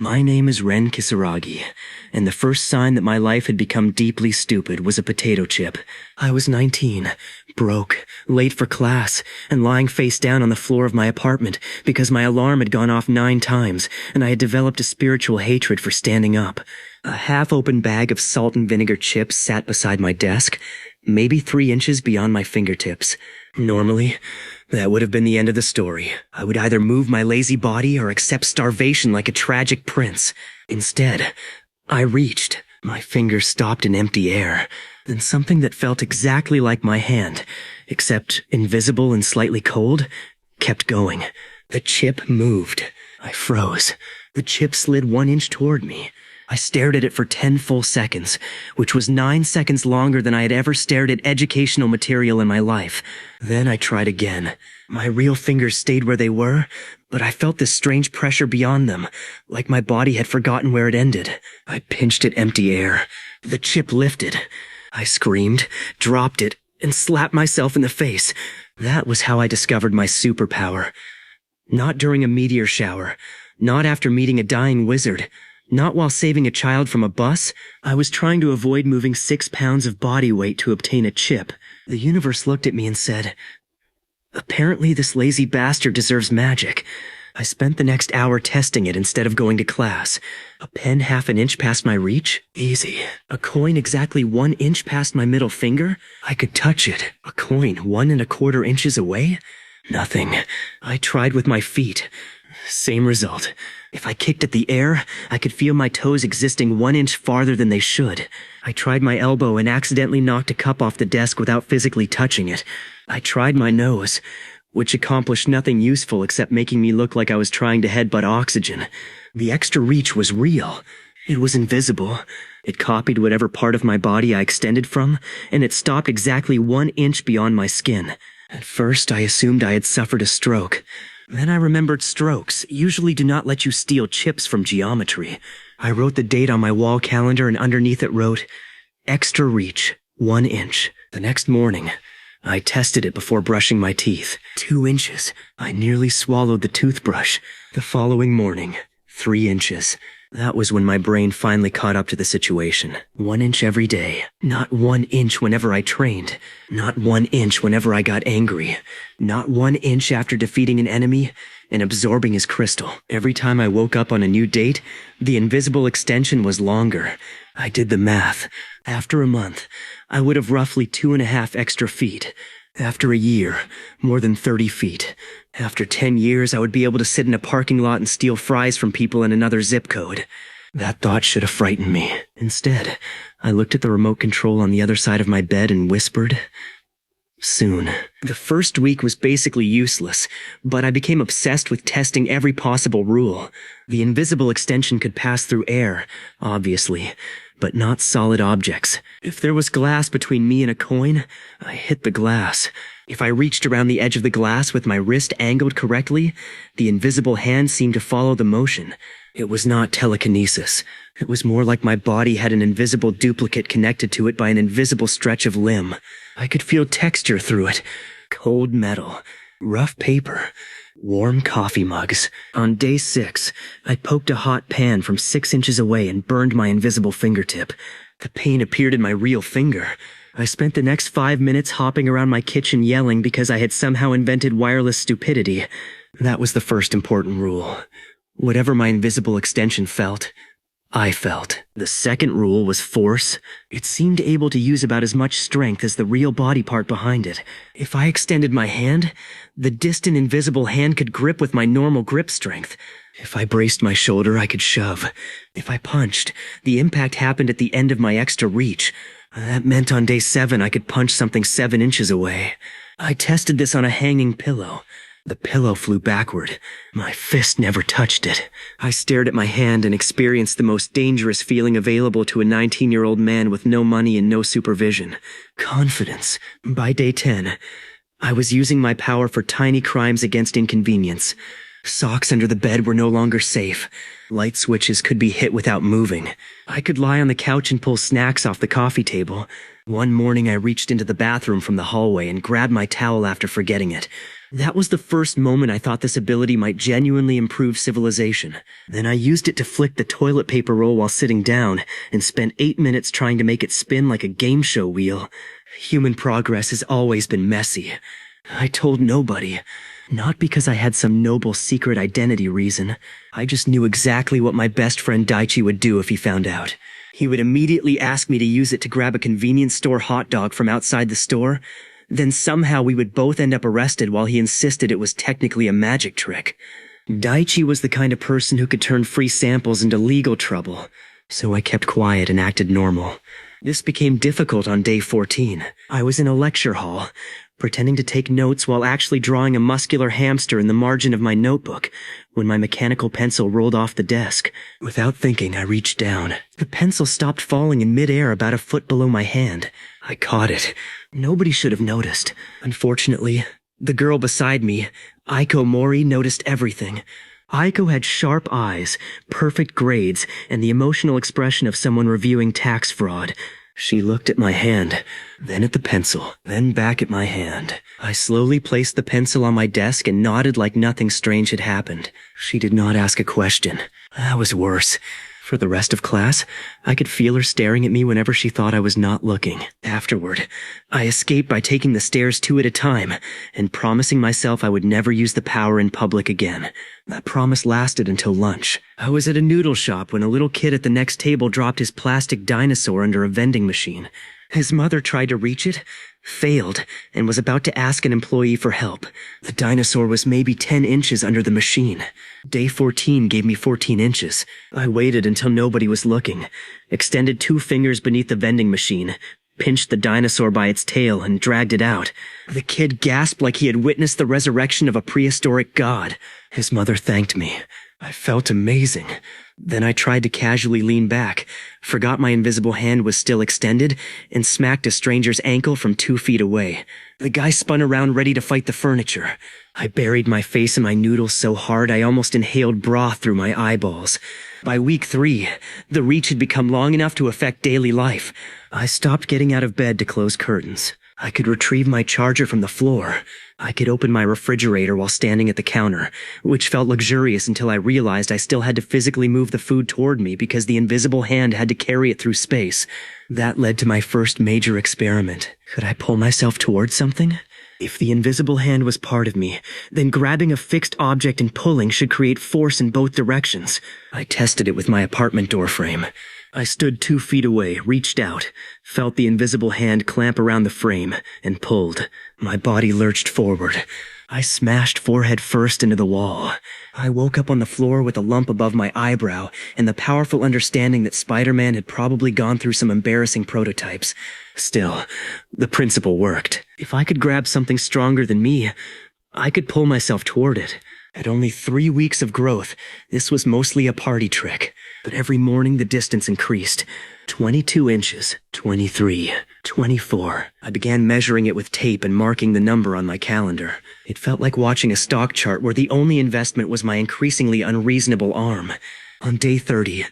My name is Ren Kisaragi, and the first sign that my life had become deeply stupid was a potato chip. I was 19, broke, late for class, and lying face down on the floor of my apartment because my alarm had gone off 9 times, and I had developed a spiritual hatred for standing up. A half-open bag of salt and vinegar chips sat beside my desk, maybe 3 inches beyond my fingertips. Normally, that would have been the end of the story. I would either move my lazy body or accept starvation like a tragic prince. Instead, I reached. My fingers stopped in empty air. Then something that felt exactly like my hand, except invisible and slightly cold, kept going. The chip moved. I froze. The chip slid 1 inch toward me. I stared at it for 10 full seconds, which was 9 seconds longer than I had ever stared at educational material in my life. Then I tried again. My real fingers stayed where they were, but I felt this strange pressure beyond them, like my body had forgotten where it ended. I pinched at empty air. The chip lifted. I screamed, dropped it, and slapped myself in the face. That was how I discovered my superpower. Not during a meteor shower. Not after meeting a dying wizard. Not while saving a child from a bus. I was trying to avoid moving 6 pounds of body weight to obtain a chip. The universe looked at me and said, "Apparently this lazy bastard deserves magic." I spent the next hour testing it instead of going to class. A pen half an inch past my reach? Easy. A coin exactly 1 inch past my middle finger? I could touch it. A coin 1¼ inches away? Nothing. I tried with my feet. Same result. If I kicked at the air, I could feel my toes existing 1 inch farther than they should. I tried my elbow and accidentally knocked a cup off the desk without physically touching it. I tried my nose, which accomplished nothing useful except making me look like I was trying to headbutt oxygen. The extra reach was real. It was invisible. It copied whatever part of my body I extended from, and it stopped exactly 1 inch beyond my skin. At first, I assumed I had suffered a stroke. Then I remembered strokes usually do not let you steal chips from geometry. I wrote the date on my wall calendar and underneath it wrote, "Extra reach, 1 inch." The next morning, I tested it before brushing my teeth. 2 inches. I nearly swallowed the toothbrush. The following morning, 3 inches. That was when my brain finally caught up to the situation. 1 inch every day. Not 1 inch whenever I trained. Not 1 inch whenever I got angry. Not 1 inch after defeating an enemy and absorbing his crystal. Every time I woke up on a new date, the invisible extension was longer. I did the math. After a month, I would have roughly 2.5 extra feet. After a year, more than 30 feet. After 10 years, I would be able to sit in a parking lot and steal fries from people in another zip code. That thought should have frightened me. Instead, I looked at the remote control on the other side of my bed and whispered, "Soon." The first week was basically useless, but I became obsessed with testing every possible rule. The invisible extension could pass through air, obviously, but not solid objects. If there was glass between me and a coin, I hit the glass. If I reached around the edge of the glass with my wrist angled correctly, the invisible hand seemed to follow the motion. It was not telekinesis. It was more like my body had an invisible duplicate connected to it by an invisible stretch of limb. I could feel texture through it. Cold metal. Rough paper. Warm coffee mugs. On day 6, I poked a hot pan from 6 inches away and burned my invisible fingertip. The pain appeared in my real finger. I spent the next 5 minutes hopping around my kitchen yelling because I had somehow invented wireless stupidity. That was the first important rule. Whatever my invisible extension felt, I felt. The second rule was force. It seemed able to use about as much strength as the real body part behind it. If I extended my hand, the distant invisible hand could grip with my normal grip strength. If I braced my shoulder, I could shove. If I punched, the impact happened at the end of my extra reach. That meant on day 7 I could punch something 7 inches away. I tested this on a hanging pillow. The pillow flew backward. My fist never touched it. I stared at my hand and experienced the most dangerous feeling available to a 19-year-old man with no money and no supervision. Confidence. By day 10, I was using my power for tiny crimes against inconvenience. Socks under the bed were no longer safe. Light switches could be hit without moving. I could lie on the couch and pull snacks off the coffee table. One morning I reached into the bathroom from the hallway and grabbed my towel after forgetting it. That was the first moment I thought this ability might genuinely improve civilization. Then I used it to flick the toilet paper roll while sitting down and spent 8 minutes trying to make it spin like a game show wheel. Human progress has always been messy. I told nobody. Not because I had some noble secret identity reason. I just knew exactly what my best friend Daichi would do if he found out. He would immediately ask me to use it to grab a convenience store hot dog from outside the store. Then somehow we would both end up arrested while he insisted it was technically a magic trick. Daichi was the kind of person who could turn free samples into legal trouble, so I kept quiet and acted normal. This became difficult on day 14. I was in a lecture hall, pretending to take notes while actually drawing a muscular hamster in the margin of my notebook, when my mechanical pencil rolled off the desk. Without thinking, I reached down. The pencil stopped falling in midair about a foot below my hand. I caught it. Nobody should have noticed. Unfortunately, the girl beside me, Aiko Mori, noticed everything. Aiko had sharp eyes, perfect grades, and the emotional expression of someone reviewing tax fraud. She looked at my hand, then at the pencil, then back at my hand. I slowly placed the pencil on my desk and nodded like nothing strange had happened. She did not ask a question. That was worse. For the rest of class, I could feel her staring at me whenever she thought I was not looking. Afterward, I escaped by taking the stairs 2 at a time and promising myself I would never use the power in public again. That promise lasted until lunch. I was at a noodle shop when a little kid at the next table dropped his plastic dinosaur under a vending machine. His mother tried to reach it, failed, and was about to ask an employee for help. The dinosaur was maybe 10 inches under the machine. Day 14 gave me 14 inches. I waited until nobody was looking, extended 2 fingers beneath the vending machine, pinched the dinosaur by its tail, and dragged it out. The kid gasped like he had witnessed the resurrection of a prehistoric god. His mother thanked me. I felt amazing. Then I tried to casually lean back, forgot my invisible hand was still extended, and smacked a stranger's ankle from 2 feet away. The guy spun around ready to fight the furniture. I buried my face in my noodles so hard I almost inhaled broth through my eyeballs. By week 3, the reach had become long enough to affect daily life. I stopped getting out of bed to close curtains. I could retrieve my charger from the floor. I could open my refrigerator while standing at the counter, which felt luxurious until I realized I still had to physically move the food toward me because the invisible hand had to carry it through space. That led to my first major experiment. Could I pull myself toward something? If the invisible hand was part of me, then grabbing a fixed object and pulling should create force in both directions. I tested it with my apartment door frame. I stood 2 feet away, reached out, felt the invisible hand clamp around the frame, and pulled. My body lurched forward. I smashed forehead first into the wall. I woke up on the floor with a lump above my eyebrow and the powerful understanding that Spider-Man had probably gone through some embarrassing prototypes. Still, the principle worked. If I could grab something stronger than me, I could pull myself toward it. At only 3 weeks of growth, this was mostly a party trick. But every morning the distance increased. 22 inches, 23, 24. I began measuring it with tape and marking the number on my calendar. It felt like watching a stock chart where the only investment was my increasingly unreasonable arm. On day 30,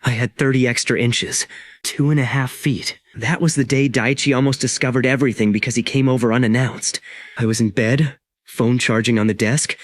I had 30 extra inches, 2.5 feet. That was the day Daichi almost discovered everything because he came over unannounced. I was in bed, phone charging on the desk,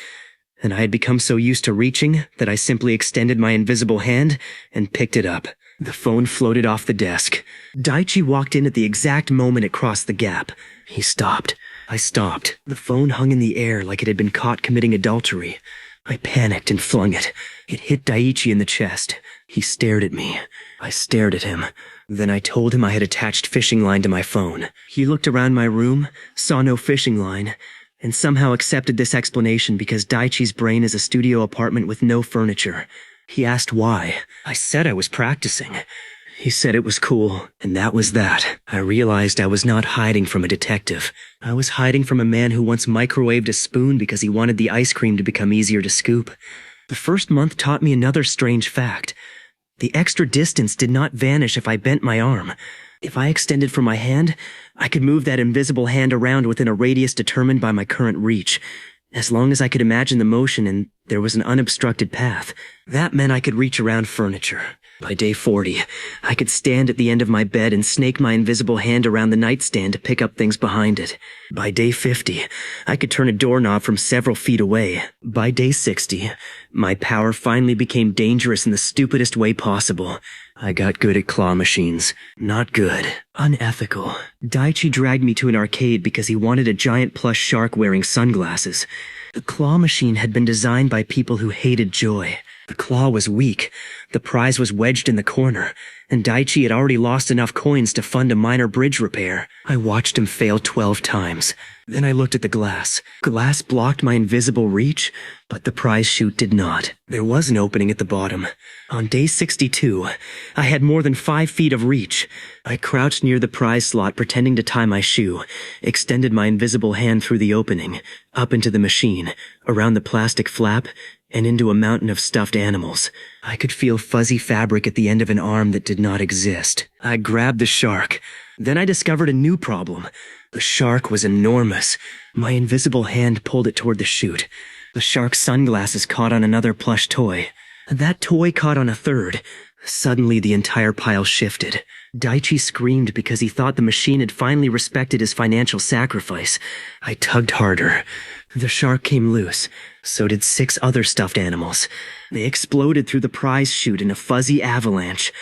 and I had become so used to reaching that I simply extended my invisible hand and picked it up. The phone floated off the desk. Daichi walked in at the exact moment it crossed the gap. He stopped. I stopped. The phone hung in the air like it had been caught committing adultery. I panicked and flung it. It hit Daichi in the chest. He stared at me. I stared at him. Then I told him I had attached fishing line to my phone. He looked around my room, saw no fishing line, and somehow accepted this explanation because Daichi's brain is a studio apartment with no furniture. He asked why. I said I was practicing. He said it was cool, and that was that. I realized I was not hiding from a detective. I was hiding from a man who once microwaved a spoon because he wanted the ice cream to become easier to scoop. The first month taught me another strange fact. The extra distance did not vanish if I bent my arm. If I extended from my hand, I could move that invisible hand around within a radius determined by my current reach. As long as I could imagine the motion and there was an unobstructed path, that meant I could reach around furniture. By day 40, I could stand at the end of my bed and snake my invisible hand around the nightstand to pick up things behind it. By day 50, I could turn a doorknob from several feet away. By day 60, my power finally became dangerous in the stupidest way possible. I got good at claw machines. Not good. Unethical. Daichi dragged me to an arcade because he wanted a giant plush shark wearing sunglasses. The claw machine had been designed by people who hated joy. The claw was weak, the prize was wedged in the corner, and Daichi had already lost enough coins to fund a minor bridge repair. I watched him fail 12 times. Then I looked at the glass. Glass blocked my invisible reach, but the prize chute did not. There was an opening at the bottom. On day 62, I had more than 5 feet of reach. I crouched near the prize slot pretending to tie my shoe, extended my invisible hand through the opening, up into the machine, around the plastic flap, and into a mountain of stuffed animals. I could feel fuzzy fabric at the end of an arm that did not exist. I grabbed the shark. Then I discovered a new problem. The shark was enormous. My invisible hand pulled it toward the chute. The shark's sunglasses caught on another plush toy. That toy caught on a third. Suddenly, the entire pile shifted. Daichi screamed because he thought the machine had finally respected his financial sacrifice. I tugged harder. The shark came loose. So did 6 other stuffed animals. They exploded through the prize chute in a fuzzy avalanche.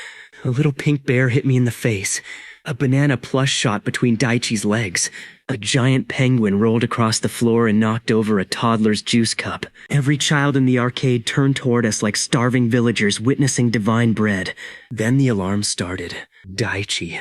A little pink bear hit me in the face. A banana plush shot between Daichi's legs. A giant penguin rolled across the floor and knocked over a toddler's juice cup. Every child in the arcade turned toward us like starving villagers witnessing divine bread. Then the alarm started. Daichi,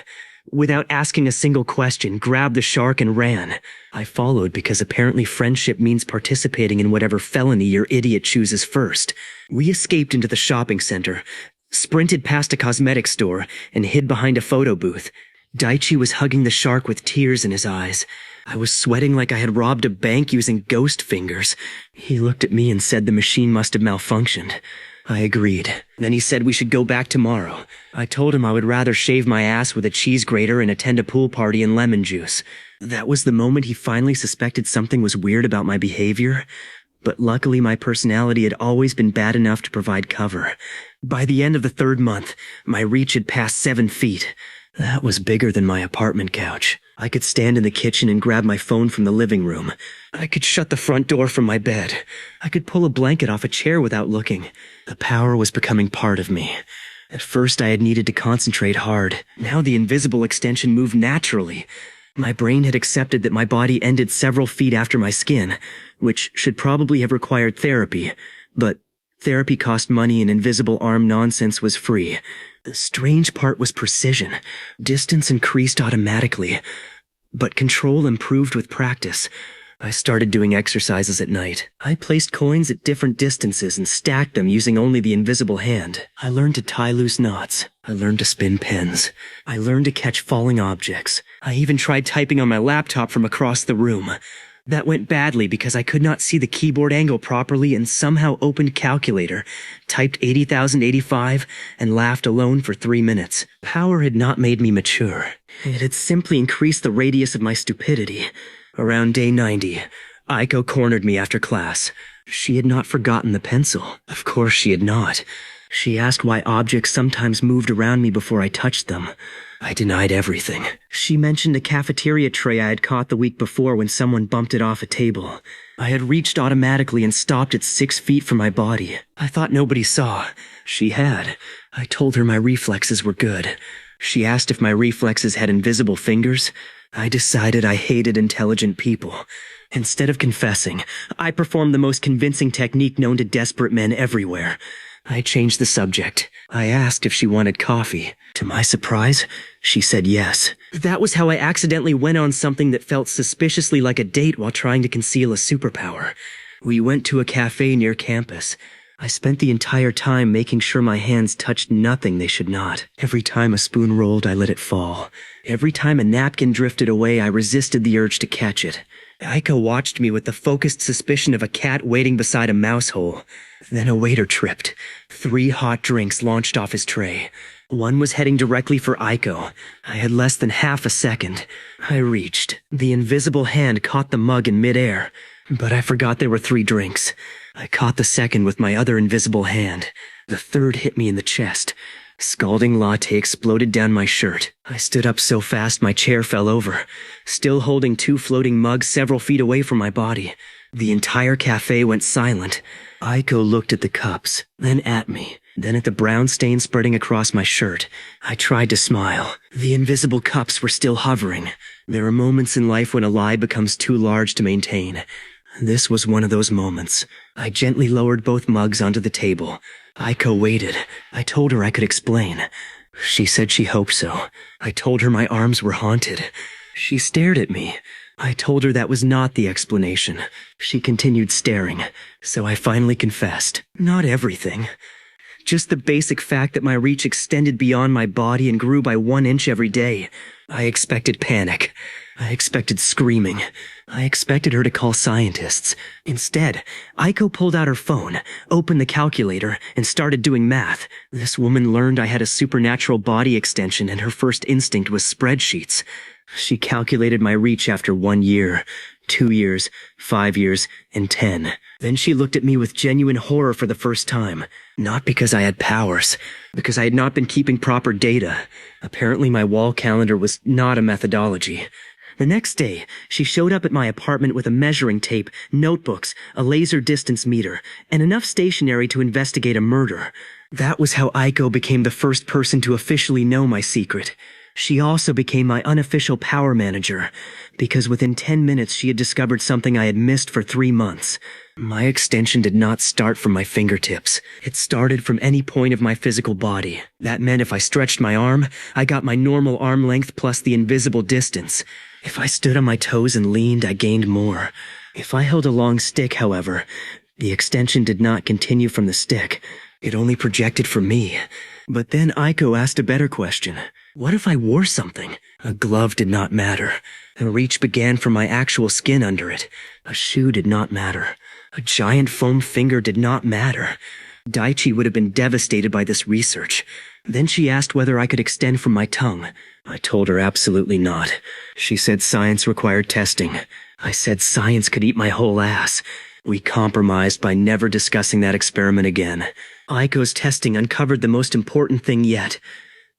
without asking a single question, grabbed the shark and ran. I followed because apparently friendship means participating in whatever felony your idiot chooses first. We escaped into the shopping center, sprinted past a cosmetics store, and hid behind a photo booth. Daichi was hugging the shark with tears in his eyes. I was sweating like I had robbed a bank using ghost fingers. He looked at me and said the machine must have malfunctioned. I agreed. Then he said we should go back tomorrow. I told him I would rather shave my ass with a cheese grater and attend a pool party in lemon juice. That was the moment he finally suspected something was weird about my behavior. But luckily my personality had always been bad enough to provide cover. By the end of the 3rd month, my reach had passed 7 feet. That was bigger than my apartment couch. I could stand in the kitchen and grab my phone from the living room. I could shut the front door from my bed. I could pull a blanket off a chair without looking. The power was becoming part of me. At first I had needed to concentrate hard. Now the invisible extension moved naturally. My brain had accepted that my body ended several feet after my skin, which should probably have required therapy, but therapy cost money and invisible arm nonsense was free. The strange part was precision. Distance increased automatically, but control improved with practice. I started doing exercises at night. I placed coins at different distances and stacked them using only the invisible hand. I learned to tie loose knots. I learned to spin pens. I learned to catch falling objects. I even tried typing on my laptop from across the room. That went badly because I could not see the keyboard angle properly and somehow opened Calculator, typed 80,085, and laughed alone for 3 minutes. Power had not made me mature. It had simply increased the radius of my stupidity. Around day 90, Aiko cornered me after class. She had not forgotten the pencil. Of course she had not. She asked why objects sometimes moved around me before I touched them. I denied everything. She mentioned a cafeteria tray I had caught the week before when someone bumped it off a table. I had reached automatically and stopped at 6 feet from my body. I thought nobody saw. She had. I told her my reflexes were good. She asked if my reflexes had invisible fingers. I decided I hated intelligent people. Instead of confessing, I performed the most convincing technique known to desperate men everywhere. I changed the subject. I asked if she wanted coffee. To my surprise, she said yes. That was how I accidentally went on something that felt suspiciously like a date while trying to conceal a superpower. We went to a cafe near campus. I spent the entire time making sure my hands touched nothing they should not. Every time a spoon rolled, I let it fall. Every time a napkin drifted away, I resisted the urge to catch it. Aiko watched me with the focused suspicion of a cat waiting beside a mouse hole. Then a waiter tripped. 3 hot drinks launched off his tray. One was heading directly for Aiko. I had less than half a second. I reached. The invisible hand caught the mug in midair. But I forgot there were 3 drinks. I caught the second with my other invisible hand. The third hit me in the chest. Scalding latte exploded down my shirt. I stood up so fast my chair fell over, still holding 2 floating mugs several feet away from my body. The entire cafe went silent. Aiko looked at the cups, then at me, then at the brown stain spreading across my shirt. I tried to smile. The invisible cups were still hovering. There are moments in life when a lie becomes too large to maintain. This was one of those moments. I gently lowered both mugs onto the table. Aiko waited. I told her I could explain. She said she hoped so. I told her my arms were haunted. She stared at me. I told her that was not the explanation. She continued staring, so I finally confessed. Not everything. Just the basic fact that my reach extended beyond my body and grew by 1 inch every day. I expected panic. I expected screaming. I expected her to call scientists. Instead, Aiko pulled out her phone, opened the calculator, and started doing math. This woman learned I had a supernatural body extension and her first instinct was spreadsheets. She calculated my reach after 1 year, 2 years, 5 years, and 10. Then she looked at me with genuine horror for the first time. Not because I had powers, because I had not been keeping proper data. Apparently my wall calendar was not a methodology. The next day, she showed up at my apartment with a measuring tape, notebooks, a laser distance meter, and enough stationery to investigate a murder. That was how Aiko became the first person to officially know my secret. She also became my unofficial power manager, because within 10 minutes she had discovered something I had missed for 3 months. My extension did not start from my fingertips. It started from any point of my physical body. That meant if I stretched my arm, I got my normal arm length plus the invisible distance. If I stood on my toes and leaned, I gained more. If I held a long stick, however, the extension did not continue from the stick. It only projected from me. But then Aiko asked a better question. What if I wore something? A glove did not matter. A reach began from my actual skin under it. A shoe did not matter. A giant foam finger did not matter. Daichi would have been devastated by this research. Then she asked whether I could extend from my tongue. I told her absolutely not. She said science required testing. I said science could eat my whole ass. We compromised by never discussing that experiment again. Aiko's testing uncovered the most important thing yet.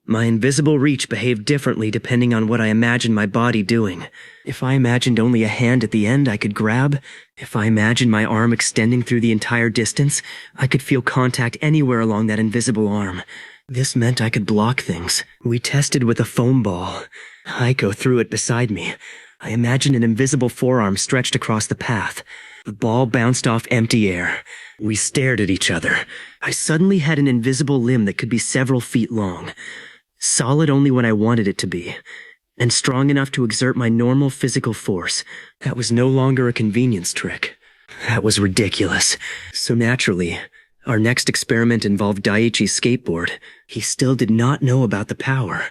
My invisible reach behaved differently depending on what I imagined my body doing. If I imagined only a hand at the end I could grab, if I imagined my arm extending through the entire distance, I could feel contact anywhere along that invisible arm. This meant I could block things. We tested with a foam ball. Aiko threw it beside me. I imagined an invisible forearm stretched across the path. The ball bounced off empty air. We stared at each other. I suddenly had an invisible limb that could be several feet long. Solid only when I wanted it to be, and strong enough to exert my normal physical force. That was no longer a convenience trick. That was ridiculous. So naturally, our next experiment involved Daiichi's skateboard. He still did not know about the power.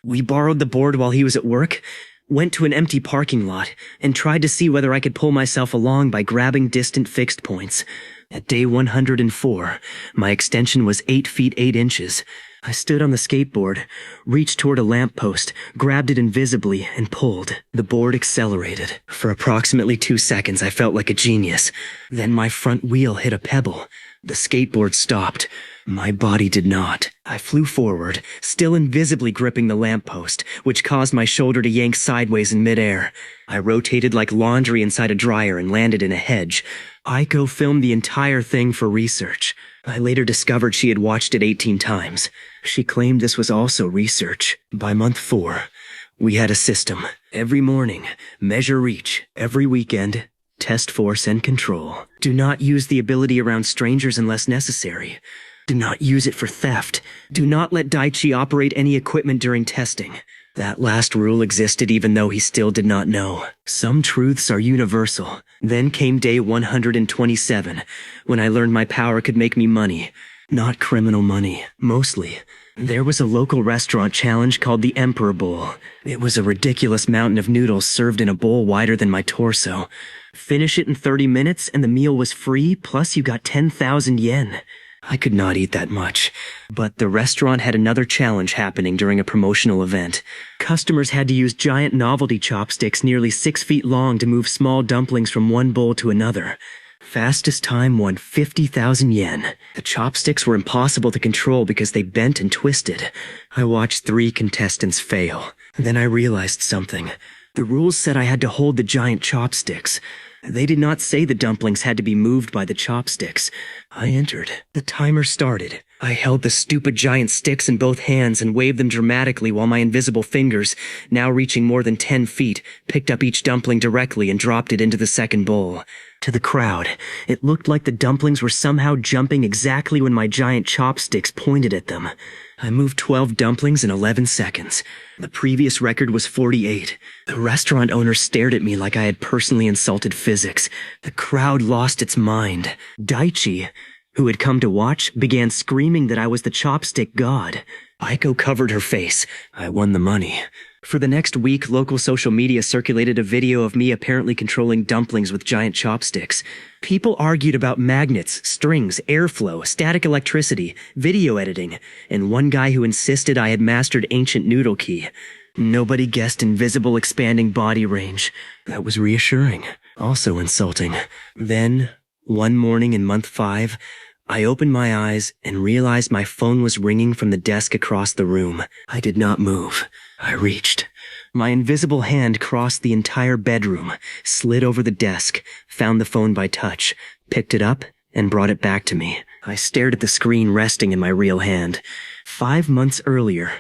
We borrowed the board while he was at work, went to an empty parking lot, and tried to see whether I could pull myself along by grabbing distant fixed points. At day 104, my extension was 8 feet 8 inches. I stood on the skateboard, reached toward a lamppost, grabbed it invisibly, and pulled. The board accelerated. For approximately 2 seconds, I felt like a genius. Then my front wheel hit a pebble. The skateboard stopped. My body did not. I flew forward, still invisibly gripping the lamppost, which caused my shoulder to yank sideways in midair. I rotated like laundry inside a dryer and landed in a hedge. Aiko filmed the entire thing for research. I later discovered she had watched it 18 times. She claimed this was also research. By month 4, we had a system. Every morning, measure reach. Every weekend, test force and control. Do not use the ability around strangers unless necessary. Do not use it for theft. Do not let Daichi operate any equipment during testing. That last rule existed even though he still did not know. Some truths are universal. Then came day 127, when I learned my power could make me money. Not criminal money, mostly. There was a local restaurant challenge called the Emperor Bowl. It was a ridiculous mountain of noodles served in a bowl wider than my torso. Finish it in 30 minutes and the meal was free, plus you got 10,000 yen. I could not eat that much. But the restaurant had another challenge happening during a promotional event. Customers had to use giant novelty chopsticks nearly 6 feet long to move small dumplings from one bowl to another. Fastest time won 50,000 yen. The chopsticks were impossible to control because they bent and twisted. I watched 3 contestants fail. Then I realized something. The rules said I had to hold the giant chopsticks. They did not say the dumplings had to be moved by the chopsticks. I entered. The timer started. I held the stupid giant sticks in both hands and waved them dramatically while my invisible fingers, now reaching more than 10 feet, picked up each dumpling directly and dropped it into the second bowl. To the crowd, it looked like the dumplings were somehow jumping exactly when my giant chopsticks pointed at them. I moved 12 dumplings in 11 seconds. The previous record was 48. The restaurant owner stared at me like I had personally insulted physics. The crowd lost its mind. Daichi, who had come to watch, began screaming that I was the chopstick god. Aiko covered her face. I won the money. For the next week, local social media circulated a video of me apparently controlling dumplings with giant chopsticks. People argued about magnets, strings, airflow, static electricity, video editing, and one guy who insisted I had mastered ancient noodle key. Nobody guessed invisible expanding body range. That was reassuring. Also insulting. Then, one morning in month 5, I opened my eyes and realized my phone was ringing from the desk across the room. I did not move. I reached. My invisible hand crossed the entire bedroom, slid over the desk, found the phone by touch, picked it up, and brought it back to me. I stared at the screen resting in my real hand. 5 months earlier,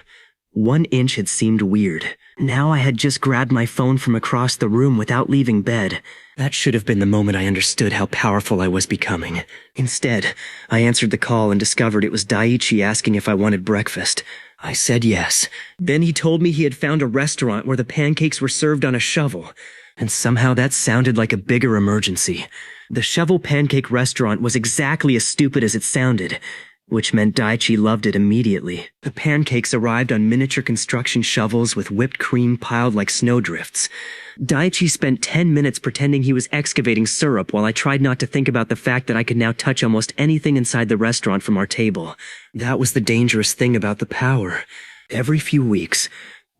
1 inch had seemed weird. Now I had just grabbed my phone from across the room without leaving bed. That should have been the moment I understood how powerful I was becoming. Instead, I answered the call and discovered it was Daichi asking if I wanted breakfast. I said yes. Then he told me he had found a restaurant where the pancakes were served on a shovel. And somehow that sounded like a bigger emergency. The shovel pancake restaurant was exactly as stupid as it sounded, which meant Daichi loved it immediately. The pancakes arrived on miniature construction shovels with whipped cream piled like snowdrifts. Daichi spent 10 minutes pretending he was excavating syrup while I tried not to think about the fact that I could now touch almost anything inside the restaurant from our table. That was the dangerous thing about the power. Every few weeks,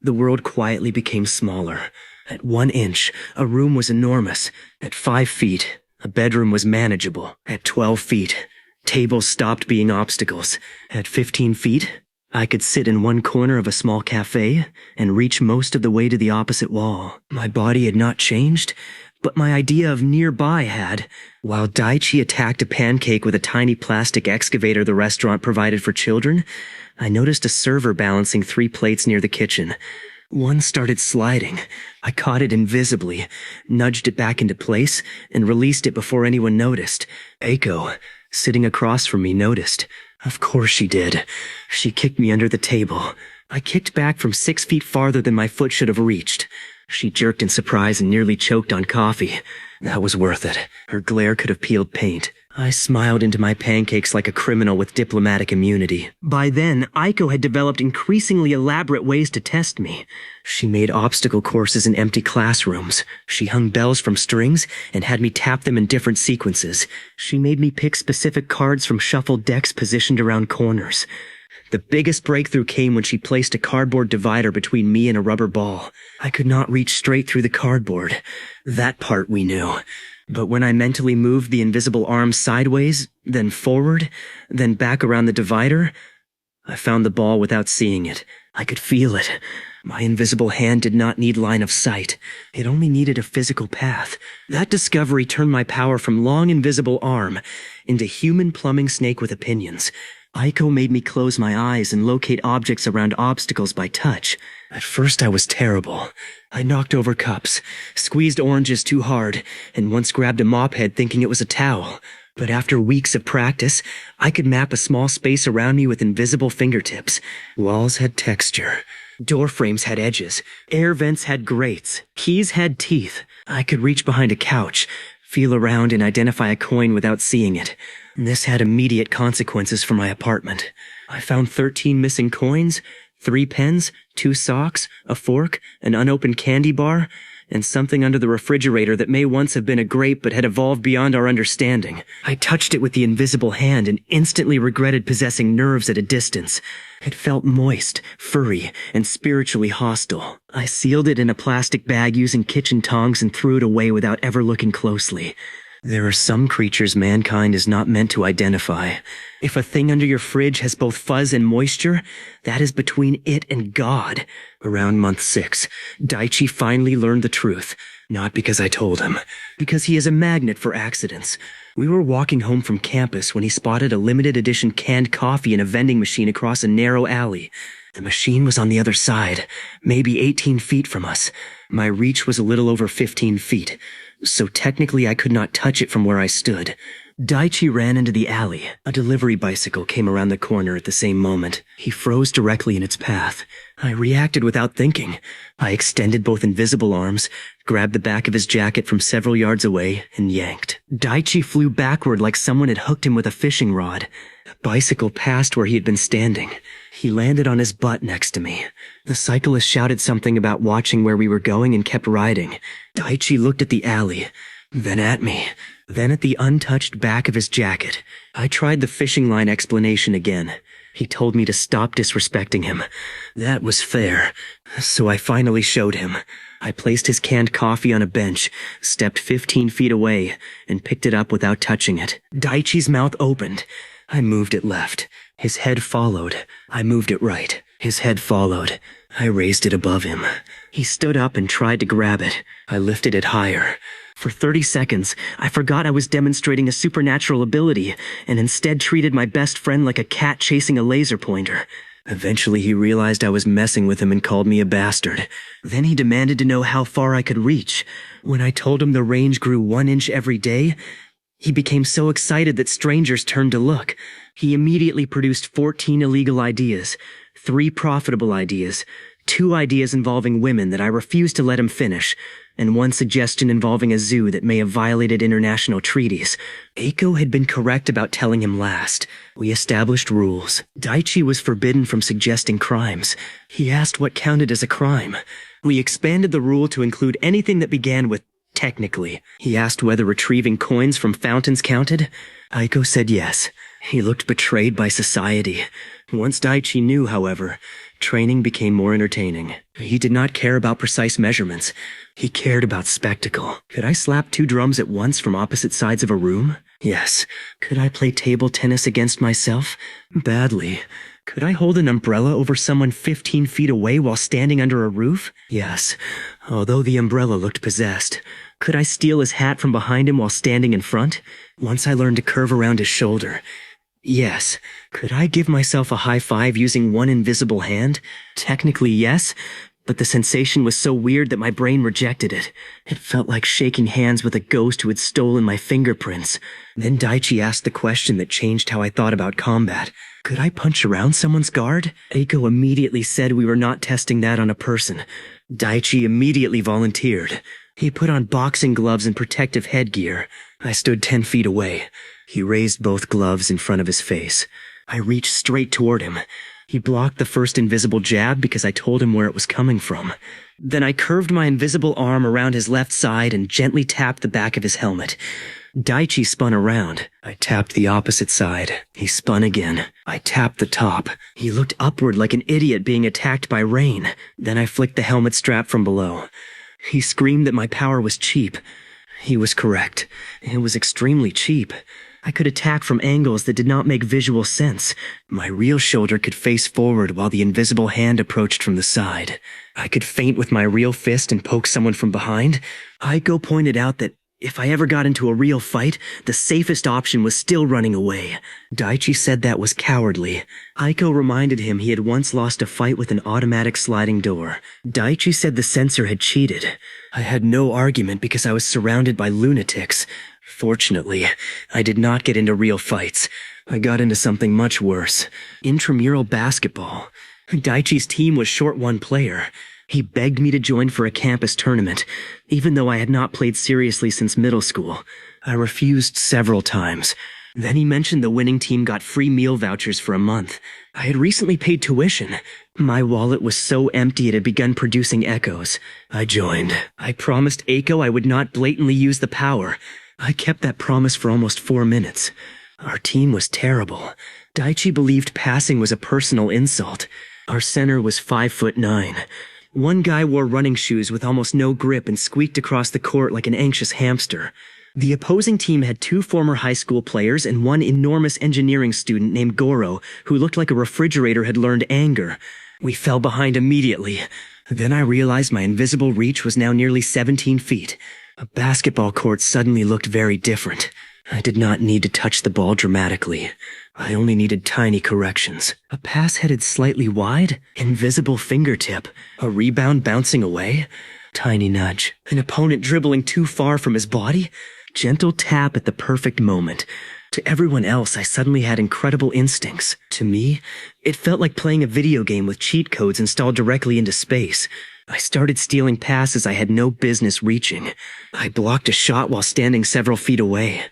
the world quietly became smaller. At 1 inch, a room was enormous. At 5 feet, a bedroom was manageable. At 12 feet, tables stopped being obstacles. At 15 feet, I could sit in one corner of a small cafe and reach most of the way to the opposite wall. My body had not changed, but my idea of nearby had. While Daichi attacked a pancake with a tiny plastic excavator the restaurant provided for children, I noticed a server balancing 3 plates near the kitchen. One started sliding. I caught it invisibly, nudged it back into place, and released it before anyone noticed. Aiko, sitting across from me, noticed. Of course she did. She kicked me under the table. I kicked back from 6 feet farther than my foot should have reached. She jerked in surprise and nearly choked on coffee. That was worth it. Her glare could have peeled paint. I smiled into my pancakes like a criminal with diplomatic immunity. By then, Aiko had developed increasingly elaborate ways to test me. She made obstacle courses in empty classrooms. She hung bells from strings and had me tap them in different sequences. She made me pick specific cards from shuffled decks positioned around corners. The biggest breakthrough came when she placed a cardboard divider between me and a rubber ball. I could not reach straight through the cardboard. That part we knew. But when I mentally moved the invisible arm sideways, then forward, then back around the divider, I found the ball without seeing it. I could feel it. My invisible hand did not need line of sight. It only needed a physical path. That discovery turned my power from long invisible arm into human plumbing snake with opinions. Aiko made me close my eyes and locate objects around obstacles by touch. At first I was terrible. I knocked over cups, squeezed oranges too hard, and once grabbed a mop head thinking it was a towel. But after weeks of practice, I could map a small space around me with invisible fingertips. Walls had texture. Door frames had edges. Air vents had grates. Keys had teeth. I could reach behind a couch, feel around and identify a coin without seeing it. This had immediate consequences for my apartment. I found 13 missing coins, 3 pens, 2 socks, a fork, an unopened candy bar, and something under the refrigerator that may once have been a grape but had evolved beyond our understanding. I touched it with the invisible hand and instantly regretted possessing nerves at a distance. It felt moist, furry, and spiritually hostile. I sealed it in a plastic bag using kitchen tongs and threw it away without ever looking closely. There are some creatures mankind is not meant to identify. If a thing under your fridge has both fuzz and moisture, that is between it and God. Around month 6, Daichi finally learned the truth. Not because I told him, because he is a magnet for accidents. We were walking home from campus when he spotted a limited edition canned coffee in a vending machine across a narrow alley. The machine was on the other side, maybe 18 feet from us. My reach was a little over 15 feet, so technically I could not touch it from where I stood. Daichi ran into the alley. A delivery bicycle came around the corner at the same moment. He froze directly in its path. I reacted without thinking. I extended both invisible arms, grabbed the back of his jacket from several yards away, and yanked. Daichi flew backward like someone had hooked him with a fishing rod. The bicycle passed where he had been standing. He landed on his butt next to me. The cyclist shouted something about watching where we were going and kept riding. Daichi looked at the alley, then at me, then at the untouched back of his jacket. I tried the fishing line explanation again. He told me to stop disrespecting him. That was fair, so I finally showed him. I placed his canned coffee on a bench, stepped 15 feet away, and picked it up without touching it. Daichi's mouth opened. I moved it left. His head followed. I moved it right. His head followed. I raised it above him. He stood up and tried to grab it. I lifted it higher. For 30 seconds, I forgot I was demonstrating a supernatural ability, and instead treated my best friend like a cat chasing a laser pointer. Eventually he realized I was messing with him and called me a bastard. Then he demanded to know how far I could reach. When I told him the range grew 1 inch every day, he became so excited that strangers turned to look. He immediately produced 14 illegal ideas, 3 profitable ideas, 2 ideas involving women that I refused to let him finish, and 1 suggestion involving a zoo that may have violated international treaties. Eiko had been correct about telling him last. We established rules. Daichi was forbidden from suggesting crimes. He asked what counted as a crime. We expanded the rule to include anything that began with technically. He asked whether retrieving coins from fountains counted. Eiko said yes. He looked betrayed by society. Once Daichi knew, however, training became more entertaining. He did not care about precise measurements. He cared about spectacle. Could I slap 2 drums at once from opposite sides of a room? Yes. Could I play table tennis against myself? Badly. Could I hold an umbrella over someone 15 feet away while standing under a roof? Yes, although the umbrella looked possessed. Could I steal his hat from behind him while standing in front? Once I learned to curve around his shoulder. Yes. Could I give myself a high five using 1 invisible hand? Technically, yes, but the sensation was so weird that my brain rejected it. It felt like shaking hands with a ghost who had stolen my fingerprints. Then Daichi asked the question that changed how I thought about combat. Could I punch around someone's guard? Eiko immediately said we were not testing that on a person. Daichi immediately volunteered. He put on boxing gloves and protective headgear. I stood 10 feet away. He raised both gloves in front of his face. I reached straight toward him. He blocked the first invisible jab because I told him where it was coming from. Then I curved my invisible arm around his left side and gently tapped the back of his helmet. Daichi spun around. I tapped the opposite side. He spun again. I tapped the top. He looked upward like an idiot being attacked by rain. Then I flicked the helmet strap from below. He screamed that my power was cheap. He was correct. It was extremely cheap. I could attack from angles that did not make visual sense. My real shoulder could face forward while the invisible hand approached from the side. I could feint with my real fist and poke someone from behind. Aiko pointed out that if I ever got into a real fight, the safest option was still running away. Daichi said that was cowardly. Aiko reminded him he had once lost a fight with an automatic sliding door. Daichi said the censor had cheated. I had no argument because I was surrounded by lunatics. Fortunately, I did not get into real fights. I got into something much worse. Intramural basketball. Daichi's team was short 1 player. He begged me to join for a campus tournament, even though I had not played seriously since middle school. I refused several times. Then he mentioned the winning team got free meal vouchers for a month. I had recently paid tuition. My wallet was so empty it had begun producing echoes. I joined. I promised Eiko I would not blatantly use the power. I kept that promise for almost 4 minutes. Our team was terrible. Daichi believed passing was a personal insult. Our center was 5'9". One guy wore running shoes with almost no grip and squeaked across the court like an anxious hamster. The opposing team had 2 former high school players and one enormous engineering student named Goro, who looked like a refrigerator had learned anger. We fell behind immediately. Then I realized my invisible reach was now nearly 17 feet. A basketball court suddenly looked very different. I did not need to touch the ball dramatically. I only needed tiny corrections. A pass headed slightly wide, invisible fingertip, a rebound bouncing away, tiny nudge, an opponent dribbling too far from his body, gentle tap at the perfect moment. To everyone else, I suddenly had incredible instincts. To me, it felt like playing a video game with cheat codes installed directly into space. I started stealing passes I had no business reaching. I blocked a shot while standing several feet away.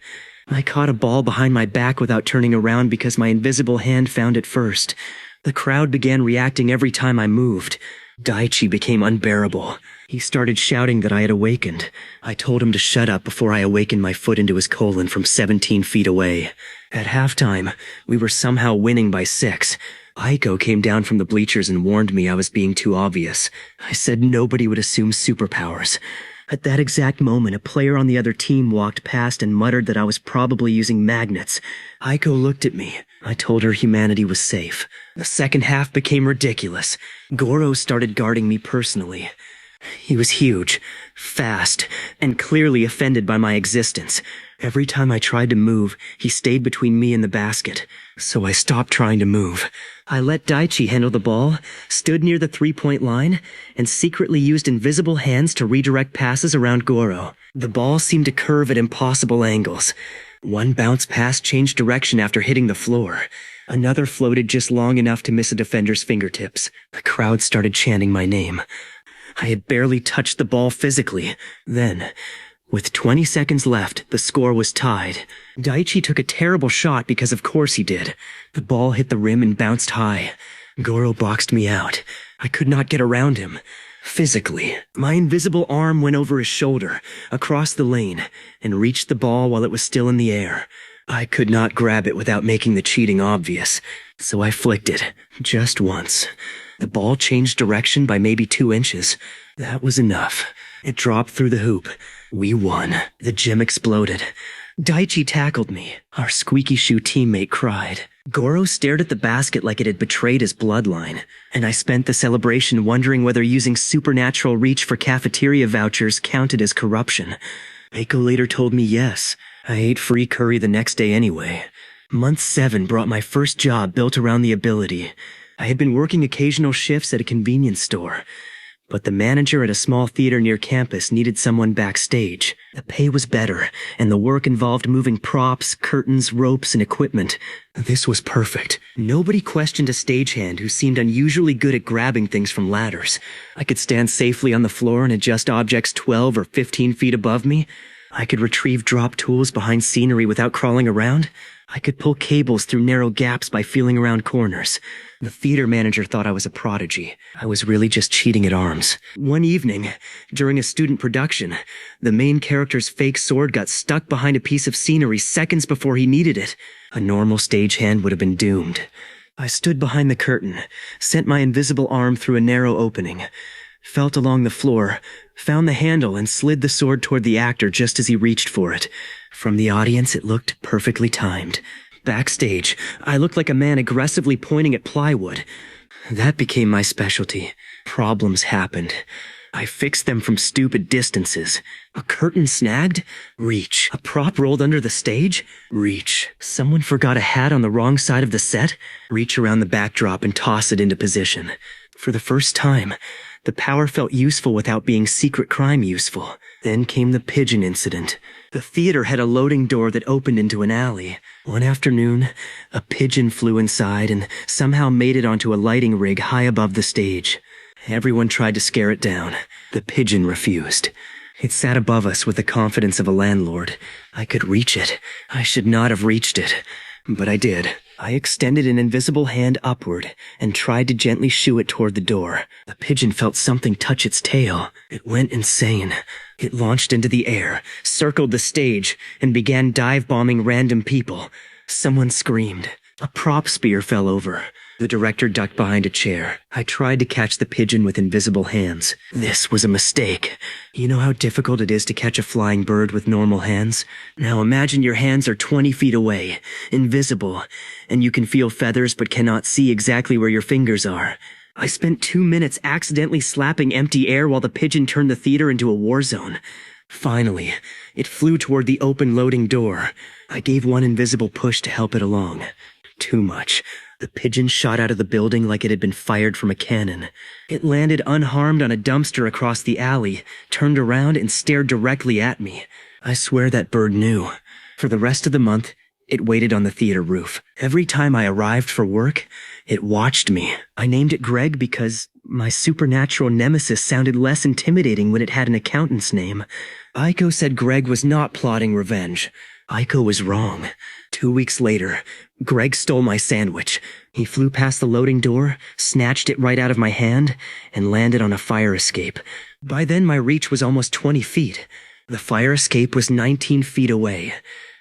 I caught a ball behind my back without turning around because my invisible hand found it first. The crowd began reacting every time I moved. Daichi became unbearable. He started shouting that I had awakened. I told him to shut up before I awakened my foot into his colon from 17 feet away. At halftime, we were somehow winning by 6. Aiko came down from the bleachers and warned me I was being too obvious. I said nobody would assume superpowers. At that exact moment, a player on the other team walked past and muttered that I was probably using magnets. Aiko looked at me. I told her humanity was safe. The second half became ridiculous. Goro started guarding me personally. He was huge, fast, and clearly offended by my existence. Every time I tried to move, he stayed between me and the basket. So I stopped trying to move. I let Daichi handle the ball, stood near the 3-point line, and secretly used invisible hands to redirect passes around Goro. The ball seemed to curve at impossible angles. One bounce pass changed direction after hitting the floor. Another floated just long enough to miss a defender's fingertips. The crowd started chanting my name. I had barely touched the ball physically. Then, with 20 seconds left, the score was tied. Daichi took a terrible shot because of course he did. The ball hit the rim and bounced high. Goro boxed me out. I could not get around him. Physically, my invisible arm went over his shoulder, across the lane, and reached the ball while it was still in the air. I could not grab it without making the cheating obvious, so I flicked it, just once. The ball changed direction by maybe 2 inches. That was enough. It dropped through the hoop. We won. The gym exploded. Daichi tackled me. Our squeaky shoe teammate cried. Goro stared at the basket like it had betrayed his bloodline, and I spent the celebration wondering whether using supernatural reach for cafeteria vouchers counted as corruption. Eiko later told me yes. I ate free curry the next day anyway. Month 7 brought my first job built around the ability. I had been working occasional shifts at a convenience store, but the manager at a small theater near campus needed someone backstage. The pay was better, and the work involved moving props, curtains, ropes, and equipment. This was perfect. Nobody questioned a stagehand who seemed unusually good at grabbing things from ladders. I could stand safely on the floor and adjust objects 12 or 15 feet above me. I could retrieve drop tools behind scenery without crawling around. I could pull cables through narrow gaps by feeling around corners. The theater manager thought I was a prodigy. I was really just cheating at arms. One evening, during a student production, the main character's fake sword got stuck behind a piece of scenery seconds before he needed it. A normal stagehand would have been doomed. I stood behind the curtain, sent my invisible arm through a narrow opening, felt along the floor, found the handle, and slid the sword toward the actor just as he reached for it. From the audience, it looked perfectly timed. Backstage, I looked like a man aggressively pointing at plywood. That became my specialty. Problems happened. I fixed them from stupid distances. A curtain snagged? Reach. A prop rolled under the stage? Reach. Someone forgot a hat on the wrong side of the set? Reach around the backdrop and toss it into position. For the first time, the power felt useful without being secret crime useful. Then came the pigeon incident. The theater had a loading door that opened into an alley. One afternoon, a pigeon flew inside and somehow made it onto a lighting rig high above the stage. Everyone tried to scare it down. The pigeon refused. It sat above us with the confidence of a landlord. I could reach it. I should not have reached it. But I did. I extended an invisible hand upward and tried to gently shoo it toward the door. The pigeon felt something touch its tail. It went insane. It launched into the air, circled the stage, and began dive-bombing random people. Someone screamed. A prop spear fell over. The director ducked behind a chair. I tried to catch the pigeon with invisible hands. This was a mistake. You know how difficult it is to catch a flying bird with normal hands? Now imagine your hands are 20 feet away, invisible, and you can feel feathers but cannot see exactly where your fingers are. I spent 2 minutes accidentally slapping empty air while the pigeon turned the theater into a war zone. Finally, it flew toward the open loading door. I gave one invisible push to help it along. Too much. The pigeon shot out of the building like it had been fired from a cannon. It landed unharmed on a dumpster across the alley, turned around and stared directly at me. I swear that bird knew. For the rest of the month, it waited on the theater roof. Every time I arrived for work, it watched me. I named it Greg because my supernatural nemesis sounded less intimidating when it had an accountant's name. Aiko said Greg was not plotting revenge. Aiko was wrong. 2 weeks later, Greg stole my sandwich. He flew past the loading door, snatched it right out of my hand, and landed on a fire escape. By then, my reach was almost 20 feet. The fire escape was 19 feet away.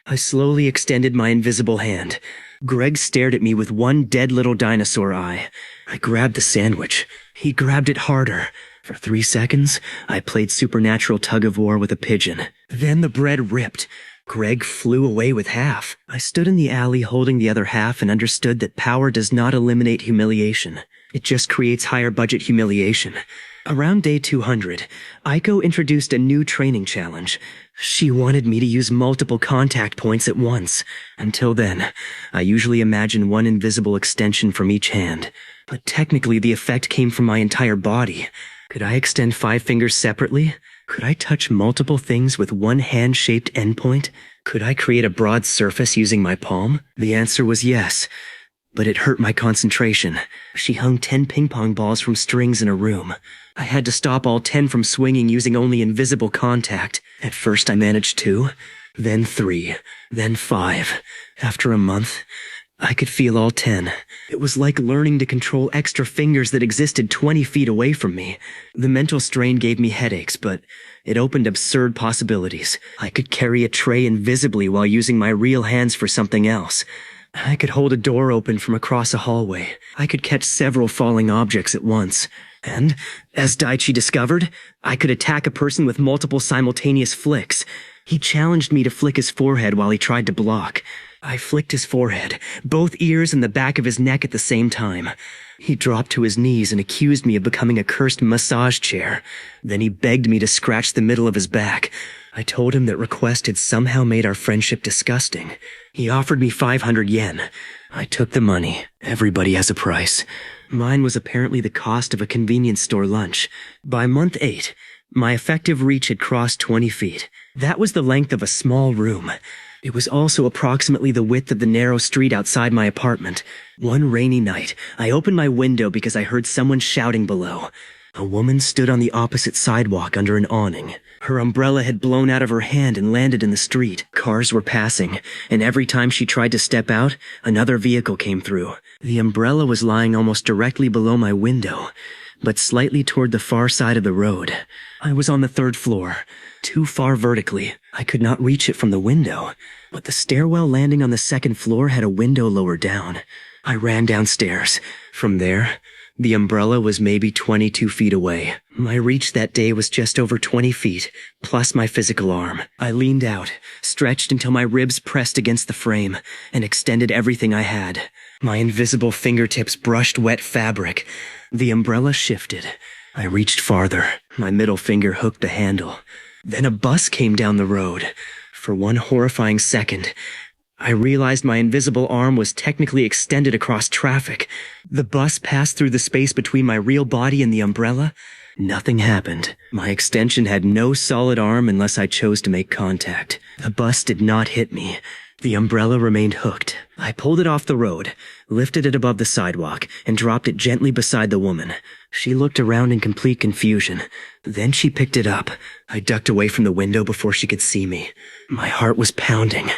I slowly extended my invisible hand. Greg stared at me with one dead little dinosaur eye. I grabbed the sandwich. He grabbed it harder. For 3 seconds, I played supernatural tug-of-war with a pigeon. Then the bread ripped. Greg flew away with half. I stood in the alley holding the other half and understood that power does not eliminate humiliation. It just creates higher budget humiliation. Around day 200, Aiko introduced a new training challenge. She wanted me to use multiple contact points at once. Until then, I usually imagine one invisible extension from each hand. But technically the effect came from my entire body. Could I extend 5 fingers separately? Could I touch multiple things with one hand-shaped endpoint? Could I create a broad surface using my palm? The answer was yes, but it hurt my concentration. She hung 10 ping-pong balls from strings in a room. I had to stop all 10 from swinging using only invisible contact. At first I managed 2, then 3, then 5. After a month, I could feel all 10. It was like learning to control extra fingers that existed 20 feet away from me. The mental strain gave me headaches, but it opened absurd possibilities. I could carry a tray invisibly while using my real hands for something else. I could hold a door open from across a hallway. I could catch several falling objects at once. And, as Daichi discovered, I could attack a person with multiple simultaneous flicks. He challenged me to flick his forehead while he tried to block. I flicked his forehead, both ears and the back of his neck at the same time. He dropped to his knees and accused me of becoming a cursed massage chair. Then he begged me to scratch the middle of his back. I told him that request had somehow made our friendship disgusting. He offered me 500 yen. I took the money. Everybody has a price. Mine was apparently the cost of a convenience store lunch. By month 8, my effective reach had crossed 20 feet. That was the length of a small room. It was also approximately the width of the narrow street outside my apartment. One rainy night, I opened my window because I heard someone shouting below. A woman stood on the opposite sidewalk under an awning. Her umbrella had blown out of her hand and landed in the street. Cars were passing, and every time she tried to step out, another vehicle came through. The umbrella was lying almost directly below my window, but slightly toward the far side of the road. I was on the 3rd floor, too far vertically. I could not reach it from the window, but the stairwell landing on the 2nd floor had a window lower down. I ran downstairs. From there, the umbrella was maybe 22 feet away. My reach that day was just over 20 feet, plus my physical arm. I leaned out, stretched until my ribs pressed against the frame, and extended everything I had. My invisible fingertips brushed wet fabric. The umbrella shifted. I reached farther. My middle finger hooked the handle. Then a bus came down the road. For one horrifying second, I realized my invisible arm was technically extended across traffic. The bus passed through the space between my real body and the umbrella. Nothing happened. My extension had no solid arm unless I chose to make contact. The bus did not hit me. The umbrella remained hooked. I pulled it off the road, lifted it above the sidewalk, and dropped it gently beside the woman. She looked around in complete confusion. Then she picked it up. I ducked away from the window before she could see me. My heart was pounding.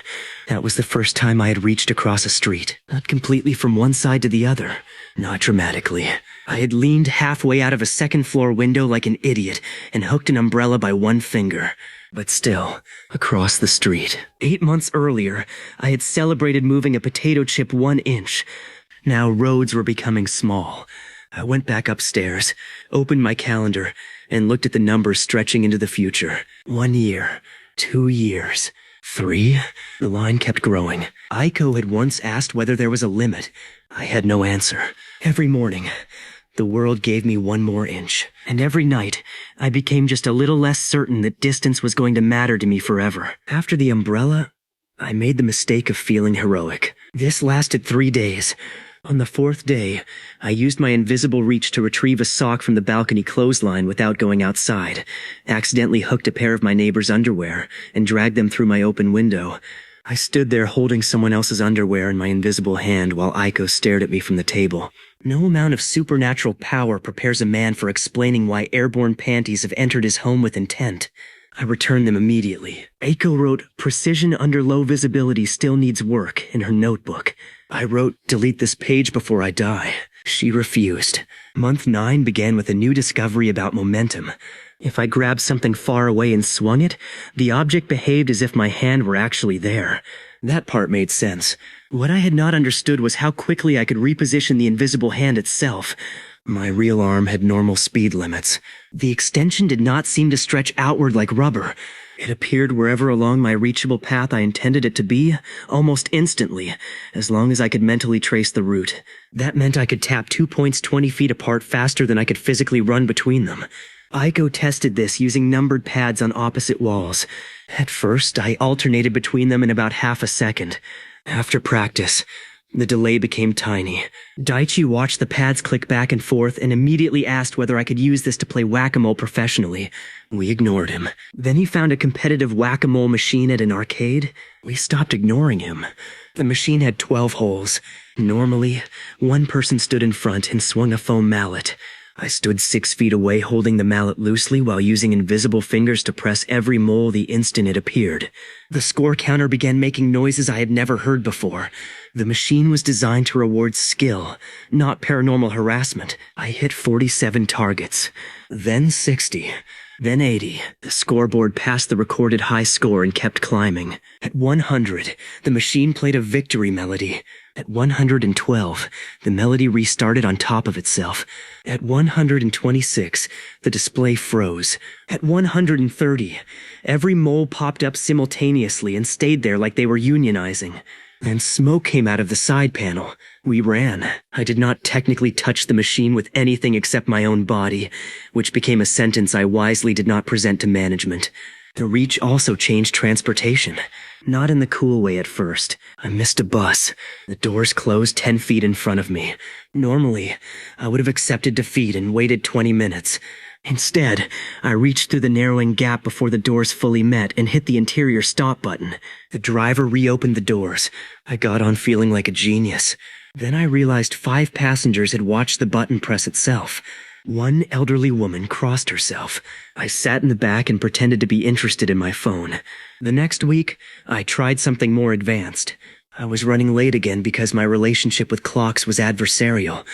That was the first time I had reached across a street. Not completely from one side to the other. Not dramatically. I had leaned halfway out of a second-floor window like an idiot and hooked an umbrella by one finger. But still, across the street. 8 months earlier, I had celebrated moving a potato chip 1 inch. Now roads were becoming small. I went back upstairs, opened my calendar, and looked at the numbers stretching into the future. 1 year, 2 years, 3. The line kept growing. Aiko had once asked whether there was a limit. I had no answer. Every morning, the world gave me 1 more inch. And every night, I became just a little less certain that distance was going to matter to me forever. After the umbrella, I made the mistake of feeling heroic. This lasted 3 days. On the 4th day, I used my invisible reach to retrieve a sock from the balcony clothesline without going outside, accidentally hooked a pair of my neighbor's underwear, and dragged them through my open window. I stood there holding someone else's underwear in my invisible hand while Aiko stared at me from the table. No amount of supernatural power prepares a man for explaining why airborne panties have entered his home with intent. I returned them immediately. Aiko wrote, "Precision under low visibility still needs work," in her notebook. I wrote, "Delete this page before I die." She refused. Month 9 began with a new discovery about momentum. If I grabbed something far away and swung it, the object behaved as if my hand were actually there. That part made sense. What I had not understood was how quickly I could reposition the invisible hand itself. My real arm had normal speed limits. The extension did not seem to stretch outward like rubber. It appeared wherever along my reachable path I intended it to be, almost instantly, as long as I could mentally trace the route. That meant I could tap 2 points 20 feet apart faster than I could physically run between them. Aiko tested this using numbered pads on opposite walls. At first, I alternated between them in about half a second. After practice, the delay became tiny. Daichi watched the pads click back and forth and immediately asked whether I could use this to play whack-a-mole professionally. We ignored him. Then he found a competitive whack-a-mole machine at an arcade. We stopped ignoring him. The machine had 12 holes. Normally, one person stood in front and swung a foam mallet. I stood 6 feet away holding the mallet loosely while using invisible fingers to press every mole the instant it appeared. The score counter began making noises I had never heard before. The machine was designed to reward skill, not paranormal harassment. I hit 47 targets, then 60, then 80. The scoreboard passed the recorded high score and kept climbing. At 100, the machine played a victory melody. At 112, the melody restarted on top of itself. At 126, the display froze. At 130, every mole popped up simultaneously and stayed there like they were unionizing. Then smoke came out of the side panel. We ran. I did not technically touch the machine with anything except my own body, which became a sentence I wisely did not present to management. The reach also changed transportation. Not in the cool way at first. I missed a bus. The doors closed 10 feet in front of me. Normally, I would have accepted defeat and waited 20 minutes. Instead, I reached through the narrowing gap before the doors fully met and hit the interior stop button. The driver reopened the doors. I got on feeling like a genius. Then I realized 5 passengers had watched the button press itself. One elderly woman crossed herself. I sat in the back and pretended to be interested in my phone. The next week, I tried something more advanced. I was running late again because my relationship with clocks was adversarial.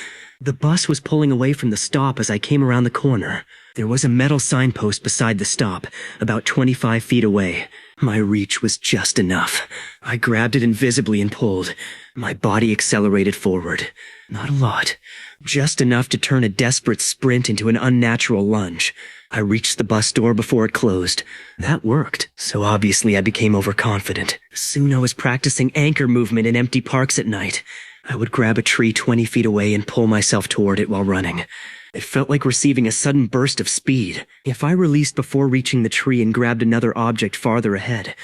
The bus was pulling away from the stop as I came around the corner. There was a metal signpost beside the stop, about 25 feet away. My reach was just enough. I grabbed it invisibly and pulled. My body accelerated forward. Not a lot. Just enough to turn a desperate sprint into an unnatural lunge. I reached the bus door before it closed. That worked, so obviously I became overconfident. Soon I was practicing anchor movement in empty parks at night. I would grab a tree 20 feet away and pull myself toward it while running. It felt like receiving a sudden burst of speed. If I released before reaching the tree and grabbed another object farther ahead,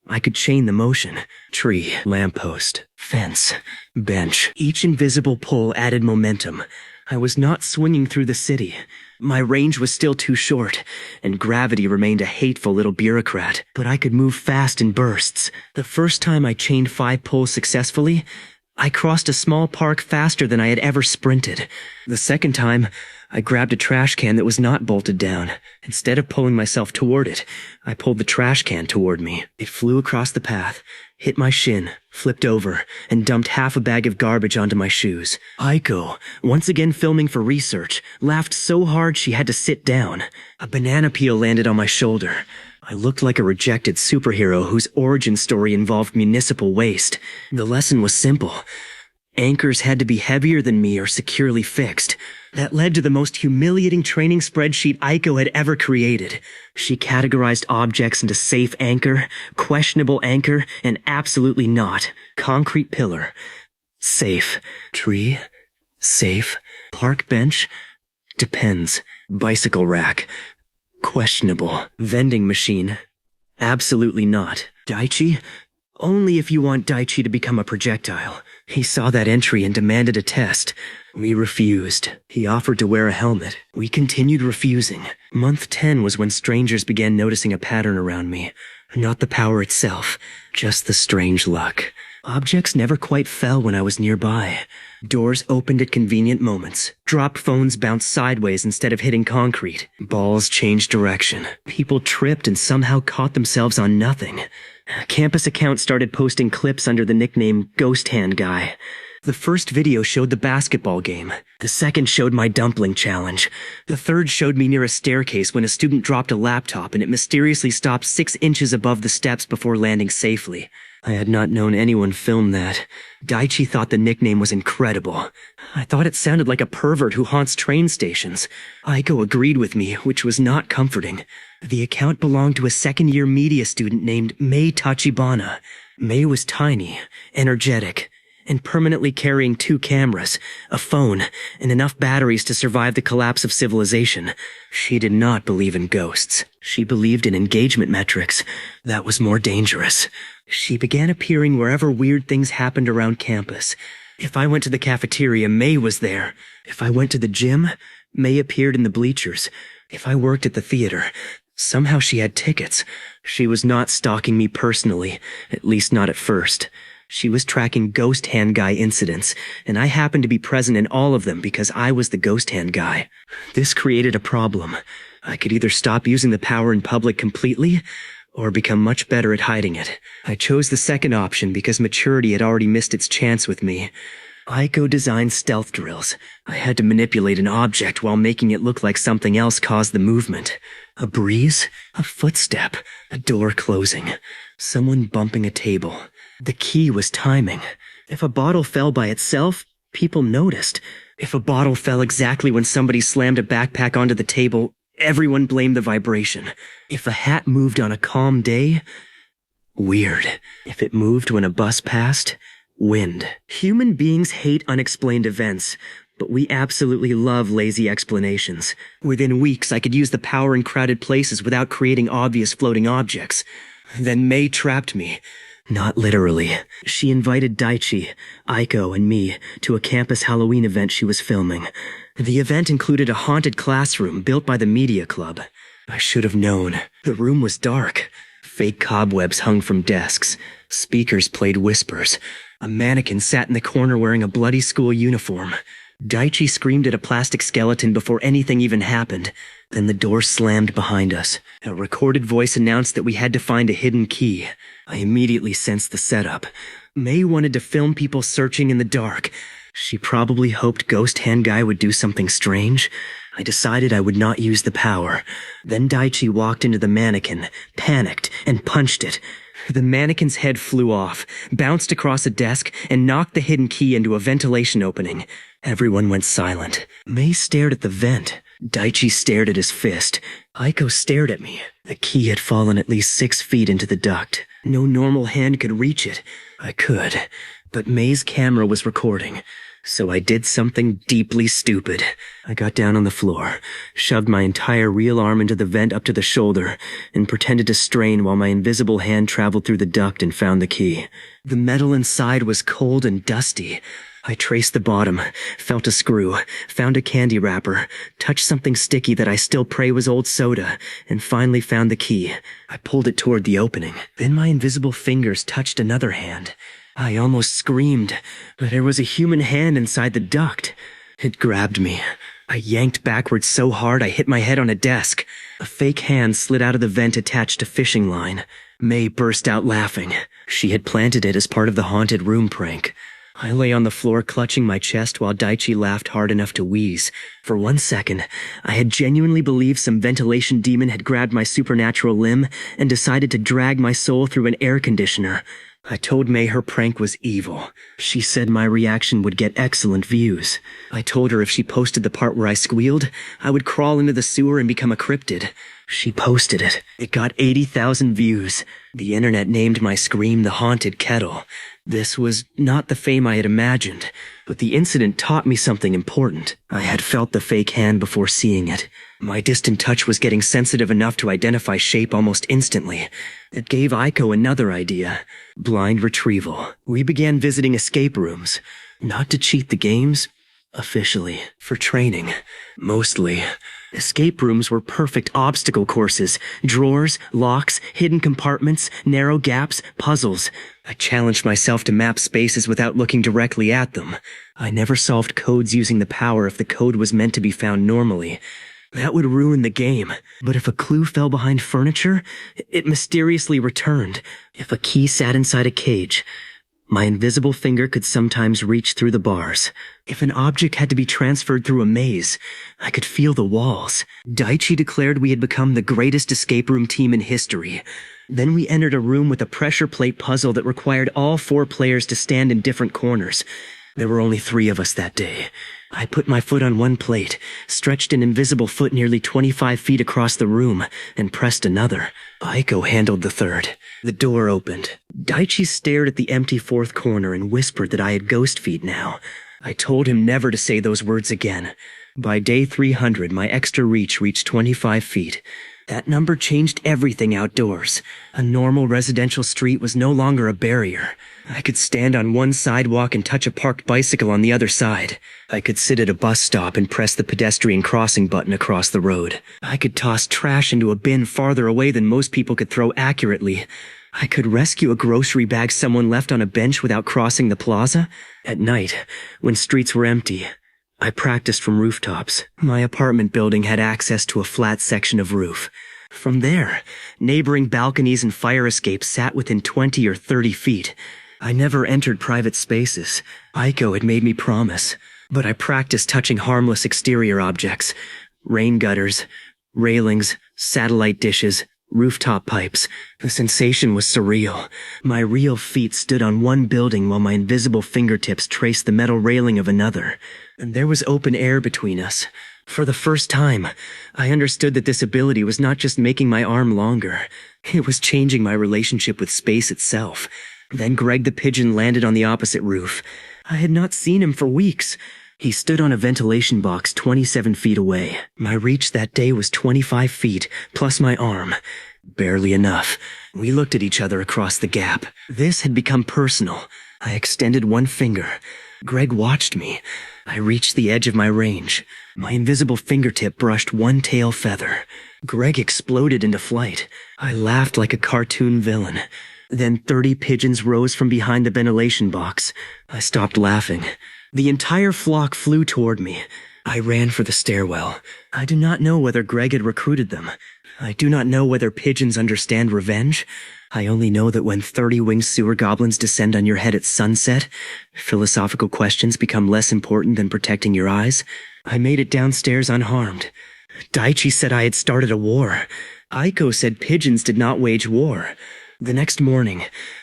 I could chain the motion. Tree, lamppost, fence, bench. Each invisible pull added momentum. I was not swinging through the city. My range was still too short, and gravity remained a hateful little bureaucrat, but I could move fast in bursts. The first time I chained 5 poles successfully, I crossed a small park faster than I had ever sprinted. The second time, I grabbed a trash can that was not bolted down. Instead of pulling myself toward it, I pulled the trash can toward me. It flew across the path, hit my shin, flipped over, and dumped half a bag of garbage onto my shoes. Aiko, once again filming for research, laughed so hard she had to sit down. A banana peel landed on my shoulder. I looked like a rejected superhero whose origin story involved municipal waste. The lesson was simple. Anchors had to be heavier than me or securely fixed. That led to the most humiliating training spreadsheet Aiko had ever created. She categorized objects into safe anchor, questionable anchor, and absolutely not. Concrete pillar. Safe. Tree. Safe. Park bench. Depends. Bicycle rack. Questionable. Vending machine. Absolutely not. Daichi? Only if you want Daichi to become a projectile. He saw that entry and demanded a test. We refused. He offered to wear a helmet. We continued refusing. Month 10 was when strangers began noticing a pattern around me. Not the power itself, just the strange luck. Objects never quite fell when I was nearby. Doors opened at convenient moments. Drop phones bounced sideways instead of hitting concrete. Balls changed direction. People tripped and somehow caught themselves on nothing. Campus accounts started posting clips under the nickname Ghost Hand Guy. The first video showed the basketball game. The second showed my dumpling challenge. The third showed me near a staircase when a student dropped a laptop and it mysteriously stopped 6 inches above the steps before landing safely. I had not known anyone film that. Daichi thought the nickname was incredible. I thought it sounded like a pervert who haunts train stations. Aiko agreed with me, which was not comforting. The account belonged to a second-year media student named Mei Tachibana. Mei was tiny, energetic, and permanently carrying 2 cameras, a phone, and enough batteries to survive the collapse of civilization. She did not believe in ghosts. She believed in engagement metrics. That was more dangerous. She began appearing wherever weird things happened around campus. If I went to the cafeteria, May was there. If I went to the gym, May appeared in the bleachers. If I worked at the theater, somehow she had tickets. She was not stalking me personally, at least not at first. She was tracking Ghost Hand Guy incidents, and I happened to be present in all of them because I was the Ghost Hand Guy. This created a problem. I could either stop using the power in public completely, or become much better at hiding it. I chose the second option because maturity had already missed its chance with me. Aiko designed stealth drills. I had to manipulate an object while making it look like something else caused the movement. A breeze, a footstep, a door closing, someone bumping a table. The key was timing. If a bottle fell by itself, people noticed. If a bottle fell exactly when somebody slammed a backpack onto the table, everyone blamed the vibration. If a hat moved on a calm day, weird. If it moved when a bus passed, wind. Human beings hate unexplained events, but we absolutely love lazy explanations. Within weeks, I could use the power in crowded places without creating obvious floating objects. Then May trapped me. Not literally. She invited Daichi, Aiko, and me to a campus Halloween event she was filming. The event included a haunted classroom built by the media club. I should have known. The room was dark. Fake cobwebs hung from desks. Speakers played whispers. A mannequin sat in the corner wearing a bloody school uniform. Daichi screamed at a plastic skeleton before anything even happened. Then the door slammed behind us. A recorded voice announced that we had to find a hidden key. I immediately sensed the setup. May wanted to film people searching in the dark. She probably hoped Ghost Hand Guy would do something strange. I decided I would not use the power. Then Daichi walked into the mannequin, panicked, and punched it. The mannequin's head flew off, bounced across a desk, and knocked the hidden key into a ventilation opening. Everyone went silent. May stared at the vent. Daichi stared at his fist. Aiko stared at me. The key had fallen at least 6 feet into the duct. No normal hand could reach it. I could, but May's camera was recording. So I did something deeply stupid. I got down on the floor, shoved my entire real arm into the vent up to the shoulder, and pretended to strain while my invisible hand traveled through the duct and found the key. The metal inside was cold and dusty. I traced the bottom, felt a screw, found a candy wrapper, touched something sticky that I still pray was old soda, and finally found the key. I pulled it toward the opening. Then my invisible fingers touched another hand. I almost screamed, but there was a human hand inside the duct. It grabbed me. I yanked backwards so hard I hit my head on a desk. A fake hand slid out of the vent attached to fishing line. May burst out laughing. She had planted it as part of the haunted room prank. I lay on the floor clutching my chest while Daichi laughed hard enough to wheeze. For 1 second, I had genuinely believed some ventilation demon had grabbed my supernatural limb and decided to drag my soul through an air conditioner. I told May her prank was evil. She said my reaction would get excellent views. I told her if she posted the part where I squealed, I would crawl into the sewer and become a cryptid. She posted it. It got 80,000 views. The internet named my scream the Haunted Kettle. This was not the fame I had imagined, but the incident taught me something important. I had felt the fake hand before seeing it. My distant touch was getting sensitive enough to identify shape almost instantly. It gave Aiko another idea. Blind retrieval. We began visiting escape rooms. Not to cheat the games, officially. For training. Mostly. Escape rooms were perfect obstacle courses. Drawers, locks, hidden compartments, narrow gaps, puzzles. I challenged myself to map spaces without looking directly at them. I never solved codes using the power if the code was meant to be found normally. That would ruin the game. But if a clue fell behind furniture, it mysteriously returned. If a key sat inside a cage, my invisible finger could sometimes reach through the bars. If an object had to be transferred through a maze, I could feel the walls. Daichi declared we had become the greatest escape room team in history. Then we entered a room with a pressure plate puzzle that required all 4 players to stand in different corners. There were only 3 of us that day. I put my foot on one plate, stretched an invisible foot nearly 25 feet across the room, and pressed another. Aiko handled the third. The door opened. Daichi stared at the empty 4th corner and whispered that I had ghost feet now. I told him never to say those words again. By day 300, my extra reach reached 25 feet. That number changed everything outdoors. A normal residential street was no longer a barrier. I could stand on one sidewalk and touch a parked bicycle on the other side. I could sit at a bus stop and press the pedestrian crossing button across the road. I could toss trash into a bin farther away than most people could throw accurately. I could rescue a grocery bag someone left on a bench without crossing the plaza. At night, when streets were empty, I practiced from rooftops. My apartment building had access to a flat section of roof. From there, neighboring balconies and fire escapes sat within 20 or 30 feet. I never entered private spaces. Aiko had made me promise. But I practiced touching harmless exterior objects. Rain gutters, railings, satellite dishes, rooftop pipes. The sensation was surreal. My real feet stood on one building while my invisible fingertips traced the metal railing of another. And there was open air between us. For the first time, I understood that this ability was not just making my arm longer. It was changing my relationship with space itself. Then Greg the pigeon landed on the opposite roof. I had not seen him for weeks. He stood on a ventilation box 27 feet away. My reach that day was 25 feet, plus my arm. Barely enough. We looked at each other across the gap. This had become personal. I extended one finger. Greg watched me. I reached the edge of my range. My invisible fingertip brushed one tail feather. Greg exploded into flight. I laughed like a cartoon villain. Then 30 pigeons rose from behind the ventilation box. I stopped laughing. The entire flock flew toward me. I ran for the stairwell. I do not know whether Greg had recruited them. I do not know whether pigeons understand revenge. I only know that when 30 winged sewer goblins descend on your head at sunset, philosophical questions become less important than protecting your eyes. I made it downstairs unharmed. Daichi said I had started a war. Aiko said pigeons did not wage war. The next morning,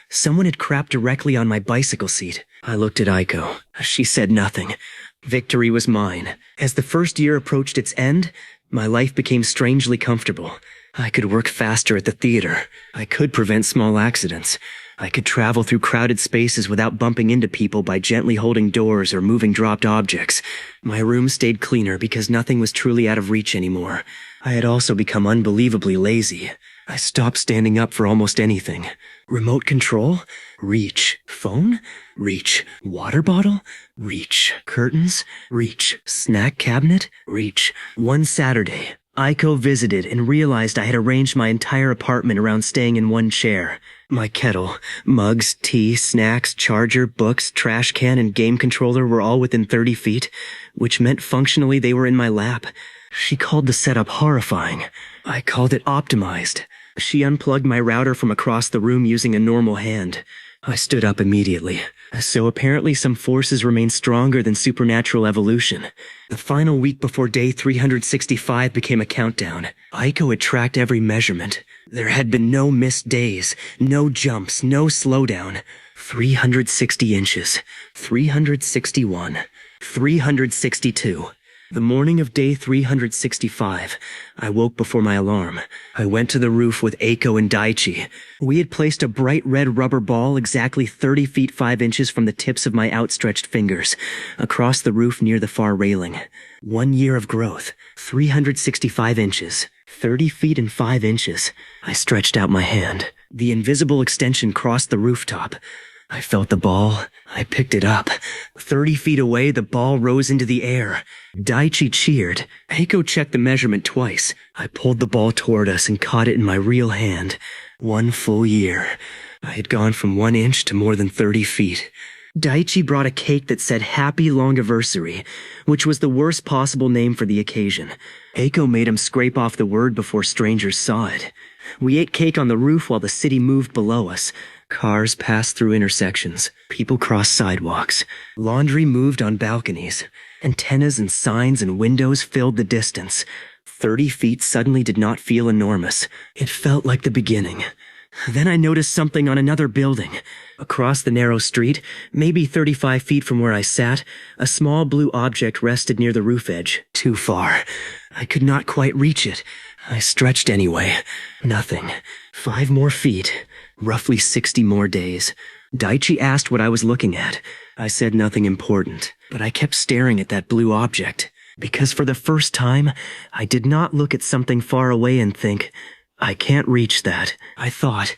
someone had crapped directly on my bicycle seat. I looked at Aiko. She said nothing. Victory was mine. As the first year approached its end, my life became strangely comfortable. I could work faster at the theater. I could prevent small accidents. I could travel through crowded spaces without bumping into people by gently holding doors or moving dropped objects. My room stayed cleaner because nothing was truly out of reach anymore. I had also become unbelievably lazy. I stopped standing up for almost anything. Remote control? Reach. Phone? Reach. Water bottle? Reach. Curtains? Reach. Snack cabinet? Reach. One Saturday, Aiko visited and realized I had arranged my entire apartment around staying in one chair. My kettle, mugs, tea, snacks, charger, books, trash can, and game controller were all within 30 feet, which meant functionally they were in my lap. She called the setup horrifying. I called it optimized. She unplugged my router from across the room using a normal hand. I stood up immediately. So apparently some forces remain stronger than supernatural evolution. The final week before day 365 became a countdown. Aiko had tracked every measurement. There had been no missed days, no jumps, no slowdown. 360 inches, 361, 362. The morning of day 365, I woke before my alarm. I went to the roof with Eiko and Daichi. We had placed a bright red rubber ball exactly 30 feet 5 inches from the tips of my outstretched fingers, across the roof near the far railing. 1 year of growth, 365 inches, 30 feet and 5 inches. I stretched out my hand. The invisible extension crossed the rooftop. I felt the ball. I picked it up. 30 feet away, the ball rose into the air. Daichi cheered. Eiko checked the measurement twice. I pulled the ball toward us and caught it in my real hand. 1 full year. I had gone from 1 inch to more than 30 feet. Daichi brought a cake that said Happy Longiversary, which was the worst possible name for the occasion. Eiko made him scrape off the word before strangers saw it. We ate cake on the roof while the city moved below us. Cars passed through intersections. People crossed sidewalks. Laundry moved on balconies. Antennas and signs and windows filled the distance. 30 feet suddenly did not feel enormous. It felt like the beginning. Then I noticed something on another building. Across the narrow street, maybe 35 feet from where I sat, a small blue object rested near the roof edge. Too far. I could not quite reach it. I stretched anyway. Nothing. 5 more feet. Roughly 60 more days. Daichi asked what I was looking at. I said nothing important, but I kept staring at that blue object. Because for the first time, I did not look at something far away and think, I can't reach that. I thought,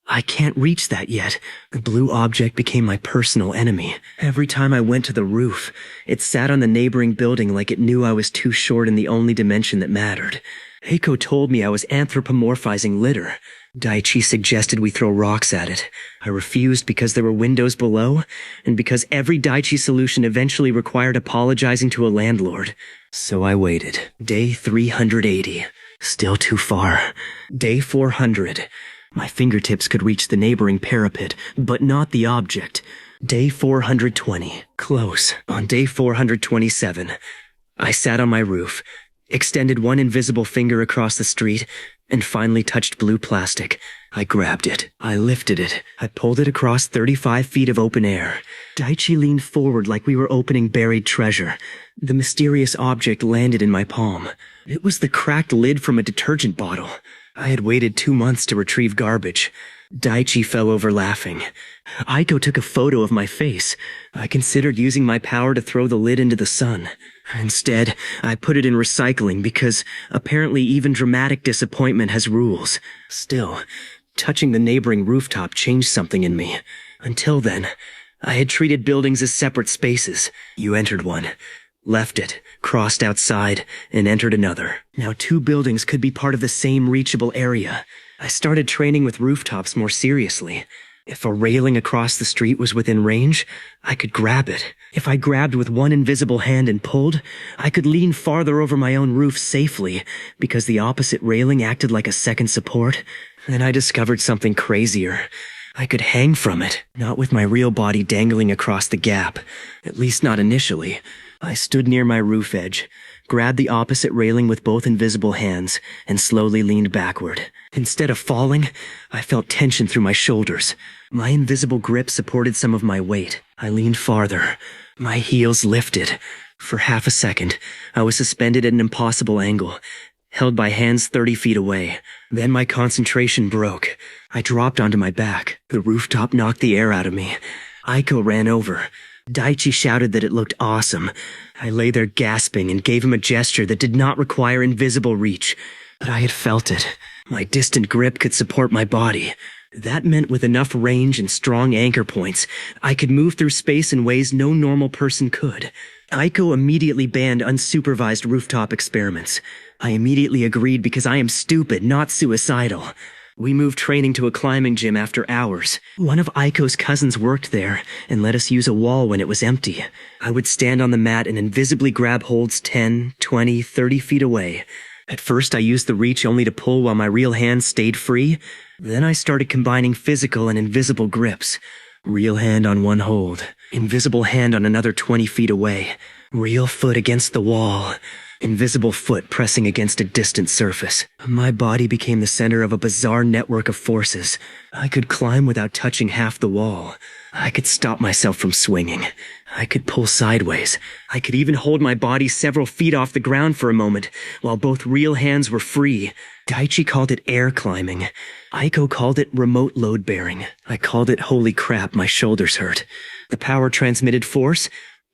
I can't reach that yet. The blue object became my personal enemy. Every time I went to the roof, it sat on the neighboring building like it knew I was too short in the only dimension that mattered. Eiko told me I was anthropomorphizing litter. Daichi suggested we throw rocks at it. I refused because there were windows below, and because every Daichi solution eventually required apologizing to a landlord. So I waited. Day 380. Still too far. Day 400. My fingertips could reach the neighboring parapet, but not the object. Day 420. Close. On day 427, I sat on my roof, extended one invisible finger across the street, and finally touched blue plastic. I grabbed it. I lifted it. I pulled it across 35 feet of open air. Daichi leaned forward like we were opening buried treasure. The mysterious object landed in my palm. It was the cracked lid from a detergent bottle. I had waited 2 months to retrieve garbage. Daichi fell over laughing. Aiko took a photo of my face. I considered using my power to throw the lid into the sun. Instead, I put it in recycling because apparently even dramatic disappointment has rules. Still, touching the neighboring rooftop changed something in me. Until then, I had treated buildings as separate spaces. You entered one, left it, crossed outside, and entered another. Now 2 buildings could be part of the same reachable area. I started training with rooftops more seriously. If a railing across the street was within range, I could grab it. If I grabbed with one invisible hand and pulled, I could lean farther over my own roof safely because the opposite railing acted like a second support. Then I discovered something crazier. I could hang from it, not with my real body dangling across the gap. At least not initially. I stood near my roof edge, grabbed the opposite railing with both invisible hands, and slowly leaned backward. Instead of falling, I felt tension through my shoulders. My invisible grip supported some of my weight. I leaned farther. My heels lifted. For half a second, I was suspended at an impossible angle, held by hands 30 feet away. Then my concentration broke. I dropped onto my back. The rooftop knocked the air out of me. Aiko ran over. Daichi shouted that it looked awesome. I lay there gasping and gave him a gesture that did not require invisible reach. but I had felt it. My distant grip could support my body. That meant with enough range and strong anchor points, I could move through space in ways no normal person could. Aiko immediately banned unsupervised rooftop experiments. I immediately agreed because I am stupid, not suicidal. We moved training to a climbing gym after hours. One of Aiko's cousins worked there and let us use a wall when it was empty. I would stand on the mat and invisibly grab holds 10, 20, 30 feet away. At first I used the reach only to pull while my real hand stayed free. Then I started combining physical and invisible grips. Real hand on one hold, invisible hand on another 20 feet away. Real foot against the wall, invisible foot pressing against a distant surface. My body became the center of a bizarre network of forces. I could climb without touching half the wall. I could stop myself from swinging. I could pull sideways. I could even hold my body several feet off the ground for a moment, while both real hands were free. Daichi called it air climbing. Aiko called it remote load bearing. I called it holy crap, my shoulders hurt. The power transmitted force,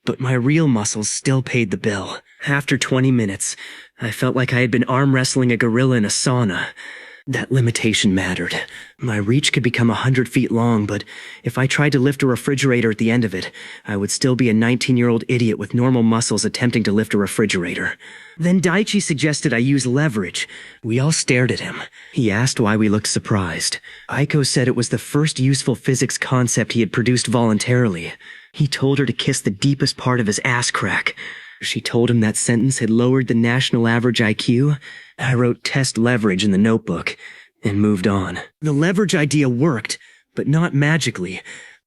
but my real muscles still paid the bill. After 20 minutes, I felt like I had been arm wrestling a gorilla in a sauna. That limitation mattered. My reach could become 100 feet long, but if I tried to lift a refrigerator at the end of it, I would still be a 19-year-old idiot with normal muscles attempting to lift a refrigerator. Then Daichi suggested I use leverage. We all stared at him. He asked why we looked surprised. Aiko said it was the first useful physics concept he had produced voluntarily. He told her to kiss the deepest part of his ass crack. She told him that sentence had lowered the national average IQ. I wrote test leverage in the notebook and moved on. The leverage idea worked, but not magically.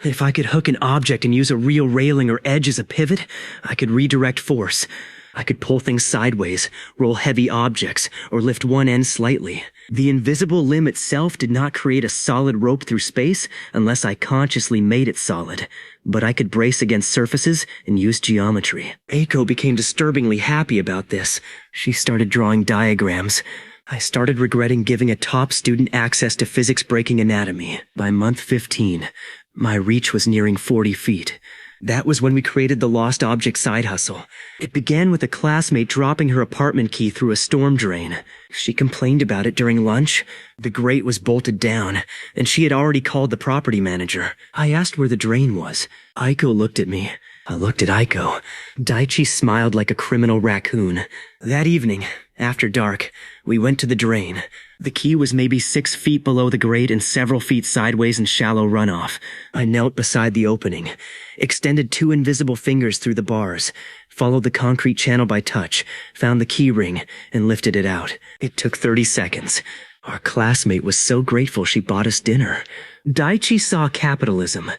If I could hook an object and use a real railing or edge as a pivot, I could redirect force. I could pull things sideways, roll heavy objects, or lift one end slightly. The invisible limb itself did not create a solid rope through space unless I consciously made it solid. But I could brace against surfaces and use geometry. Aiko became disturbingly happy about this. She started drawing diagrams. I started regretting giving a top student access to physics-breaking anatomy. By month 15, my reach was nearing 40 feet. That was when we created the Lost Object side hustle. It began with a classmate dropping her apartment key through a storm drain. She complained about it during lunch. The grate was bolted down, and she had already called the property manager. I asked where the drain was. Aiko looked at me. I looked at Aiko. Daichi smiled like a criminal raccoon. That evening, after dark, we went to the drain. The key was maybe 6 feet below the grate and several feet sideways in shallow runoff. I knelt beside the opening, extended 2 invisible fingers through the bars, followed the concrete channel by touch, found the key ring, and lifted it out. It took 30 seconds. Our classmate was so grateful she bought us dinner. Daichi saw capitalism.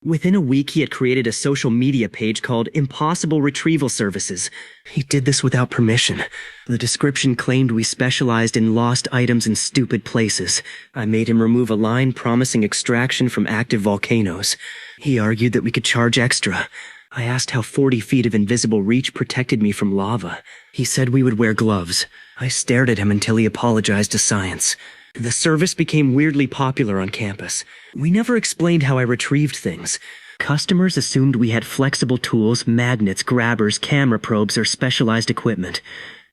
Within a week, he had created a social media page called Impossible Retrieval Services. He did this without permission. The description claimed we specialized in lost items in stupid places. I made him remove a line promising extraction from active volcanoes. He argued that we could charge extra. I asked how 40 feet of invisible reach protected me from lava. He said we would wear gloves. I stared at him until he apologized to science. The service became weirdly popular on campus. We never explained how I retrieved things. Customers assumed we had flexible tools, magnets, grabbers, camera probes, or specialized equipment.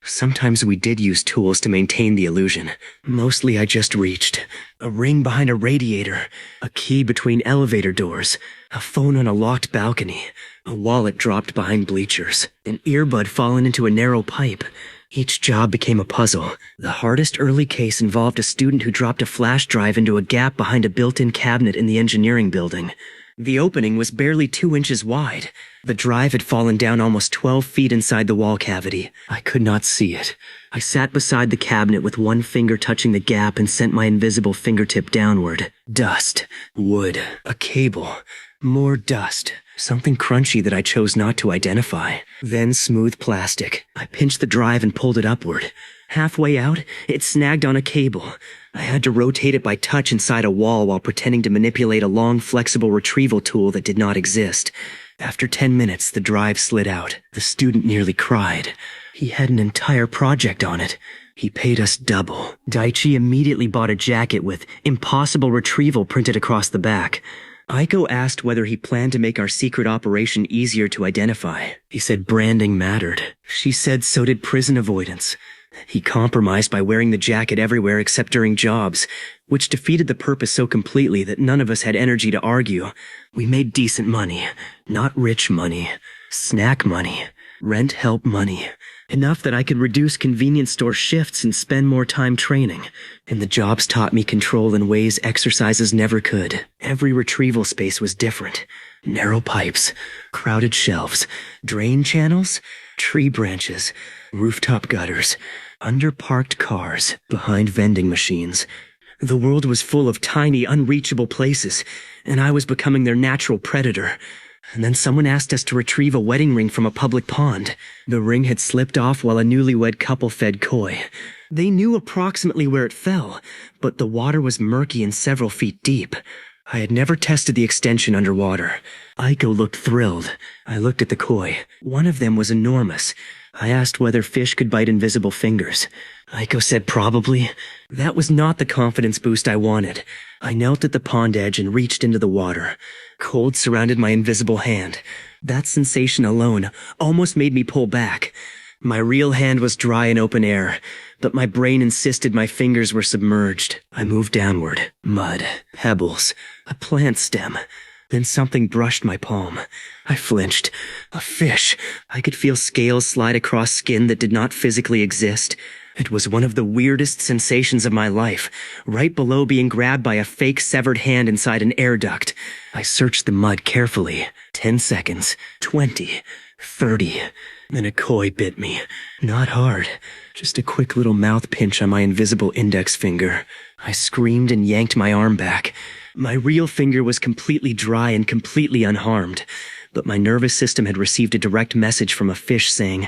Sometimes we did use tools to maintain the illusion. Mostly I just reached. A ring behind a radiator, a key between elevator doors, a phone on a locked balcony, a wallet dropped behind bleachers, an earbud fallen into a narrow pipe. Each job became a puzzle. The hardest early case involved a student who dropped a flash drive into a gap behind a built-in cabinet in the engineering building. The opening was barely 2 inches wide. The drive had fallen down almost 12 feet inside the wall cavity. I could not see it. I sat beside the cabinet with one finger touching the gap and sent my invisible fingertip downward. Dust. Wood. A cable. More dust. Something crunchy that I chose not to identify. Then smooth plastic. I pinched the drive and pulled it upward. Halfway out, it snagged on a cable. I had to rotate it by touch inside a wall while pretending to manipulate a long, flexible retrieval tool that did not exist. After 10 minutes, the drive slid out. The student nearly cried. He had an entire project on it. He paid us double. Daichi immediately bought a jacket with "Impossible Retrieval" printed across the back. Aiko asked whether he planned to make our secret operation easier to identify. He said branding mattered. She said so did prison avoidance. He compromised by wearing the jacket everywhere except during jobs, which defeated the purpose so completely that none of us had energy to argue. We made decent money, not rich money, snack money, rent help money, enough that I could reduce convenience store shifts and spend more time training. And the jobs taught me control in ways exercises never could. Every retrieval space was different. Narrow pipes, crowded shelves, drain channels, tree branches, rooftop gutters, underparked cars, behind vending machines. The world was full of tiny, unreachable places, and I was becoming their natural predator. And then someone asked us to retrieve a wedding ring from a public pond. The ring had slipped off while a newlywed couple fed koi. They knew approximately where it fell, but the water was murky and several feet deep. I had never tested the extension underwater. Aiko looked thrilled. I looked at the koi. One of them was enormous. I asked whether fish could bite invisible fingers. Aiko said probably. That was not the confidence boost I wanted. I knelt at the pond edge and reached into the water. Cold surrounded my invisible hand. That sensation alone almost made me pull back. My real hand was dry in open air, but my brain insisted my fingers were submerged. I moved downward. Mud, pebbles, a plant stem. Then something brushed my palm. I flinched. A fish. I could feel scales slide across skin that did not physically exist. It was one of the weirdest sensations of my life, right below being grabbed by a fake severed hand inside an air duct. I searched the mud carefully. 10 seconds. 20. 30. Then a koi bit me. Not hard. Just a quick little mouth pinch on my invisible index finger. I screamed and yanked my arm back. My real finger was completely dry and completely unharmed, but my nervous system had received a direct message from a fish saying,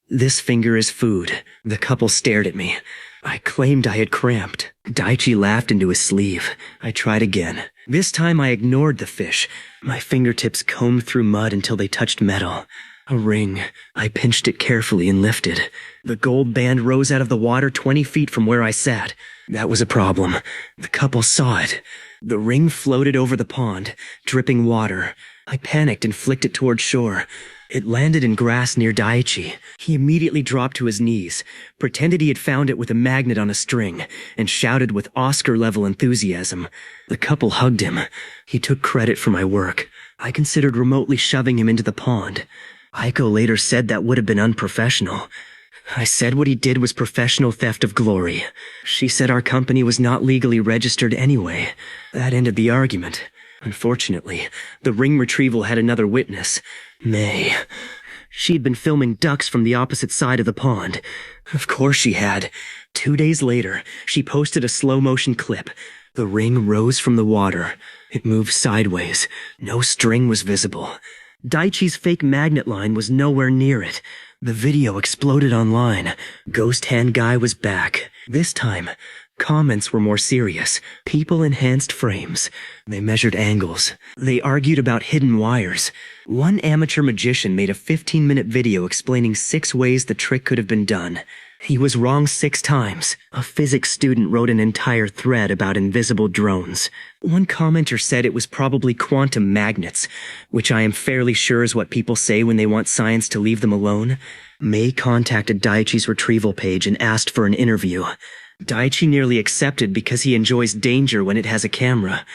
"This finger is food." The couple stared at me. I claimed I had cramped. Daichi laughed into his sleeve. I tried again. This time I ignored the fish. My fingertips combed through mud until they touched metal. A ring. I pinched it carefully and lifted. The gold band rose out of the water 20 feet from where I sat. That was a problem. The couple saw it. The ring floated over the pond, dripping water. I panicked and flicked it toward shore. It landed in grass near Daichi. He immediately dropped to his knees, pretended he had found it with a magnet on a string, and shouted with Oscar-level enthusiasm. The couple hugged him. He took credit for my work. I considered remotely shoving him into the pond. Aiko later said that would have been unprofessional. I said what he did was professional theft of glory. She said our company was not legally registered anyway. That ended the argument. Unfortunately, the ring retrieval had another witness, May. She'd been filming ducks from the opposite side of the pond. Of course she had. 2 days later, she posted a slow-motion clip. The ring rose from the water. It moved sideways. No string was visible. Daichi's fake magnet line was nowhere near it. The video exploded online. Ghost Hand Guy was back. This time, comments were more serious. People enhanced frames. They measured angles. They argued about hidden wires. One amateur magician made a 15-minute video explaining 6 ways the trick could have been done. He was wrong 6 times. A physics student wrote an entire thread about invisible drones. One commenter said it was probably quantum magnets, which I am fairly sure is what people say when they want science to leave them alone. May contacted Daichi's retrieval page and asked for an interview. Daichi nearly accepted because he enjoys danger when it has a camera.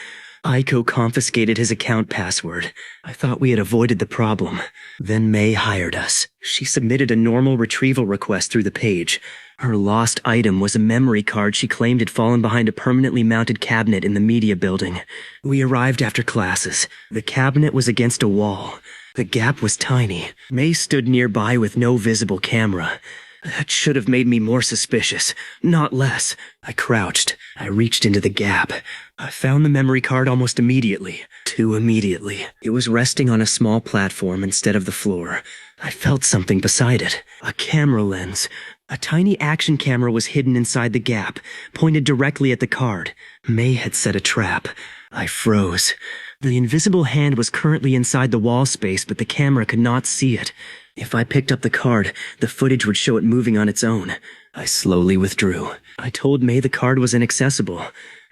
Aiko confiscated his account password. I thought we had avoided the problem. Then May hired us. She submitted a normal retrieval request through the page. Her lost item was a memory card she claimed had fallen behind a permanently mounted cabinet in the media building. We arrived after classes. The cabinet was against a wall. The gap was tiny. May stood nearby with no visible camera. That should have made me more suspicious, not less. I crouched. I reached into the gap. I found the memory card almost immediately. Too immediately. It was resting on a small platform instead of the floor. I felt something beside it. A camera lens. A tiny action camera was hidden inside the gap, pointed directly at the card. May had set a trap. I froze. The invisible hand was currently inside the wall space, but the camera could not see it. If I picked up the card, the footage would show it moving on its own. I slowly withdrew. I told May the card was inaccessible.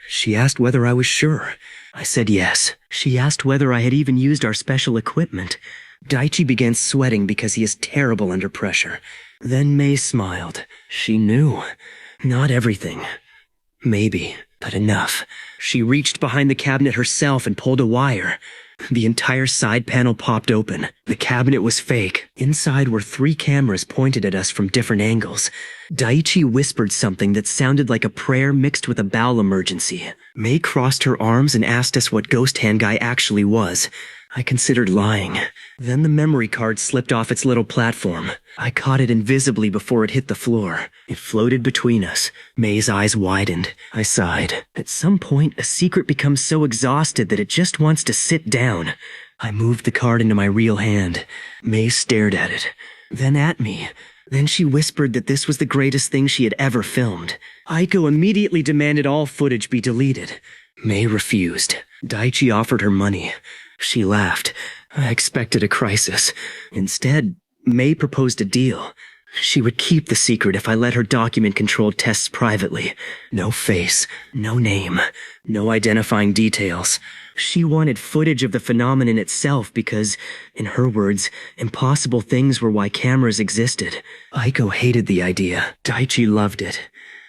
She asked whether I was sure. I said yes. She asked whether I had even used our special equipment. Daichi began sweating because he is terrible under pressure. Then May smiled. She knew. Not everything. Maybe, but enough. She reached behind the cabinet herself and pulled a wire. The entire side panel popped open. The cabinet was fake. Inside were 3 cameras pointed at us from different angles. Daiichi whispered something that sounded like a prayer mixed with a bowel emergency. May crossed her arms and asked us what Ghost Hand Guy actually was. I considered lying. Then the memory card slipped off its little platform. I caught it invisibly before it hit the floor. It floated between us. May's eyes widened. I sighed. At some point, a secret becomes so exhausted that it just wants to sit down. I moved the card into my real hand. May stared at it, then at me. Then she whispered that this was the greatest thing she had ever filmed. Aiko immediately demanded all footage be deleted. May refused. Daiichi offered her money. She laughed. I expected a crisis. Instead, May proposed a deal. She would keep the secret if I let her document controlled tests privately. No face, no name, no identifying details. She wanted footage of the phenomenon itself because, in her words, impossible things were why cameras existed. Aiko hated the idea. Daiichi loved it.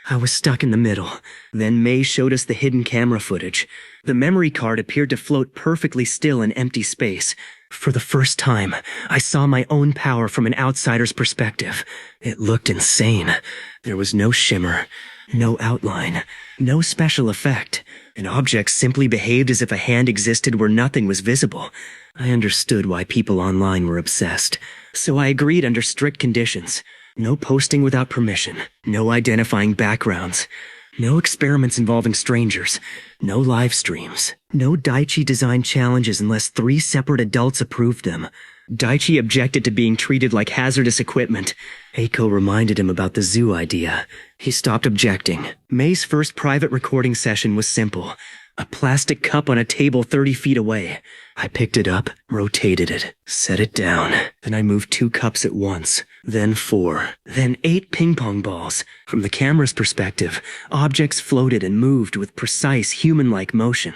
I was stuck in the middle. Then May showed us the hidden camera footage. The memory card appeared to float perfectly still in empty space. For the first time, I saw my own power from an outsider's perspective. It looked insane. There was no shimmer, no outline, no special effect. An object simply behaved as if a hand existed where nothing was visible. I understood why people online were obsessed. So I agreed under strict conditions. No posting without permission, no identifying backgrounds, no experiments involving strangers, no live streams, no Daiichi-designed challenges unless 3 separate adults approved them. Daiichi objected to being treated like hazardous equipment. Eiko reminded him about the zoo idea. He stopped objecting. May's first private recording session was simple. A plastic cup on a table 30 feet away. I picked it up, rotated it, set it down. Then I moved 2 cups at once, then 4, then 8 ping pong balls. From the camera's perspective, objects floated and moved with precise human-like motion.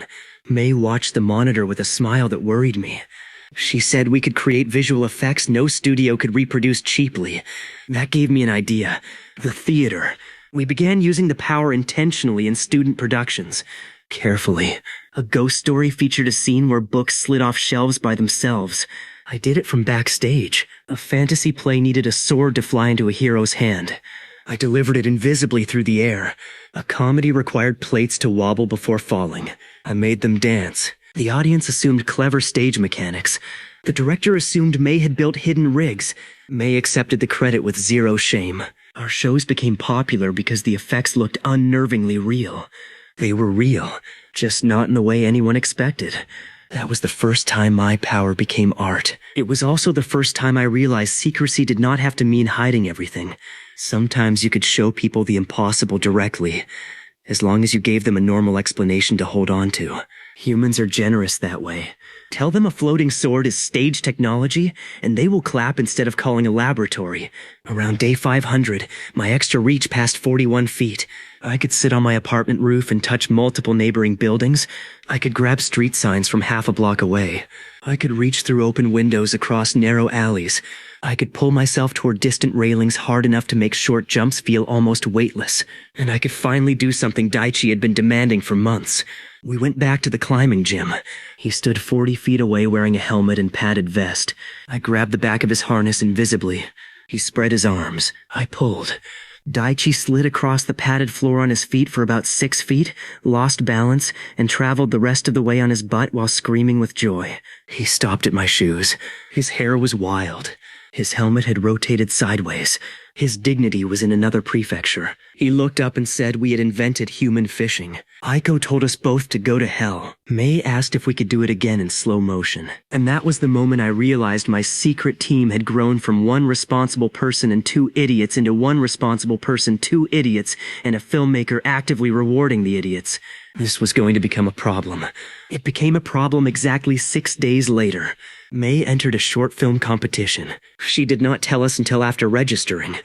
May watched the monitor with a smile that worried me. She said we could create visual effects no studio could reproduce cheaply. That gave me an idea. The theater. We began using the power intentionally in student productions. Carefully. A ghost story featured a scene where books slid off shelves by themselves. I did it from backstage. A fantasy play needed a sword to fly into a hero's hand. I delivered it invisibly through the air. A comedy required plates to wobble before falling. I made them dance. The audience assumed clever stage mechanics. The director assumed May had built hidden rigs. May accepted the credit with zero shame. Our shows became popular because the effects looked unnervingly real. They were real, just not in the way anyone expected. That was the first time my power became art. It was also the first time I realized secrecy did not have to mean hiding everything. Sometimes you could show people the impossible directly, as long as you gave them a normal explanation to hold on to. Humans are generous that way. Tell them a floating sword is stage technology, and they will clap instead of calling a laboratory. Around day 500, my extra reach passed 41 feet. I could sit on my apartment roof and touch multiple neighboring buildings. I could grab street signs from half a block away. I could reach through open windows across narrow alleys. I could pull myself toward distant railings hard enough to make short jumps feel almost weightless. And I could finally do something Daiichi had been demanding for months. We went back to the climbing gym. He stood 40 feet away wearing a helmet and padded vest. I grabbed the back of his harness invisibly. He spread his arms. I pulled. Daiichi slid across the padded floor on his feet for about 6 feet, lost balance, and traveled the rest of the way on his butt while screaming with joy. He stopped at my shoes. His hair was wild. His helmet had rotated sideways. His dignity was in another prefecture. He looked up and said we had invented human fishing. Aiko told us both to go to hell. May asked if we could do it again in slow motion. And that was the moment I realized my secret team had grown from 1 responsible person and 2 idiots into 1 responsible person, 2 idiots, and a filmmaker actively rewarding the idiots. This was going to become a problem. It became a problem exactly 6 days later. May entered a short film competition. She did not tell us until after registering.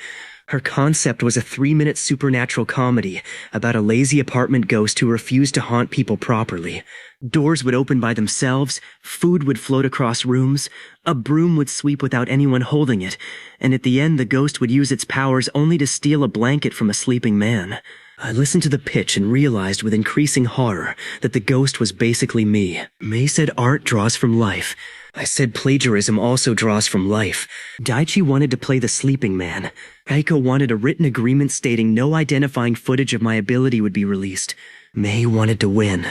Her concept was a 3-minute supernatural comedy about a lazy apartment ghost who refused to haunt people properly. Doors would open by themselves, food would float across rooms, a broom would sweep without anyone holding it, and at the end the ghost would use its powers only to steal a blanket from a sleeping man. I listened to the pitch and realized with increasing horror that the ghost was basically me. May said art draws from life. I said plagiarism also draws from life. Daichi wanted to play the sleeping man. Aiko wanted a written agreement stating no identifying footage of my ability would be released. May wanted to win.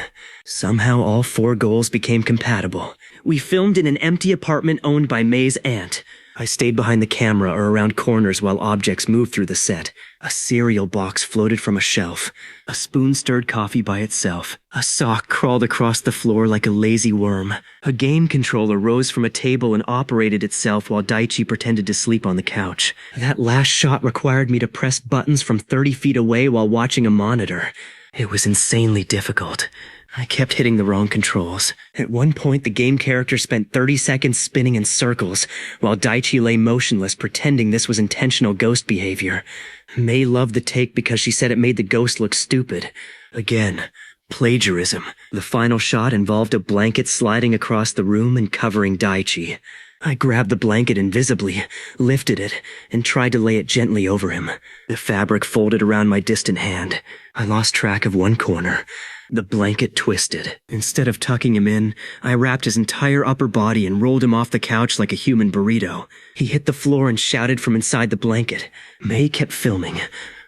Somehow all 4 goals became compatible. We filmed in an empty apartment owned by May's aunt. I stayed behind the camera or around corners while objects moved through the set. A cereal box floated from a shelf. A spoon stirred coffee by itself. A sock crawled across the floor like a lazy worm. A game controller rose from a table and operated itself while Daichi pretended to sleep on the couch. That last shot required me to press buttons from 30 feet away while watching a monitor. It was insanely difficult. I kept hitting the wrong controls. At one point, the game character spent 30 seconds spinning in circles, while Daichi lay motionless pretending this was intentional ghost behavior. May loved the take because she said it made the ghost look stupid. Again, plagiarism. The final shot involved a blanket sliding across the room and covering Daichi. I grabbed the blanket invisibly, lifted it, and tried to lay it gently over him. The fabric folded around my distant hand. I lost track of one corner. The blanket twisted. Instead of tucking him in, I wrapped his entire upper body and rolled him off the couch like a human burrito. He hit the floor and shouted from inside the blanket. May kept filming.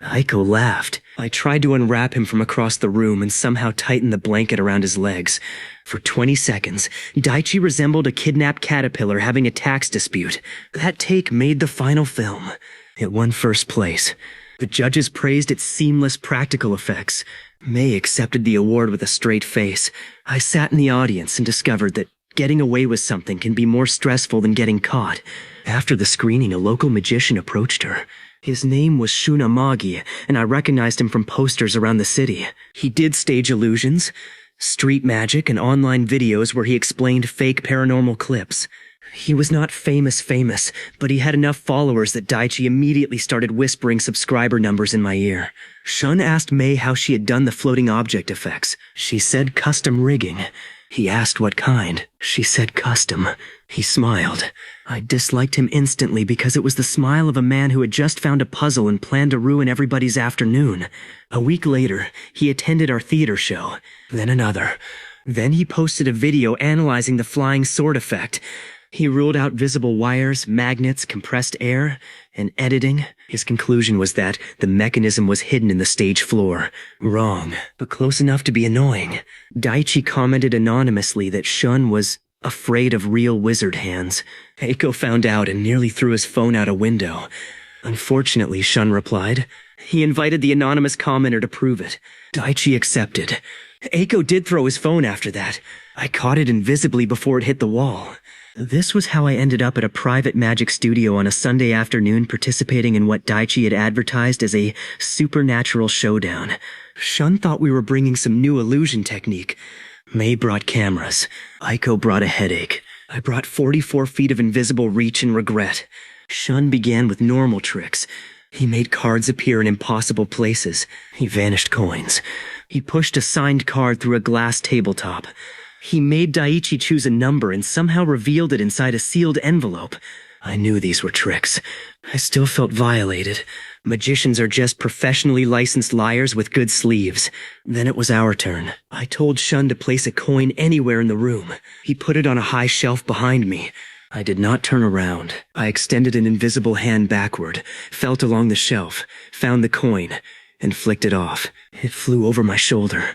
Aiko laughed. I tried to unwrap him from across the room and somehow tighten the blanket around his legs. For 20 seconds, Daichi resembled a kidnapped caterpillar having a tax dispute. That take made the final film. It won first place. The judges praised its seamless practical effects. May accepted the award with a straight face. I sat in the audience and discovered that getting away with something can be more stressful than getting caught. After the screening, a local magician approached her. His name was Shuna Magi, and I recognized him from posters around the city. He did stage illusions, street magic, and online videos where he explained fake paranormal clips. He was not famous, but he had enough followers that Daichi immediately started whispering subscriber numbers in my ear. Shun asked May how she had done the floating object effects. She said custom rigging. He asked what kind. She said custom. He smiled. I disliked him instantly because it was the smile of a man who had just found a puzzle and planned to ruin everybody's afternoon. A week later, he attended our theater show. Then another. Then he posted a video analyzing the flying sword effect. He ruled out visible wires, magnets, compressed air, and editing. His conclusion was that the mechanism was hidden in the stage floor. Wrong, but close enough to be annoying. Daichi commented anonymously that Shun was afraid of real wizard hands. Eiko found out and nearly threw his phone out a window. Unfortunately, Shun replied. He invited the anonymous commenter to prove it. Daichi accepted. Eiko did throw his phone after that. I caught it invisibly before it hit the wall. This was how I ended up at a private magic studio on a Sunday afternoon participating in what Daichi had advertised as a supernatural showdown. Shun thought we were bringing some new illusion technique. May brought cameras. Aiko brought a headache. I brought 44 feet of invisible reach and regret. Shun began with normal tricks. He made cards appear in impossible places. He vanished coins. He pushed a signed card through a glass tabletop. He made Daichi choose a number and somehow revealed it inside a sealed envelope. I knew these were tricks. I still felt violated. Magicians are just professionally licensed liars with good sleeves. Then it was our turn. I told Shun to place a coin anywhere in the room. He put it on a high shelf behind me. I did not turn around. I extended an invisible hand backward, felt along the shelf, found the coin, and flicked it off. It flew over my shoulder.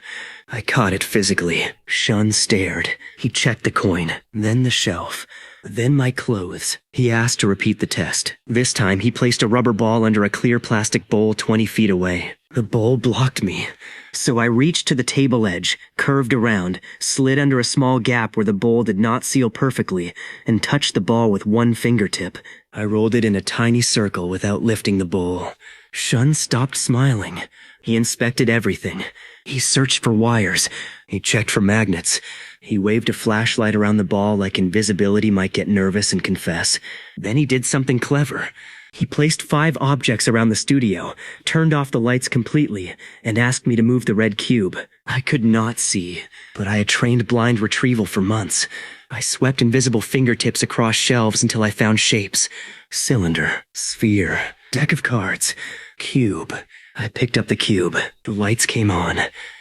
I caught it physically. Shun stared. He checked the coin, then the shelf, then my clothes. He asked to repeat the test. This time, he placed a rubber ball under a clear plastic bowl 20 feet away. The bowl blocked me. So I reached to the table edge, curved around, slid under a small gap where the bowl did not seal perfectly, and touched the ball with one fingertip. I rolled it in a tiny circle without lifting the bowl. Shun stopped smiling. He inspected everything. He searched for wires. He checked for magnets. He waved a flashlight around the ball like invisibility might get nervous and confess. Then he did something clever. He placed 5 objects around the studio, turned off the lights completely, and asked me to move the red cube. I could not see, but I had trained blind retrieval for months. I swept invisible fingertips across shelves until I found shapes. Cylinder, sphere, deck of cards, cube. I picked up the cube. The lights came on.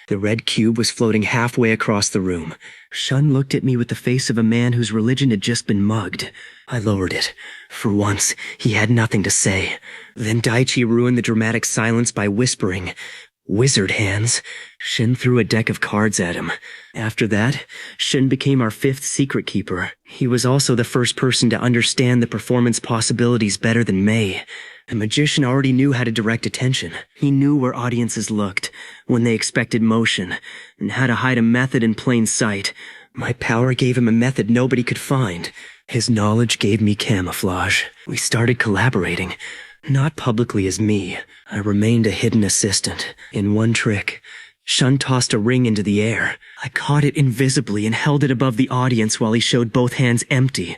The red cube was floating halfway across the room. Shun looked at me with the face of a man whose religion had just been mugged. I lowered it. For once, he had nothing to say. Then Daichi ruined the dramatic silence by whispering, "Wizard hands." Shin threw a deck of cards at him. After that, Shin became our 5th secret keeper. He was also the first person to understand the performance possibilities better than Mei. The magician already knew how to direct attention. He knew where audiences looked, when they expected motion, and how to hide a method in plain sight. My power gave him a method nobody could find. His knowledge gave me camouflage. We started collaborating. Not publicly as me. I remained a hidden assistant. In one trick, Shun tossed a ring into the air. I caught it invisibly and held it above the audience while he showed both hands empty.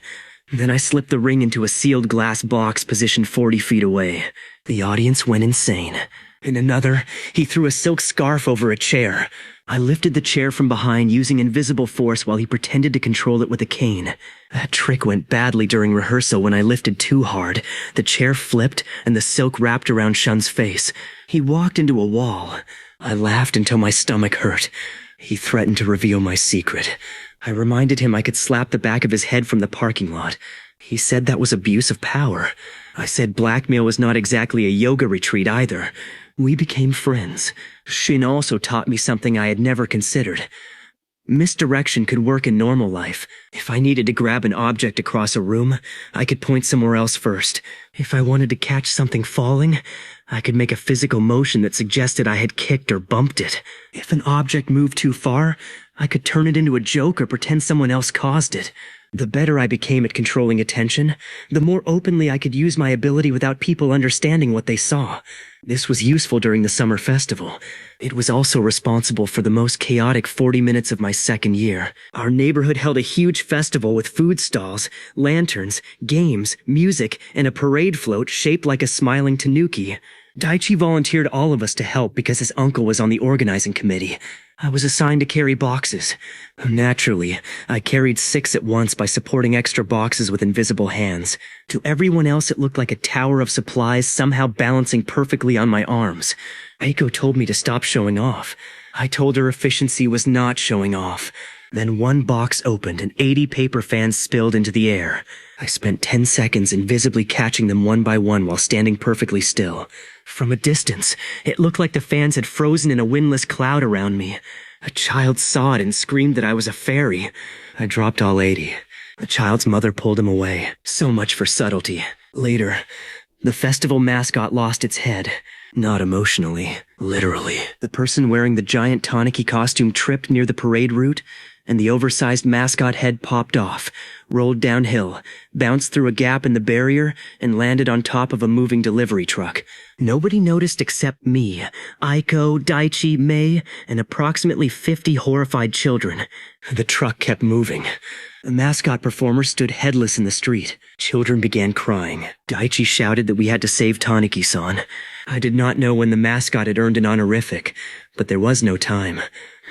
Then I slipped the ring into a sealed glass box positioned 40 feet away. The audience went insane. In another, he threw a silk scarf over a chair. I lifted the chair from behind using invisible force while he pretended to control it with a cane. That trick went badly during rehearsal when I lifted too hard. The chair flipped and the silk wrapped around Shun's face. He walked into a wall. I laughed until my stomach hurt. He threatened to reveal my secret. I reminded him I could slap the back of his head from the parking lot. He said that was abuse of power. I said blackmail was not exactly a yoga retreat either. We became friends. Shin also taught me something I had never considered. Misdirection could work in normal life. If I needed to grab an object across a room, I could point somewhere else first. If I wanted to catch something falling, I could make a physical motion that suggested I had kicked or bumped it. If an object moved too far, I could turn it into a joke or pretend someone else caused it. The better I became at controlling attention, the more openly I could use my ability without people understanding what they saw. This was useful during the summer festival. It was also responsible for the most chaotic 40 minutes of my second year. Our neighborhood held a huge festival with food stalls, lanterns, games, music, and a parade float shaped like a smiling tanuki. Daichi volunteered all of us to help because his uncle was on the organizing committee. I was assigned to carry boxes. Naturally, I carried 6 at once by supporting extra boxes with invisible hands. To everyone else, it looked like a tower of supplies somehow balancing perfectly on my arms. Aiko told me to stop showing off. I told her efficiency was not showing off. Then one box opened and 80 paper fans spilled into the air. I spent 10 seconds invisibly catching them one by one while standing perfectly still. From a distance, it looked like the fans had frozen in a windless cloud around me. A child saw it and screamed that I was a fairy. I dropped all 80. The child's mother pulled him away. So much for subtlety. Later, the festival mascot lost its head. Not emotionally, literally. The person wearing the giant Tanuki costume tripped near the parade route, and the oversized mascot head popped off, rolled downhill, bounced through a gap in the barrier, and landed on top of a moving delivery truck. Nobody noticed except me, Aiko, Daichi, Mei, and approximately 50 horrified children. The truck kept moving. The mascot performer stood headless in the street. Children began crying. Daichi shouted that we had to save Tanuki-san. I did not know when the mascot had earned an honorific, but there was no time.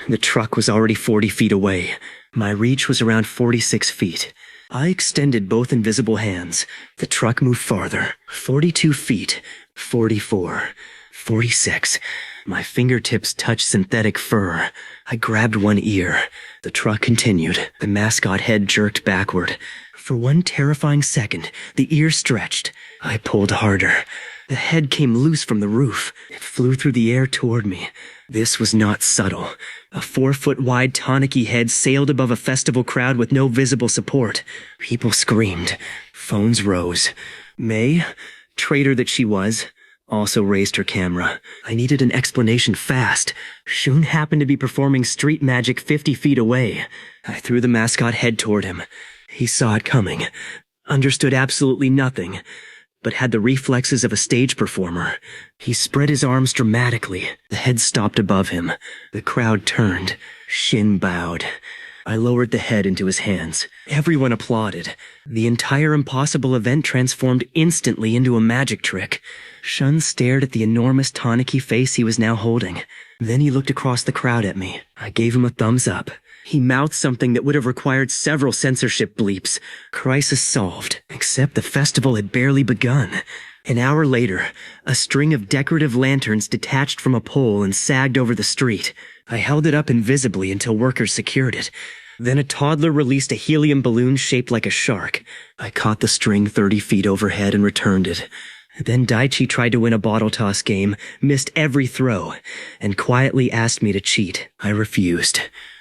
The truck was already 40 feet away. My reach was around 46 feet. I extended both invisible hands. The truck moved farther. 42 feet. 44. 46. My fingertips touched synthetic fur. I grabbed one ear. The truck continued. The mascot head jerked backward. For one terrifying second, the ear stretched. I pulled harder. The head came loose from the roof. It flew through the air toward me. This was not subtle. A 4-foot-wide Tanuki head sailed above a festival crowd with no visible support. People screamed. Phones rose. Mei, traitor that she was, also raised her camera. I needed an explanation fast. Shun happened to be performing street magic 50 feet away. I threw the mascot head toward him. He saw it coming, understood absolutely nothing, but had the reflexes of a stage performer. He spread his arms dramatically. The head stopped above him. The crowd turned. Shin bowed. I lowered the head into his hands. Everyone applauded. The entire impossible event transformed instantly into a magic trick. Shun stared at the enormous Tanuki face he was now holding. Then he looked across the crowd at me. I gave him a thumbs up. He mouthed something that would have required several censorship bleeps. Crisis solved, except the festival had barely begun. An hour later, a string of decorative lanterns detached from a pole and sagged over the street. I held it up invisibly until workers secured it. Then a toddler released a helium balloon shaped like a shark. I caught the string 30 feet overhead and returned it. Then Daichi tried to win a bottle toss game, missed every throw, and quietly asked me to cheat. I refused.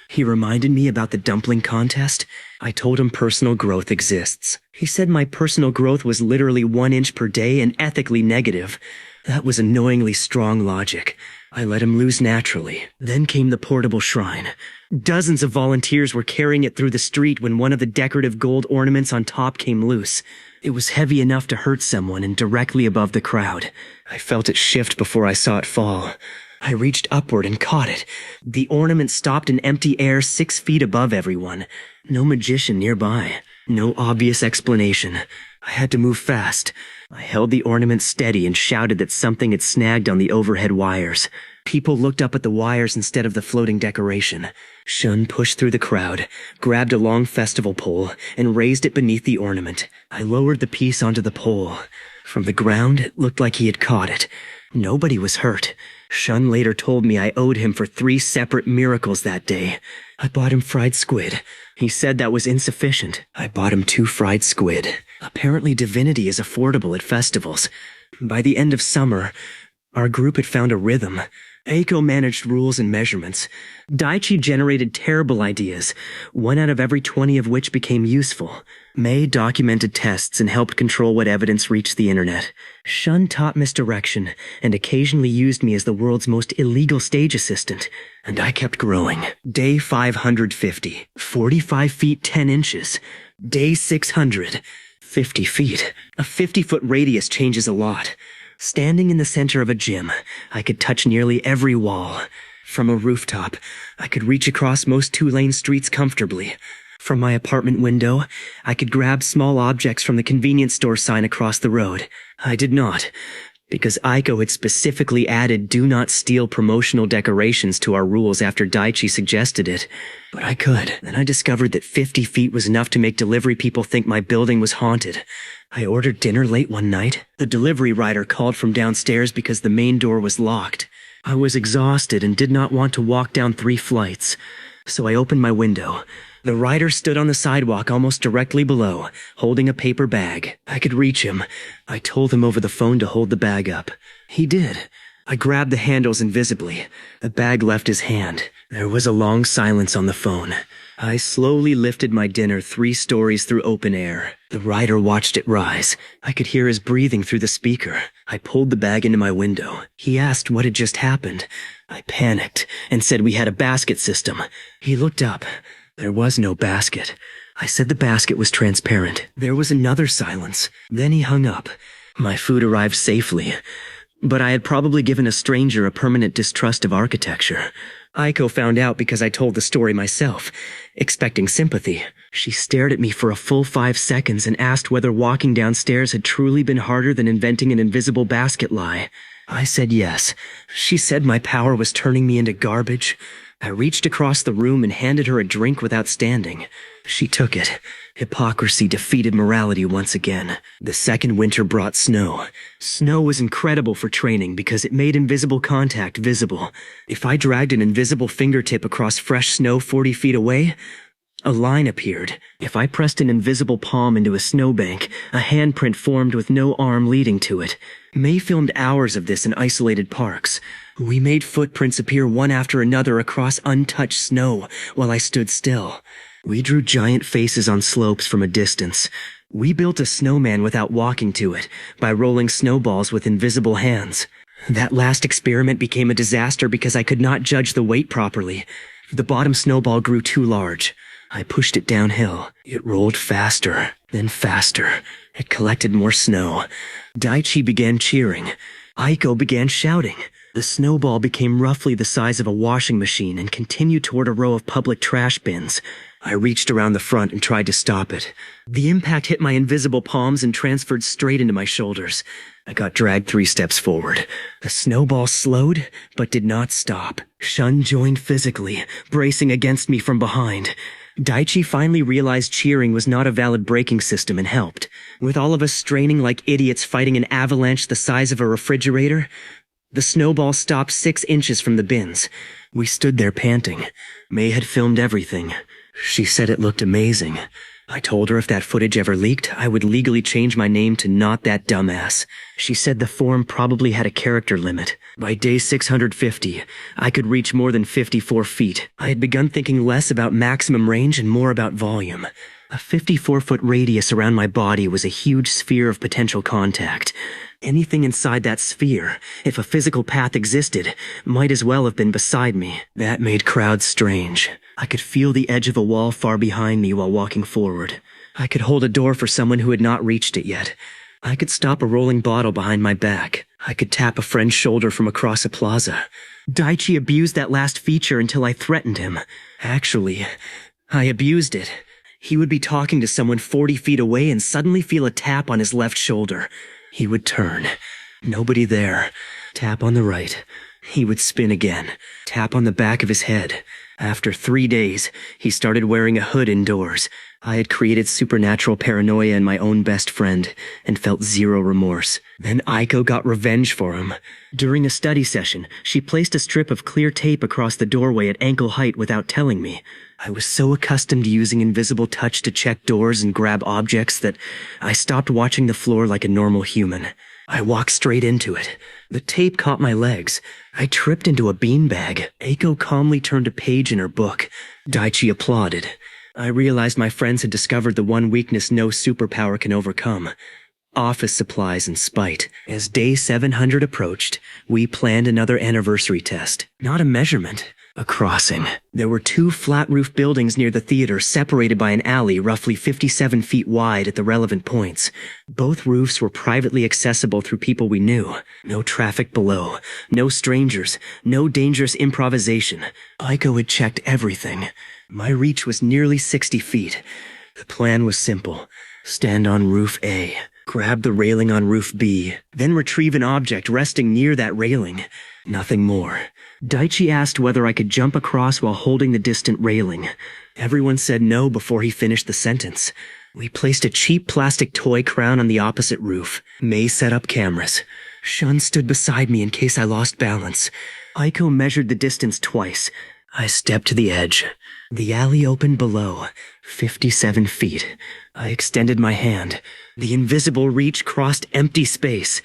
He reminded me about the dumpling contest. I told him personal growth exists. He said my personal growth was literally 1 inch per day and ethically negative. That was annoyingly strong logic. I let him lose naturally. Then came the portable shrine. Dozens of volunteers were carrying it through the street when one of the decorative gold ornaments on top came loose. It was heavy enough to hurt someone and directly above the crowd. I felt it shift before I saw it fall. I reached upward and caught it. The ornament stopped in empty air 6 feet above everyone. No magician nearby. No obvious explanation. I had to move fast. I held the ornament steady and shouted that something had snagged on the overhead wires. People looked up at the wires instead of the floating decoration. Shun pushed through the crowd, grabbed a long festival pole, and raised it beneath the ornament. I lowered the piece onto the pole. From the ground, it looked like he had caught it. Nobody was hurt. Shun later told me I owed him for 3 separate miracles that day. I bought him fried squid. He said that was insufficient. I bought him 2 fried squid. Apparently divinity is affordable at festivals. By the end of summer, our group had found a rhythm. Eiko managed rules and measurements. Daichi generated terrible ideas, 1 out of every 20 of which became useful. Mei documented tests and helped control what evidence reached the internet. Shun taught misdirection and occasionally used me as the world's most illegal stage assistant. And I kept growing. Day 550, 45 feet 10 inches. Day 600, 50 feet. A 50-foot radius changes a lot. Standing in the center of a gym, I could touch nearly every wall. From a rooftop, I could reach across most 2-lane streets comfortably. From my apartment window, I could grab small objects from the convenience store sign across the road. I did not, because Aiko had specifically added do not steal promotional decorations to our rules after Daichi suggested it. But I could. Then I discovered that 50 feet was enough to make delivery people think my building was haunted. I ordered dinner late one night. The delivery rider called from downstairs because the main door was locked. I was exhausted and did not want to walk down 3 flights, so I opened my window. The rider stood on the sidewalk almost directly below, holding a paper bag. I could reach him. I told him over the phone to hold the bag up. He did. I grabbed the handles invisibly. The bag left his hand. There was a long silence on the phone. I slowly lifted my dinner 3 stories through open air. The rider watched it rise. I could hear his breathing through the speaker. I pulled the bag into my window. He asked what had just happened. I panicked and said we had a basket system. He looked up. There was no basket. I said the basket was transparent. There was another silence. Then he hung up. My food arrived safely, but I had probably given a stranger a permanent distrust of architecture. Aiko found out because I told the story myself, expecting sympathy. She stared at me for a full 5 seconds and asked whether walking downstairs had truly been harder than inventing an invisible basket lie. I said yes. She said my power was turning me into garbage. I reached across the room and handed her a drink without standing. She took it. Hypocrisy defeated morality once again. The second winter brought snow. Snow was incredible for training because it made invisible contact visible. If I dragged an invisible fingertip across fresh snow 40 feet away, a line appeared. If I pressed an invisible palm into a snowbank, a handprint formed with no arm leading to it. May filmed hours of this in isolated parks. We made footprints appear one after another across untouched snow while I stood still. We drew giant faces on slopes from a distance. We built a snowman without walking to it, by rolling snowballs with invisible hands. That last experiment became a disaster because I could not judge the weight properly. The bottom snowball grew too large. I pushed it downhill. It rolled faster, then faster. It collected more snow. Daichi began cheering. Aiko began shouting. The snowball became roughly the size of a washing machine and continued toward a row of public trash bins. I reached around the front and tried to stop it. The impact hit my invisible palms and transferred straight into my shoulders. I got dragged 3 steps forward. The snowball slowed, but did not stop. Shun joined physically, bracing against me from behind. Daichi finally realized cheering was not a valid braking system and helped. With all of us straining like idiots fighting an avalanche the size of a refrigerator, the snowball stopped 6 inches from the bins. We stood there panting. May had filmed everything. She said it looked amazing. I told her if that footage ever leaked, I would legally change my name to Not That Dumbass. She said the form probably had a character limit. By day 650, I could reach more than 54 feet. I had begun thinking less about maximum range and more about volume. A 54-foot radius around my body was a huge sphere of potential contact. Anything inside that sphere, if a physical path existed, might as well have been beside me. That made crowds strange. I could feel the edge of a wall far behind me while walking forward. I could hold a door for someone who had not reached it yet. I could stop a rolling bottle behind my back. I could tap a friend's shoulder from across a plaza. Daichi abused that last feature until I threatened him. Actually, I abused it. He would be talking to someone 40 feet away and suddenly feel a tap on his left shoulder. He would turn. Nobody there. Tap on the right. He would spin again. Tap on the back of his head. After 3 days, he started wearing a hood indoors. I had created supernatural paranoia in my own best friend and felt zero remorse. Then Aiko got revenge for him. During a study session, she placed a strip of clear tape across the doorway at ankle height without telling me. I was so accustomed to using invisible touch to check doors and grab objects that I stopped watching the floor like a normal human. I walked straight into it. The tape caught my legs. I tripped into a beanbag. Aiko calmly turned a page in her book. Daichi applauded. I realized my friends had discovered the one weakness no superpower can overcome. Office supplies and spite. As day 700 approached, we planned another anniversary test. Not a measurement. A crossing. There were 2 flat-roof buildings near the theater separated by an alley roughly 57 feet wide at the relevant points. Both roofs were privately accessible through people we knew. No traffic below. No strangers. No dangerous improvisation. Aiko had checked everything. My reach was nearly 60 feet. The plan was simple. Stand on roof A. Grab the railing on roof B. Then retrieve an object resting near that railing. Nothing more. Daichi asked whether I could jump across while holding the distant railing. Everyone said no before he finished the sentence. We placed a cheap plastic toy crown on the opposite roof. May set up cameras. Shun stood beside me in case I lost balance. Aiko measured the distance twice. I stepped to the edge. The alley opened below, 57 feet. I extended my hand. The invisible reach crossed empty space.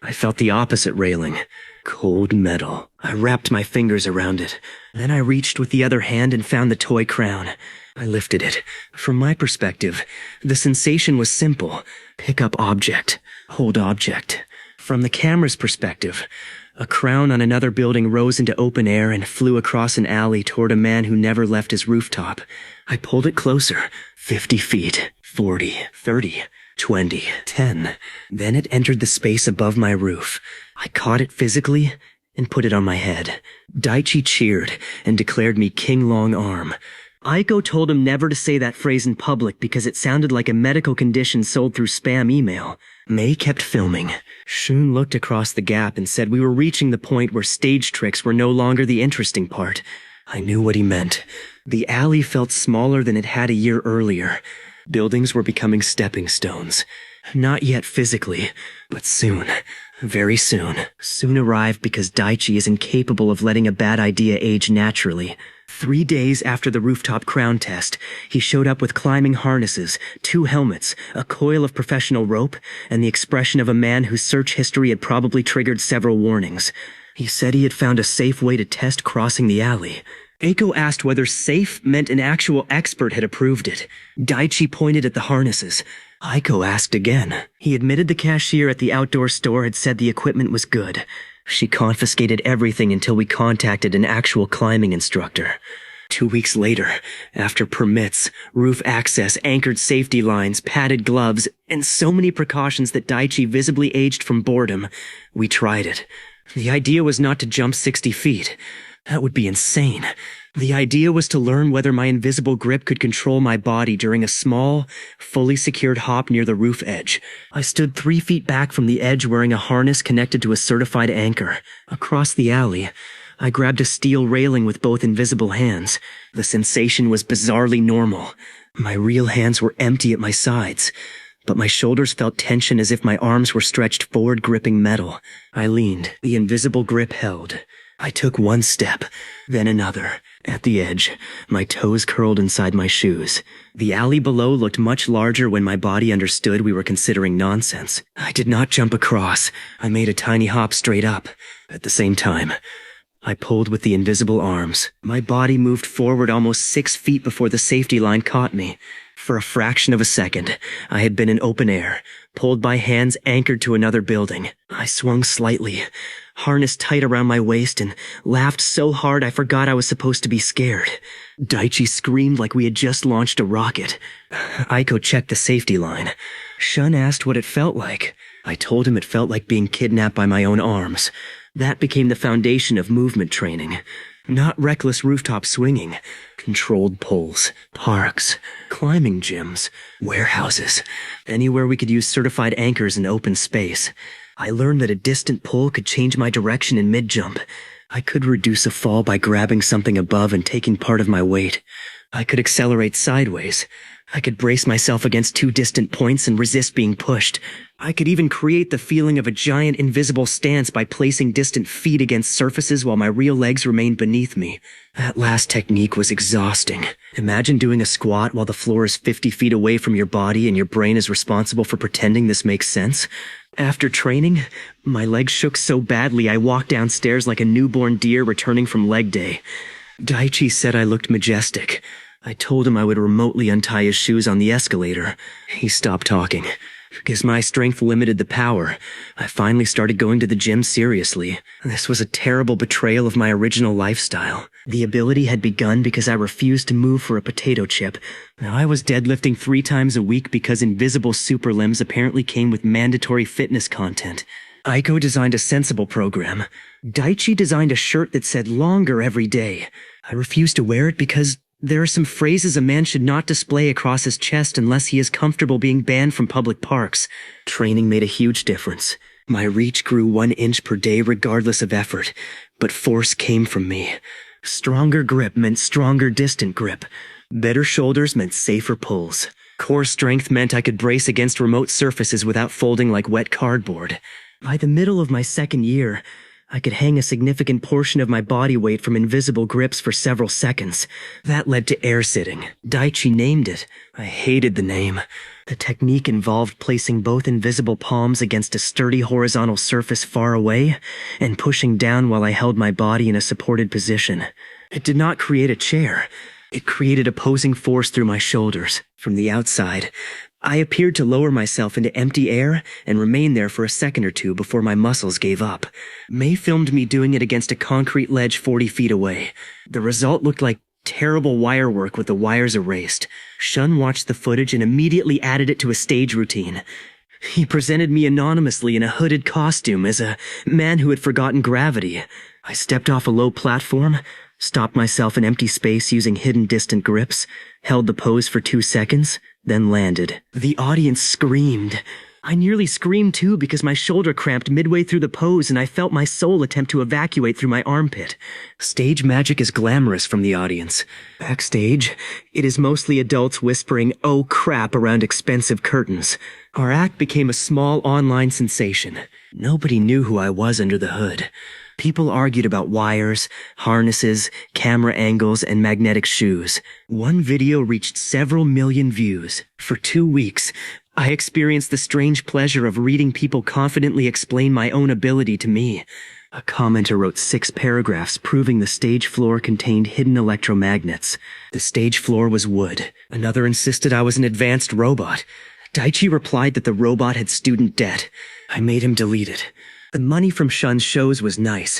I felt the opposite railing. Cold metal. I wrapped my fingers around it. Then I reached with the other hand and found the toy crown. I lifted it. From my perspective, the sensation was simple. Pick up object. Hold object. From the camera's perspective, a crown on another building rose into open air and flew across an alley toward a man who never left his rooftop. I pulled it closer. 50 feet. 40. 30. 20. 10. Then it entered the space above my roof. I caught it physically and put it on my head. Daichi cheered and declared me King Long Arm. Aiko told him never to say that phrase in public because it sounded like a medical condition sold through spam email. May kept filming. Shun looked across the gap and said we were reaching the point where stage tricks were no longer the interesting part. I knew what he meant. The alley felt smaller than it had a year earlier. Buildings were becoming stepping stones. Not yet physically, but soon. Very soon. Soon arrived because Daichi is incapable of letting a bad idea age naturally. 3 days after the rooftop crown test, he showed up with climbing harnesses, 2 helmets, a coil of professional rope, and the expression of a man whose search history had probably triggered several warnings. He said he had found a safe way to test crossing the alley. Aiko asked whether safe meant an actual expert had approved it. Daichi pointed at the harnesses. Aiko asked again. He admitted the cashier at the outdoor store had said the equipment was good. She confiscated everything until we contacted an actual climbing instructor. 2 weeks later, after permits, roof access, anchored safety lines, padded gloves, and so many precautions that Daichi visibly aged from boredom, we tried it. The idea was not to jump 60 feet. That would be insane. The idea was to learn whether my invisible grip could control my body during a small, fully secured hop near the roof edge. I stood 3 feet back from the edge wearing a harness connected to a certified anchor. Across the alley, I grabbed a steel railing with both invisible hands. The sensation was bizarrely normal. My real hands were empty at my sides, but my shoulders felt tension as if my arms were stretched forward, gripping metal. I leaned. The invisible grip held. I took one step, then another. At the edge, my toes curled inside my shoes. The alley below looked much larger when my body understood we were considering nonsense. I did not jump across. I made a tiny hop straight up. At the same time, I pulled with the invisible arms. My body moved forward almost 6 feet before the safety line caught me. For a fraction of a second, I had been in open air, pulled by hands anchored to another building. I swung slightly, harness tight around my waist, and laughed so hard I forgot I was supposed to be scared. Daichi screamed like we had just launched a rocket. Aiko checked the safety line. Shun asked what it felt like. I told him it felt like being kidnapped by my own arms. That became the foundation of movement training. Not reckless rooftop swinging. Controlled pulls, parks, climbing gyms, warehouses, anywhere we could use certified anchors in open space. I learned that a distant pull could change my direction in mid-jump. I could reduce a fall by grabbing something above and taking part of my weight. I could accelerate sideways. I could brace myself against 2 distant points and resist being pushed. I could even create the feeling of a giant invisible stance by placing distant feet against surfaces while my real legs remained beneath me. That last technique was exhausting. Imagine doing a squat while the floor is 50 feet away from your body and your brain is responsible for pretending this makes sense. After training, my legs shook so badly I walked downstairs like a newborn deer returning from leg day. Daichi said I looked majestic. I told him I would remotely untie his shoes on the escalator. He stopped talking. Because my strength limited the power, I finally started going to the gym seriously. This was a terrible betrayal of my original lifestyle. The ability had begun because I refused to move for a potato chip. Now I was deadlifting 3 times a week because invisible super limbs apparently came with mandatory fitness content. Aiko designed a sensible program. Daichi designed a shirt that said longer every day. I refused to wear it because there are some phrases a man should not display across his chest unless he is comfortable being banned from public parks. Training made a huge difference. My reach grew 1 inch per day regardless of effort, but force came from me. Stronger grip meant stronger distant grip. Better shoulders meant safer pulls. Core strength meant I could brace against remote surfaces without folding like wet cardboard. By the middle of my 2nd year, I could hang a significant portion of my body weight from invisible grips for several seconds. That led to air sitting. Daichi named it. I hated the name. The technique involved placing both invisible palms against a sturdy horizontal surface far away and pushing down while I held my body in a supported position. It did not create a chair. It created opposing force through my shoulders. From the outside, I appeared to lower myself into empty air and remain there for a second or two before my muscles gave up. May filmed me doing it against a concrete ledge 40 feet away. The result looked like terrible wire work with the wires erased. Shun watched the footage and immediately added it to a stage routine. He presented me anonymously in a hooded costume as a man who had forgotten gravity. I stepped off a low platform, stopped myself in empty space using hidden distant grips, held the pose for 2 seconds, then landed. The audience screamed. I nearly screamed too because my shoulder cramped midway through the pose and I felt my soul attempt to evacuate through my armpit. Stage magic is glamorous from the audience. Backstage, it is mostly adults whispering, "Oh crap," around expensive curtains. Our act became a small online sensation. Nobody knew who I was under the hood. People argued about wires, harnesses, camera angles, and magnetic shoes. One video reached several million views. For 2 weeks, I experienced the strange pleasure of reading people confidently explain my own ability to me. A commenter wrote 6 paragraphs proving the stage floor contained hidden electromagnets. The stage floor was wood. Another insisted I was an advanced robot. Daichi replied that the robot had student debt. I made him delete it. The money from Shun's shows was nice,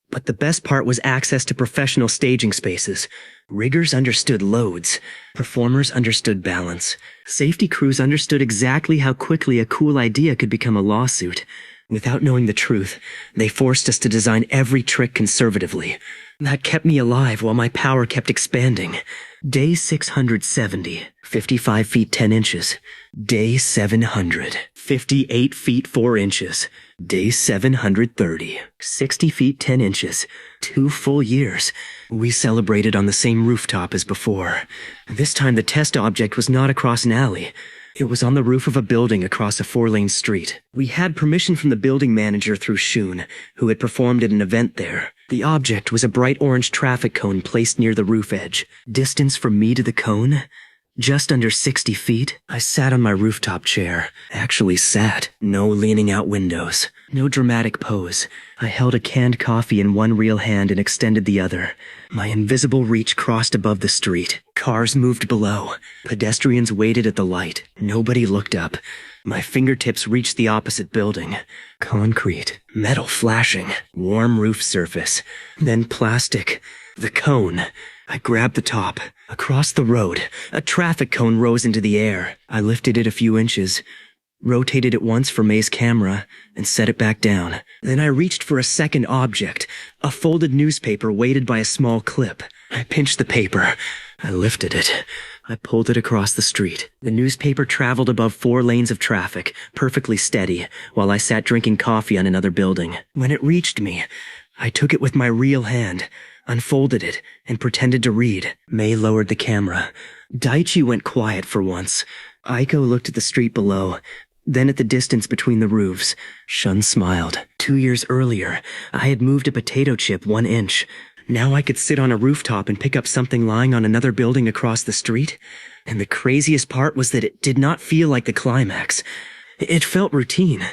but the best part was access to professional staging spaces. Riggers understood loads. Performers understood balance. Safety crews understood exactly how quickly a cool idea could become a lawsuit. Without knowing the truth, they forced us to design every trick conservatively. That kept me alive while my power kept expanding. Day 670, 55 feet 10 inches. Day 700, 58 feet 4 inches. Day 730, 60 feet 10 inches. 2 full years. We celebrated on the same rooftop as before. This time the test object was not across an alley. It was on the roof of a building across a 4-lane street. We had permission from the building manager through Shun, who had performed at an event there. The object was a bright orange traffic cone placed near the roof edge. Distance from me to the cone? Just under 60 feet. I sat on my rooftop chair. Actually sat. No leaning out windows. No dramatic pose. I held a canned coffee in one real hand and extended the other. My invisible reach crossed above the street. Cars moved below. Pedestrians waited at the light. Nobody looked up. My fingertips reached the opposite building. Concrete. Metal flashing. Warm roof surface. Then plastic. The cone. I grabbed the top. Across the road, a traffic cone rose into the air. I lifted it a few inches, rotated it once for May's camera, and set it back down. Then I reached for a second object, a folded newspaper weighted by a small clip. I pinched the paper. I lifted it. I pulled it across the street. The newspaper traveled above 4 lanes of traffic, perfectly steady, while I sat drinking coffee on another building. When it reached me, I took it with my real hand, unfolded it, and pretended to read. May lowered the camera. Daichi went quiet for once. Aiko looked at the street below, then at the distance between the roofs. Shun smiled. 2 years earlier, I had moved a potato chip 1 inch. Now I could sit on a rooftop and pick up something lying on another building across the street. And the craziest part was that it did not feel like the climax. It felt routine.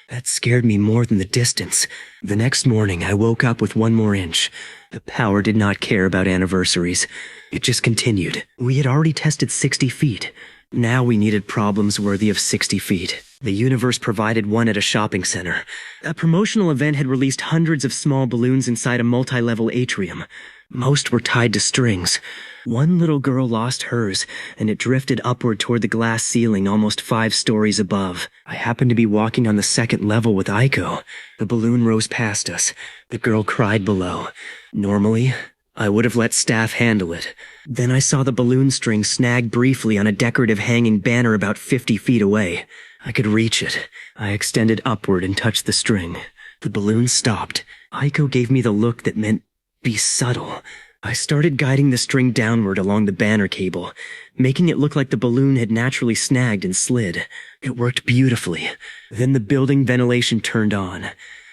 That scared me more than the distance. The next morning, I woke up with 1 more inch. The power did not care about anniversaries. It just continued. We had already tested 60 feet. Now we needed problems worthy of 60 feet. The universe provided one at a shopping center. A promotional event had released hundreds of small balloons inside a multi-level atrium. Most were tied to strings. One little girl lost hers, and it drifted upward toward the glass ceiling almost 5 stories above. I happened to be walking on the 2nd level with Aiko. The balloon rose past us. The girl cried below. Normally, I would have let staff handle it. Then I saw the balloon string snag briefly on a decorative hanging banner about 50 feet away. I could reach it. I extended upward and touched the string. The balloon stopped. Aiko gave me the look that meant, be subtle. I started guiding the string downward along the banner cable, making it look like the balloon had naturally snagged and slid. It worked beautifully. Then the building ventilation turned on.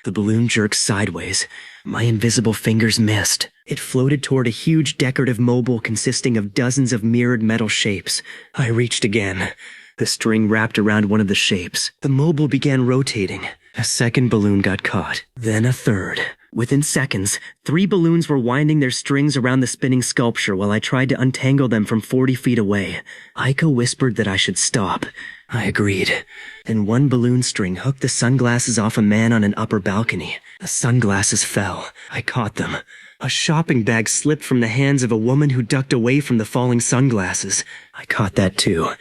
The balloon jerked sideways. My invisible fingers missed. It floated toward a huge decorative mobile consisting of dozens of mirrored metal shapes. I reached again. The string wrapped around one of the shapes. The mobile began rotating. A second balloon got caught. Then a third. Within seconds, 3 balloons were winding their strings around the spinning sculpture while I tried to untangle them from 40 feet away. Aiko whispered that I should stop. I agreed. And one balloon string hooked the sunglasses off a man on an upper balcony. The sunglasses fell. I caught them. A shopping bag slipped from the hands of a woman who ducked away from the falling sunglasses. I caught that too.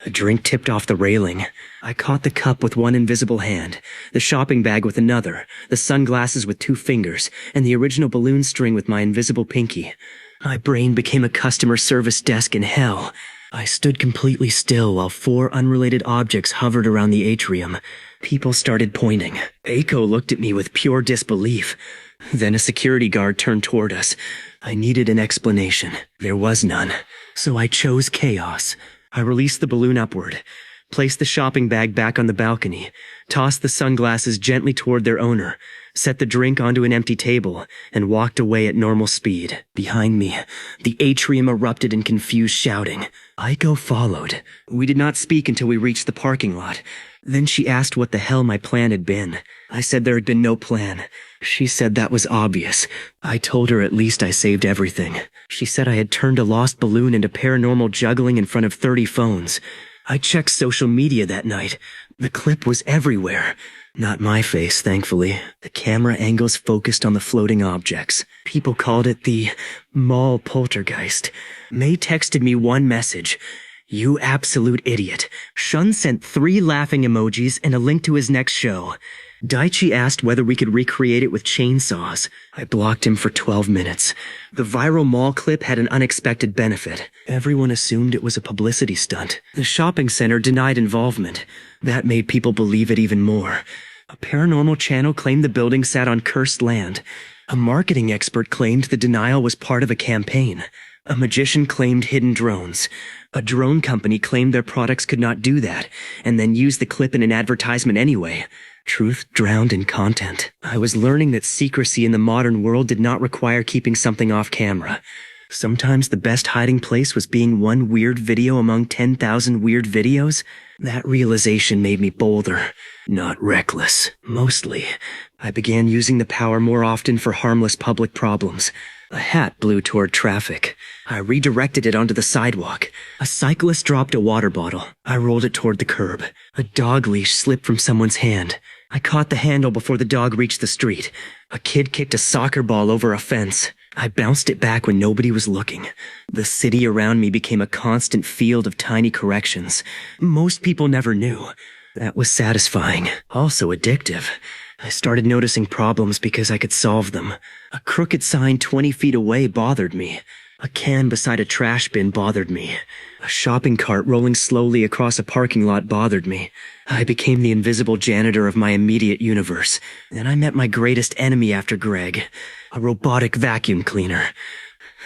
A drink tipped off the railing. I caught the cup with one invisible hand, the shopping bag with another, the sunglasses with 2 fingers, and the original balloon string with my invisible pinky. My brain became a customer service desk in hell. I stood completely still while 4 unrelated objects hovered around the atrium. People started pointing. Aiko looked at me with pure disbelief. Then a security guard turned toward us. I needed an explanation. There was none. So I chose chaos. I released the balloon upward, placed the shopping bag back on the balcony, tossed the sunglasses gently toward their owner, set the drink onto an empty table, and walked away at normal speed. Behind me, the atrium erupted in confused shouting. Aiko followed. We did not speak until we reached the parking lot. Then she asked what the hell my plan had been. I said there had been no plan. She said that was obvious. I told her at least I saved everything. She said I had turned a lost balloon into paranormal juggling in front of 30 phones. I checked social media that night. The clip was everywhere. Not my face, thankfully. The camera angles focused on the floating objects. People called it the mall poltergeist. May texted me one message. You absolute idiot. Shun sent 3 laughing emojis and a link to his next show. Daichi asked whether we could recreate it with chainsaws. I blocked him for 12 minutes. The viral mall clip had an unexpected benefit. Everyone assumed it was a publicity stunt. The shopping center denied involvement. That made people believe it even more. A paranormal channel claimed the building sat on cursed land. A marketing expert claimed the denial was part of a campaign. A magician claimed hidden drones. A drone company claimed their products could not do that, and then used the clip in an advertisement anyway. Truth drowned in content. I was learning that secrecy in the modern world did not require keeping something off camera. Sometimes the best hiding place was being one weird video among 10,000 weird videos. That realization made me bolder, not reckless. Mostly, I began using the power more often for harmless public problems. A hat blew toward traffic. I redirected it onto the sidewalk. A cyclist dropped a water bottle. I rolled it toward the curb. A dog leash slipped from someone's hand. I caught the handle before the dog reached the street. A kid kicked a soccer ball over a fence. I bounced it back when nobody was looking. The city around me became a constant field of tiny corrections. Most people never knew. That was satisfying, also addictive. I started noticing problems because I could solve them. A crooked sign 20 feet away bothered me. A can beside a trash bin bothered me. A shopping cart rolling slowly across a parking lot bothered me. I became the invisible janitor of my immediate universe. Then I met my greatest enemy after Greg, a robotic vacuum cleaner.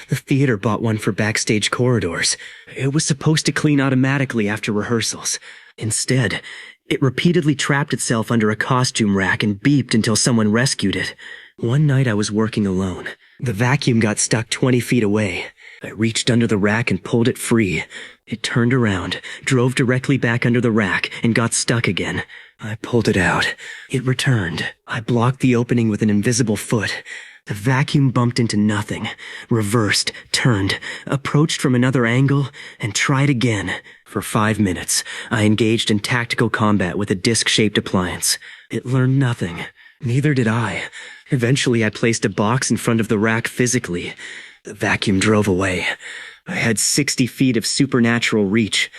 The theater bought one for backstage corridors. It was supposed to clean automatically after rehearsals. Instead, it repeatedly trapped itself under a costume rack and beeped until someone rescued it. One night I was working alone. The vacuum got stuck 20 feet away. I reached under the rack and pulled it free. It turned around, drove directly back under the rack, and got stuck again. I pulled it out. It returned. I blocked the opening with an invisible foot. The vacuum bumped into nothing, reversed, turned, approached from another angle, and tried again. For 5 minutes, I engaged in tactical combat with a disc-shaped appliance. It learned nothing. Neither did I. Eventually, I placed a box in front of the rack physically. The vacuum drove away. I had 60 feet of supernatural reach,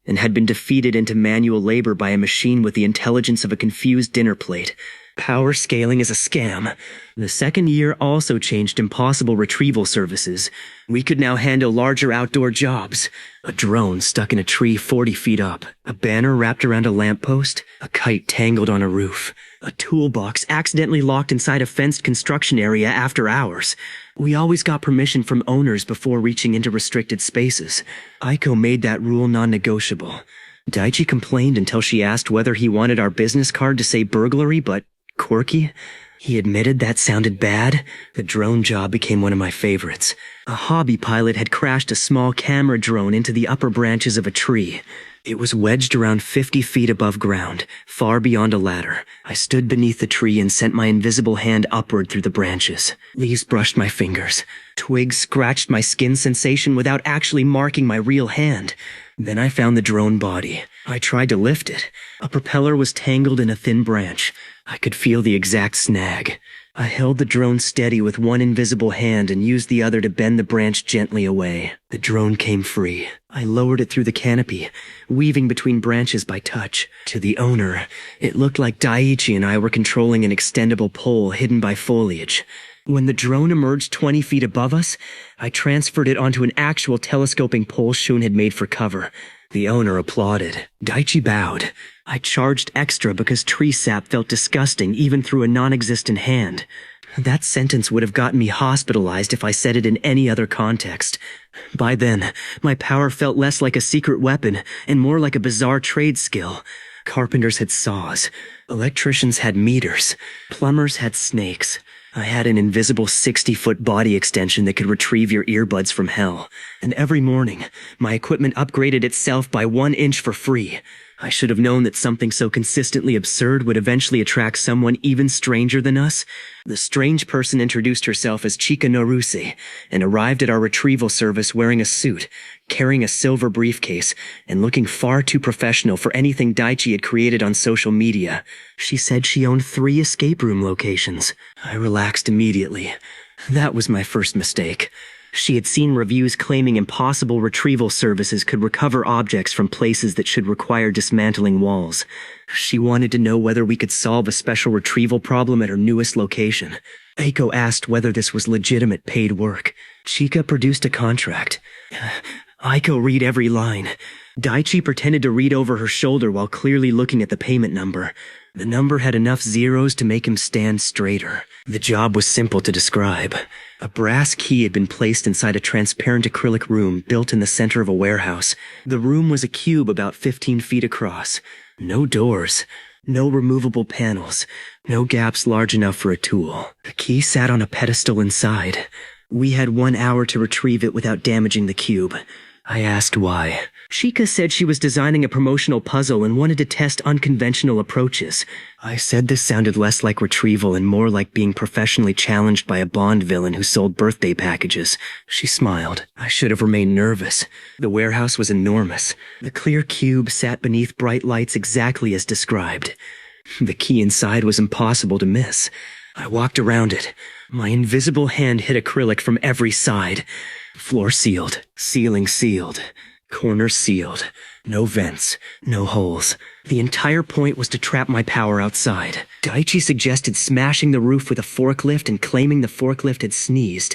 and had been defeated into manual labor by a machine with the intelligence of a confused dinner plate. Power scaling is a scam. The second year also changed impossible retrieval services. We could now handle larger outdoor jobs. A drone stuck in a tree 40 feet up. A banner wrapped around a lamppost. A kite tangled on a roof. A toolbox accidentally locked inside a fenced construction area after hours. We always got permission from owners before reaching into restricted spaces. Aiko made that rule non-negotiable. Daichi complained until she asked whether he wanted our business card to say burglary, but quirky. He admitted that sounded bad. The drone job became one of my favorites. A hobby pilot had crashed a small camera drone into the upper branches of a tree. It was wedged around 50 feet above ground, far beyond a ladder. I stood beneath the tree and sent my invisible hand upward through the branches. Leaves brushed my fingers. Twigs scratched my skin sensation without actually marking my real hand. Then I found the drone body. I tried to lift it. A propeller was tangled in a thin branch. I could feel the exact snag. I held the drone steady with one invisible hand and used the other to bend the branch gently away. The drone came free. I lowered it through the canopy, weaving between branches by touch. To the owner, it looked like Daichi and I were controlling an extendable pole hidden by foliage. When the drone emerged 20 feet above us, I transferred it onto an actual telescoping pole Shun had made for cover. The owner applauded. Daichi bowed. I charged extra because tree sap felt disgusting even through a non-existent hand. That sentence would have gotten me hospitalized if I said it in any other context. By then, my power felt less like a secret weapon and more like a bizarre trade skill. Carpenters had saws. Electricians had meters. Plumbers had snakes. I had an invisible 60-foot body extension that could retrieve your earbuds from hell. And every morning, my equipment upgraded itself by 1 inch for free. I should have known that something so consistently absurd would eventually attract someone even stranger than us. The strange person introduced herself as Chika Noruse and arrived at our retrieval service wearing a suit, carrying a silver briefcase, and looking far too professional for anything Daichi had created on social media. She said she owned 3 escape room locations. I relaxed immediately. That was my first mistake. She had seen reviews claiming impossible retrieval services could recover objects from places that should require dismantling walls. She wanted to know whether we could solve a special retrieval problem at her newest location. Eiko asked whether this was legitimate paid work. Chika produced a contract. Eiko read every line. Daichi pretended to read over her shoulder while clearly looking at the payment number. The number had enough zeros to make him stand straighter. The job was simple to describe. A brass key had been placed inside a transparent acrylic room built in the center of a warehouse. The room was a cube about 15 feet across. No doors. No removable panels. No gaps large enough for a tool. The key sat on a pedestal inside. We had 1 hour to retrieve it without damaging the cube. I asked why. Chika said she was designing a promotional puzzle and wanted to test unconventional approaches. I said this sounded less like retrieval and more like being professionally challenged by a Bond villain who sold birthday packages. She smiled. I should have remained nervous. The warehouse was enormous. The clear cube sat beneath bright lights exactly as described. The key inside was impossible to miss. I walked around it. My invisible hand hit acrylic from every side. Floor sealed. Ceiling sealed. Corners sealed. No vents. No holes. The entire point was to trap my power outside. Daichi suggested smashing the roof with a forklift and claiming the forklift had sneezed.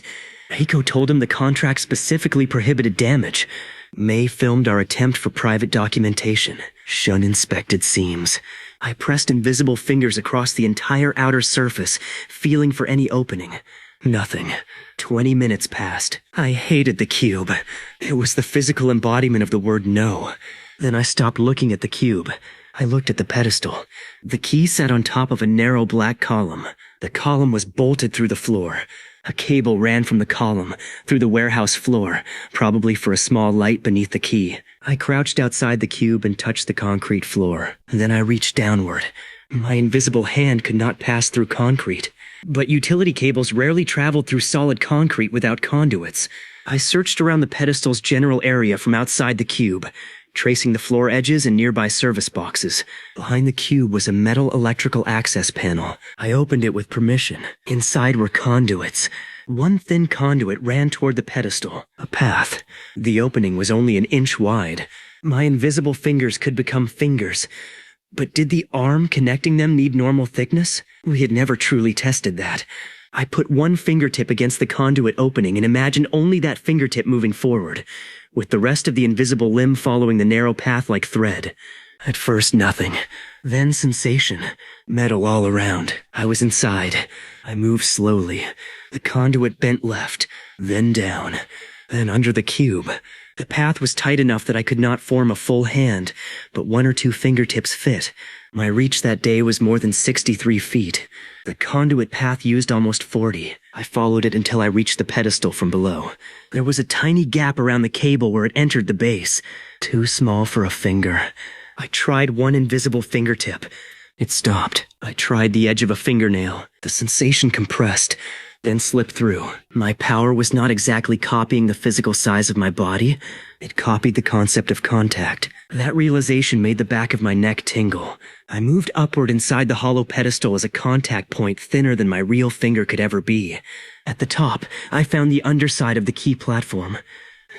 Eiko told him the contract specifically prohibited damage. May filmed our attempt for private documentation. Shun inspected seams. I pressed invisible fingers across the entire outer surface, feeling for any opening. Nothing. 20 minutes passed. I hated the cube. It was the physical embodiment of the word no. Then I stopped looking at the cube. I looked at the pedestal. The key sat on top of a narrow black column. The column was bolted through the floor. A cable ran from the column, through the warehouse floor, probably for a small light beneath the key. I crouched outside the cube and touched the concrete floor. Then I reached downward. My invisible hand could not pass through concrete. But utility cables rarely traveled through solid concrete without conduits. I searched around the pedestal's general area from outside the cube, tracing the floor edges and nearby service boxes. Behind the cube was a metal electrical access panel. I opened it with permission. Inside were conduits. One thin conduit ran toward the pedestal. A path. The opening was only an inch wide. My invisible fingers could become fingers. But did the arm connecting them need normal thickness? We had never truly tested that. I put one fingertip against the conduit opening and imagined only that fingertip moving forward, with the rest of the invisible limb following the narrow path like thread. At first, nothing. Then sensation. Metal all around. I was inside. I moved slowly. The conduit bent left, then down, then under the cube. The path was tight enough that I could not form a full hand, but 1 or 2 fingertips fit. My reach that day was more than 63 feet. The conduit path used almost 40. I followed it until I reached the pedestal from below. There was a tiny gap around the cable where it entered the base. Too small for a finger. I tried one invisible fingertip. It stopped. I tried the edge of a fingernail. The sensation compressed, then slipped through. My power was not exactly copying the physical size of my body. It copied the concept of contact. That realization made the back of my neck tingle. I moved upward inside the hollow pedestal as a contact point thinner than my real finger could ever be. At the top, I found the underside of the key platform.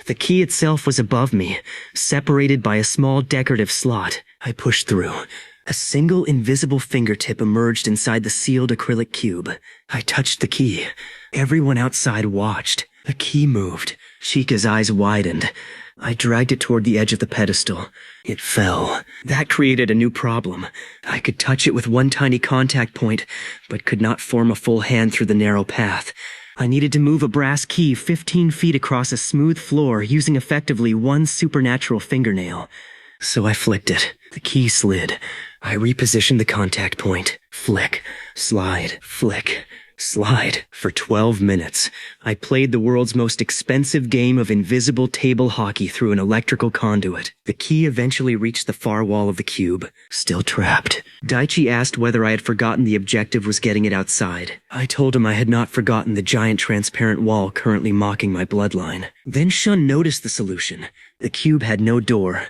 The key itself was above me, separated by a small decorative slot. I pushed through. A single invisible fingertip emerged inside the sealed acrylic cube. I touched the key. Everyone outside watched. The key moved. Chika's eyes widened. I dragged it toward the edge of the pedestal. It fell. That created a new problem. I could touch it with one tiny contact point, but could not form a full hand through the narrow path. I needed to move a brass key 15 feet across a smooth floor using effectively one supernatural fingernail. So I flicked it. The key slid. I repositioned the contact point. Flick, slide, flick, slide. For 12 minutes, I played the world's most expensive game of invisible table hockey through an electrical conduit. The key eventually reached the far wall of the cube, still trapped. Daichi asked whether I had forgotten the objective was getting it outside. I told him I had not forgotten the giant transparent wall currently mocking my bloodline. Then Shun noticed the solution. The cube had no door,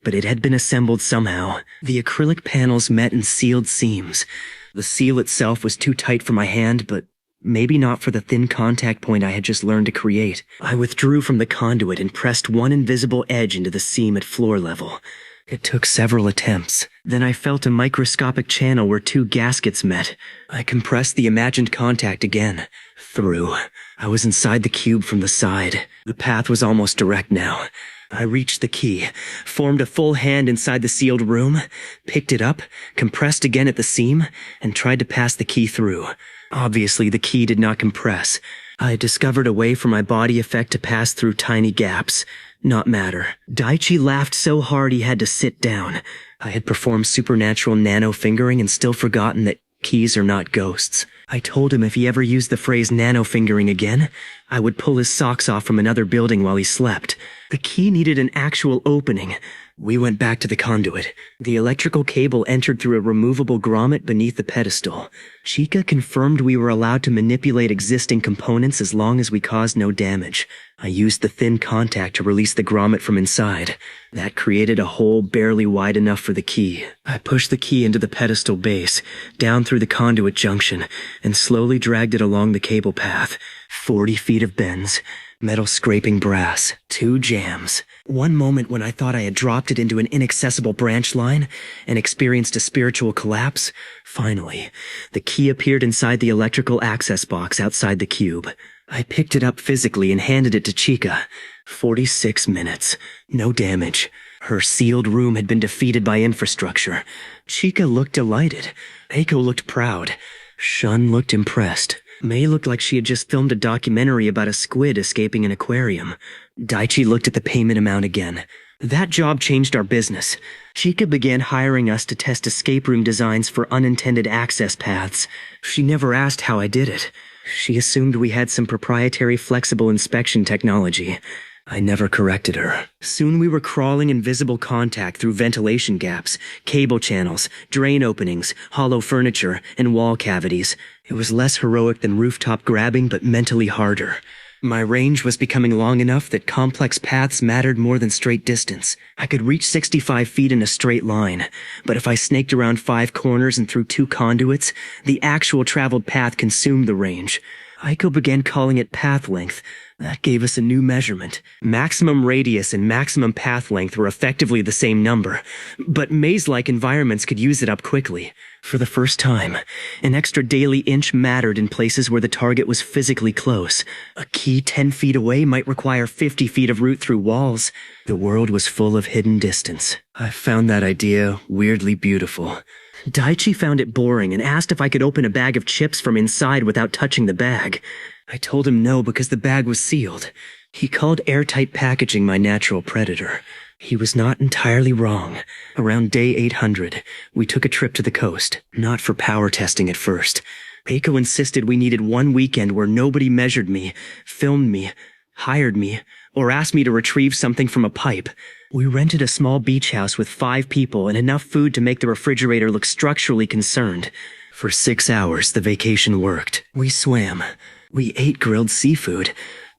but it had been assembled somehow. The acrylic panels met in sealed seams. The seal itself was too tight for my hand, but Maybe not for the thin contact point I had just learned to create. I withdrew from the conduit and pressed one invisible edge into the seam at floor level. It took several attempts. Then I felt a microscopic channel where two gaskets met. I compressed the imagined contact again. Through. I was inside the cube from the side. The path was almost direct now. I reached the key, formed a full hand inside the sealed room, picked it up, compressed again at the seam, and tried to pass the key through. Obviously, the key did not compress. I discovered a way for my body effect to pass through tiny gaps. Not matter. Daichi laughed so hard he had to sit down. I had performed supernatural nano-fingering and still forgotten that keys are not ghosts. I told him if he ever used the phrase nano-fingering again, I would pull his socks off from another building while he slept. The key needed an actual opening. We went back to the conduit. The electrical cable entered through a removable grommet beneath the pedestal. Chica confirmed we were allowed to manipulate existing components as long as we caused no damage. I used the thin contact to release the grommet from inside. That created a hole barely wide enough for the key. I pushed the key into the pedestal base, down through the conduit junction, and slowly dragged it along the cable path. 40 feet of bends. Metal scraping brass. 2 jams. One moment when I thought I had dropped it into an inaccessible branch line and experienced a spiritual collapse. Finally, the key appeared inside the electrical access box outside the cube. I picked it up physically and handed it to Chica. 46 minutes. No damage. Her sealed room had been defeated by infrastructure. Chica looked delighted. Eiko looked proud. Shun looked impressed. May looked like she had just filmed a documentary about a squid escaping an aquarium. Daichi looked at the payment amount again. That job changed our business. Chica began hiring us to test escape room designs for unintended access paths. She never asked how I did it. She assumed we had some proprietary flexible inspection technology. I never corrected her. Soon we were crawling in visible contact through ventilation gaps, cable channels, drain openings, hollow furniture, and wall cavities. It was less heroic than rooftop grabbing, but mentally harder. My range was becoming long enough that complex paths mattered more than straight distance. I could reach 65 feet in a straight line, but if I snaked around 5 corners and through 2 conduits, the actual traveled path consumed the range. Aiko began calling it path length. That gave us a new measurement. Maximum radius and maximum path length were effectively the same number, but maze-like environments could use it up quickly. For the first time, an extra daily inch mattered in places where the target was physically close. A key 10 feet away might require 50 feet of route through walls. The world was full of hidden distance. I found that idea weirdly beautiful. Daichi found it boring and asked if I could open a bag of chips from inside without touching the bag. I told him no because the bag was sealed. He called airtight packaging my natural predator. He was not entirely wrong. Around day 800, we took a trip to the coast, not for power testing at first. Eiko insisted we needed one weekend where nobody measured me, filmed me, hired me, or asked me to retrieve something from a pipe. We rented a small beach house with 5 people and enough food to make the refrigerator look structurally concerned. For 6 hours, the vacation worked. We swam. We ate grilled seafood.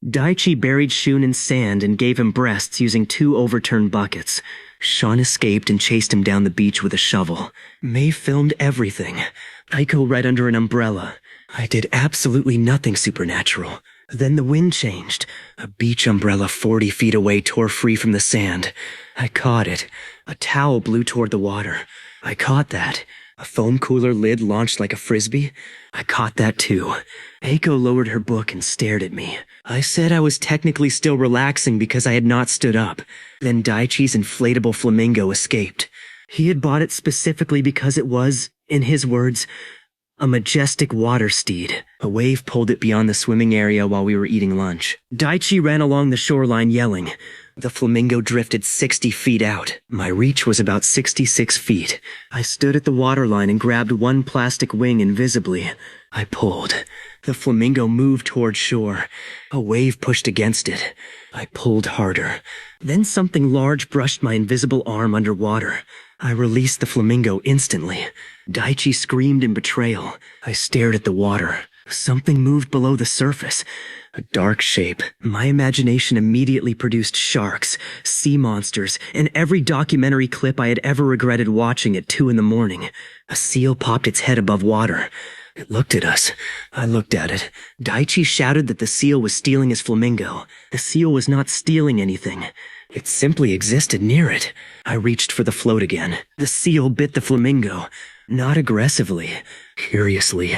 Daichi buried Shun in sand and gave him breasts using 2 overturned buckets. Sean escaped and chased him down the beach with a shovel. May filmed everything. Aiko read under an umbrella. I did absolutely nothing supernatural. Then the wind changed. A beach umbrella 40 feet away tore free from the sand. I caught it. A towel blew toward the water. I caught that. A foam cooler lid launched like a frisbee. I caught that too. Eiko lowered her book and stared at me. I said I was technically still relaxing because I had not stood up. Then Daichi's inflatable flamingo escaped. He had bought it specifically because it was, in his words, a majestic water steed. A wave pulled it beyond the swimming area while we were eating lunch. Daichi ran along the shoreline yelling. The flamingo drifted 60 feet out. My reach was about 66 feet. I stood at the waterline and grabbed one plastic wing invisibly. I pulled. The flamingo moved toward shore. A wave pushed against it. I pulled harder. Then something large brushed my invisible arm underwater. I released the flamingo instantly. Daichi screamed in betrayal. I stared at the water. Something moved below the surface. A dark shape. My imagination immediately produced sharks, sea monsters, and every documentary clip I had ever regretted watching at 2 in the morning. A seal popped its head above water. It looked at us. I looked at it. Daichi shouted that the seal was stealing his flamingo. The seal was not stealing anything. It simply existed near it. I reached for the float again. The seal bit the flamingo. Not aggressively. Curiously.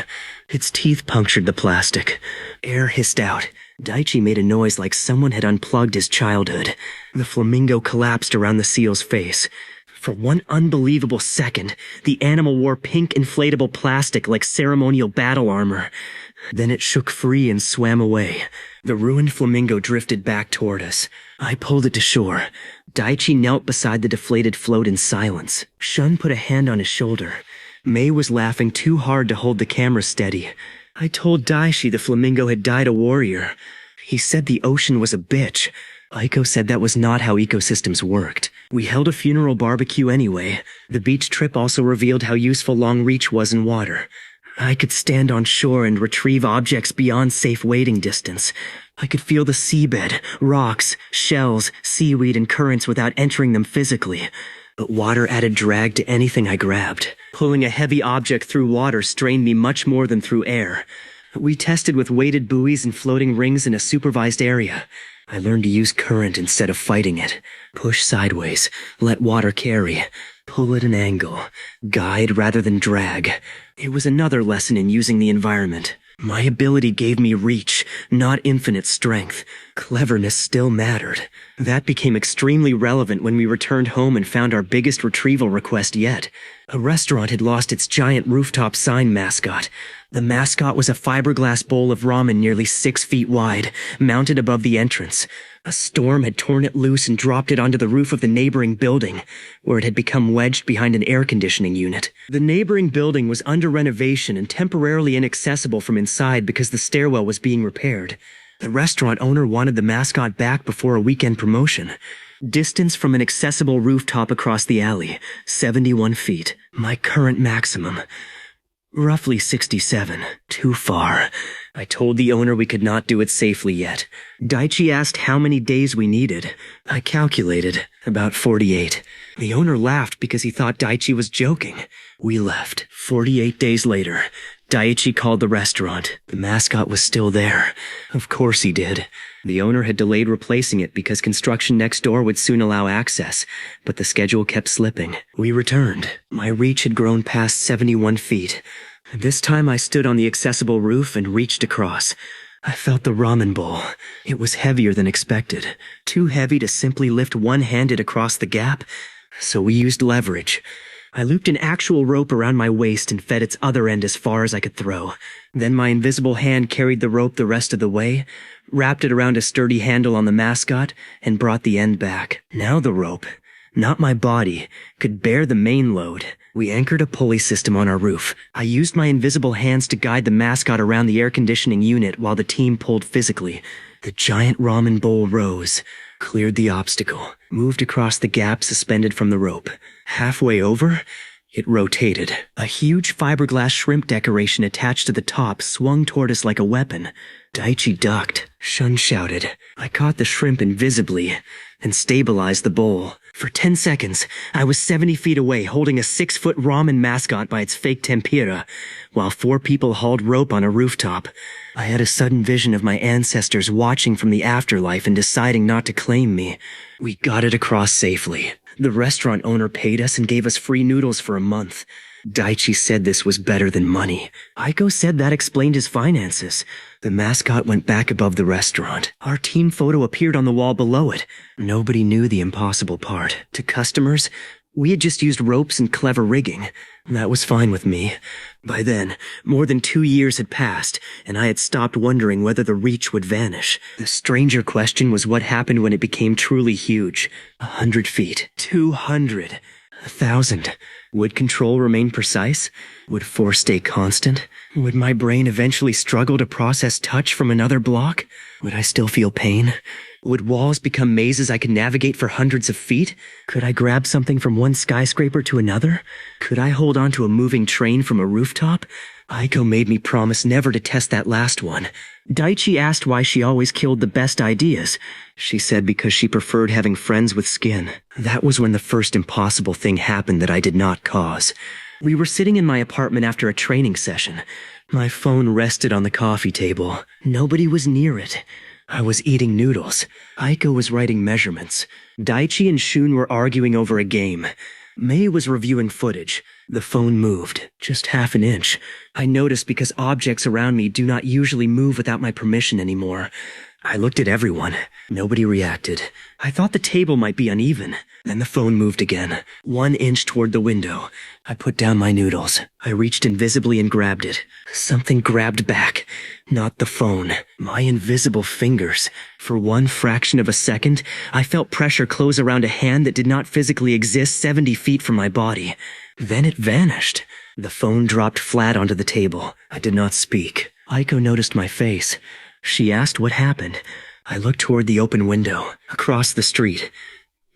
Its teeth punctured the plastic. Air hissed out. Daichi made a noise like someone had unplugged his childhood. The flamingo collapsed around the seal's face. For one unbelievable second, the animal wore pink inflatable plastic like ceremonial battle armor. Then it shook free and swam away. The ruined flamingo drifted back toward us. I pulled it to shore. Daichi knelt beside the deflated float in silence. Shun put a hand on his shoulder. Mei was laughing too hard to hold the camera steady. I told Daichi the flamingo had died a warrior. He said the ocean was a bitch. Aiko said that was not how ecosystems worked. We held a funeral barbecue anyway. The beach trip also revealed how useful long reach was in water. I could stand on shore and retrieve objects beyond safe wading distance. I could feel the seabed, rocks, shells, seaweed, and currents without entering them physically. But water added drag to anything I grabbed. Pulling a heavy object through water strained me much more than through air. We tested with weighted buoys and floating rings in a supervised area. I learned to use current instead of fighting it. Push sideways, let water carry, pull at an angle, guide rather than drag. It was another lesson in using the environment. My ability gave me reach, not infinite strength. Cleverness still mattered. That became extremely relevant when we returned home and found our biggest retrieval request yet. A restaurant had lost its giant rooftop sign mascot. The mascot was a fiberglass bowl of ramen nearly 6 feet wide, mounted above the entrance. A storm had torn it loose and dropped it onto the roof of the neighboring building, where it had become wedged behind an air conditioning unit. The neighboring building was under renovation and temporarily inaccessible from inside because the stairwell was being repaired. The restaurant owner wanted the mascot back before a weekend promotion. Distance from an accessible rooftop across the alley, 71 feet, my current maximum. Roughly 67. Too far. I told the owner we could not do it safely yet. Daichi asked how many days we needed. I calculated. About 48. The owner laughed because he thought Daichi was joking. We left. 48 days later, Daichi called the restaurant. The mascot was still there. Of course he did. The owner had delayed replacing it because construction next door would soon allow access, but the schedule kept slipping. We returned. My reach had grown past 71 feet. This time I stood on the accessible roof and reached across. I felt the ramen bowl. It was heavier than expected. Too heavy to simply lift one-handed across the gap, so we used leverage. I looped an actual rope around my waist and fed its other end as far as I could throw. Then my invisible hand carried the rope the rest of the way, wrapped it around a sturdy handle on the mascot, and brought the end back. Now the rope, not my body, could bear the main load. We anchored a pulley system on our roof. I used my invisible hands to guide the mascot around the air conditioning unit while the team pulled physically. The giant ramen bowl rose, cleared the obstacle, moved across the gap suspended from the rope. Halfway over, it rotated. A huge fiberglass shrimp decoration attached to the top swung toward us like a weapon. Daichi ducked. Shun shouted. I caught the shrimp invisibly and stabilized the bowl. For 10 seconds, I was 70 feet away holding a 6-foot ramen mascot by its fake tempura, while 4 people hauled rope on a rooftop. I had a sudden vision of my ancestors watching from the afterlife and deciding not to claim me. We got it across safely. The restaurant owner paid us and gave us free noodles for a month. Daichi said this was better than money. Aiko said that explained his finances. The mascot went back above the restaurant. Our team photo appeared on the wall below it. Nobody knew the impossible part. To customers, we had just used ropes and clever rigging. That was fine with me. By then, more than 2 years had passed, and I had stopped wondering whether the reach would vanish. The stranger question was what happened when it became truly huge. 100 feet. 200. 1,000. Would control remain precise? Would force stay constant? Would my brain eventually struggle to process touch from another block? Would I still feel pain? Would walls become mazes I could navigate for hundreds of feet? Could I grab something from one skyscraper to another? Could I hold on to a moving train from a rooftop? Aiko made me promise never to test that last one. Daichi asked why she always killed the best ideas. She said because she preferred having friends with skin. That was when the first impossible thing happened that I did not cause. We were sitting in my apartment after a training session. My phone rested on the coffee table. Nobody was near it. I was eating noodles. Aiko was writing measurements. Daichi and Shun were arguing over a game. Mei was reviewing footage. The phone moved, just half an inch. I noticed because objects around me do not usually move without my permission anymore. I looked at everyone. Nobody reacted. I thought the table might be uneven. Then the phone moved again, 1 inch toward the window. I put down my noodles. I reached invisibly and grabbed it. Something grabbed back. Not the phone. My invisible fingers. For one fraction of a second, I felt pressure close around a hand that did not physically exist 70 feet from my body. Then it vanished. The phone dropped flat onto the table. I did not speak. Aiko noticed my face. She asked what happened. I looked toward the open window, across the street.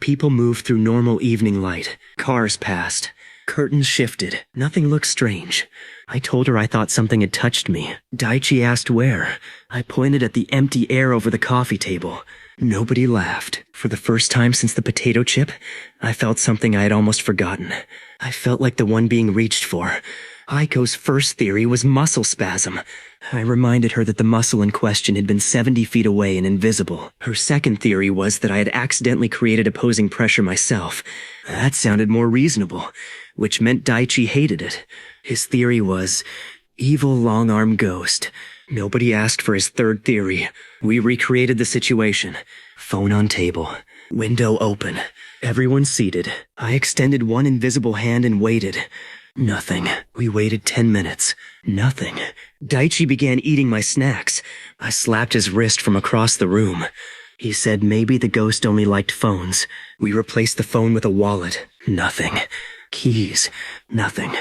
People moved through normal evening light. Cars passed. Curtains shifted. Nothing looked strange. I told her I thought something had touched me. Daichi asked where. I pointed at the empty air over the coffee table. Nobody laughed. For the first time since the potato chip, I felt something I had almost forgotten. I felt like the one being reached for. Aiko's first theory was muscle spasm. I reminded her that the muscle in question had been 70 feet away and invisible. Her second theory was that I had accidentally created opposing pressure myself. That sounded more reasonable, which meant Daichi hated it. His theory was evil long-arm ghost. Nobody asked for his third theory. We recreated the situation. Phone on table. Window open. Everyone seated. I extended one invisible hand and waited. Nothing. We waited 10 minutes. Nothing. Daichi began eating my snacks. I slapped his wrist from across the room. He said maybe the ghost only liked phones. We replaced the phone with a wallet. Nothing. Keys. Nothing.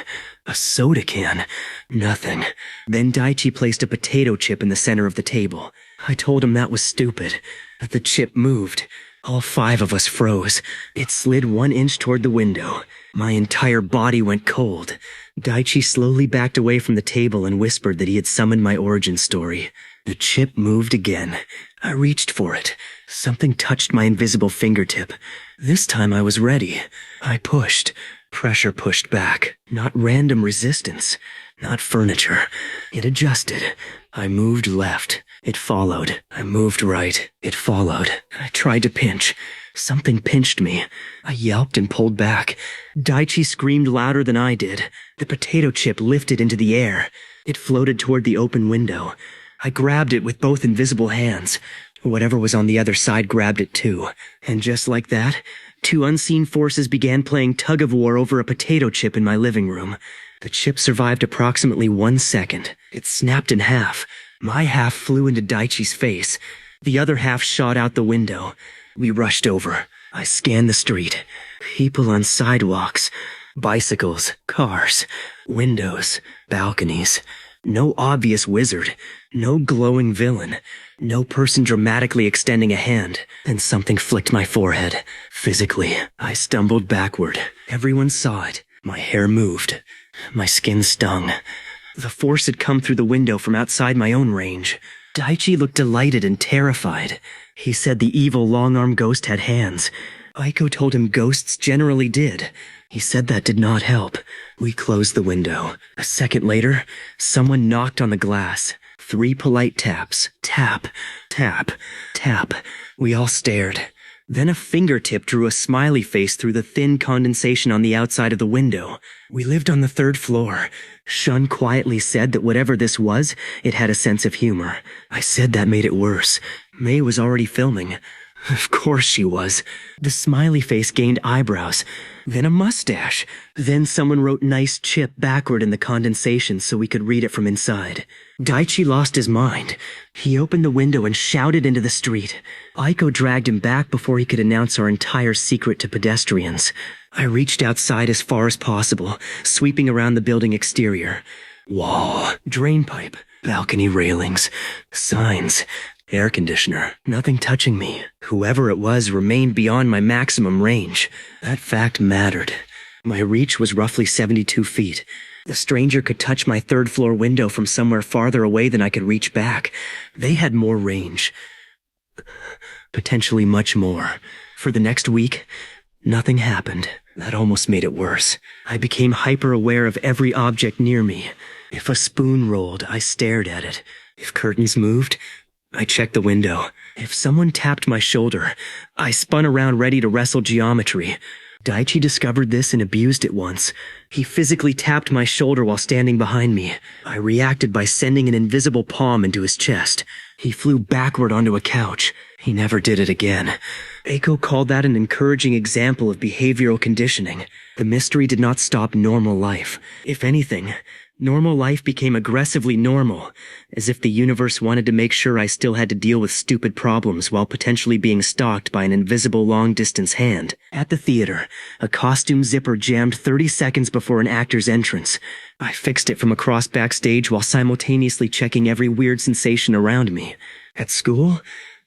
A soda can. Nothing. Then Daichi placed a potato chip in the center of the table. I told him that was stupid. But the chip moved. All 5 of us froze. It slid 1 inch toward the window. My entire body went cold. Daichi slowly backed away from the table and whispered that he had summoned my origin story. The chip moved again. I reached for it. Something touched my invisible fingertip. This time I was ready. I pushed. Pressure pushed back. Not random resistance. Not furniture. It adjusted. I moved left. It followed. I moved right. It followed. I tried to pinch. Something pinched me. I yelped and pulled back. Daichi screamed louder than I did. The potato chip lifted into the air. It floated toward the open window. I grabbed it with both invisible hands. Whatever was on the other side grabbed it too. And just like that, 2 unseen forces began playing tug-of-war over a potato chip in my living room. The chip survived approximately 1 second. It snapped in half. My half flew into Daichi's face. The other half shot out the window. We rushed over. I scanned the street. People on sidewalks. Bicycles. Cars. Windows. Balconies. No obvious wizard. No glowing villain. No person dramatically extending a hand. And something flicked my forehead. Physically, I stumbled backward. Everyone saw it. My hair moved. My skin stung. The force had come through the window from outside my own range. Daichi looked delighted and terrified. He said the evil long-arm ghost had hands. Aiko told him ghosts generally did. He said that did not help. We closed the window. A second later, someone knocked on the glass. 3 polite taps. Tap, tap, tap. We all stared. Then a fingertip drew a smiley face through the thin condensation on the outside of the window. We lived on the 3rd floor. Shun quietly said that whatever this was, it had a sense of humor. I said that made it worse. Mei was already filming. Of course she was. The smiley face gained eyebrows, then a mustache. Then someone wrote nice chip backward in the condensation so we could read it from inside. Daichi lost his mind. He opened the window and shouted into the street. Aiko dragged him back before he could announce our entire secret to pedestrians. I reached outside as far as possible, sweeping around the building exterior. Wall, drain pipe, balcony railings, signs, air conditioner, nothing touching me. Whoever it was remained beyond my maximum range. That fact mattered. My reach was roughly 72 feet. The stranger could touch my third-floor window from somewhere farther away than I could reach back. They had more range. Potentially much more. For the next week, nothing happened. That almost made it worse. I became hyper-aware of every object near me. If a spoon rolled, I stared at it. If curtains moved, I checked the window. If someone tapped my shoulder, I spun around ready to wrestle geometry. Daichi discovered this and abused it once. He physically tapped my shoulder while standing behind me. I reacted by sending an invisible palm into his chest. He flew backward onto a couch. He never did it again. Eiko called that an encouraging example of behavioral conditioning. The mystery did not stop normal life. If anything, normal life became aggressively normal, as if the universe wanted to make sure I still had to deal with stupid problems while potentially being stalked by an invisible long-distance hand. At the theater, a costume zipper jammed 30 seconds before an actor's entrance. I fixed it from across backstage while simultaneously checking every weird sensation around me. At school,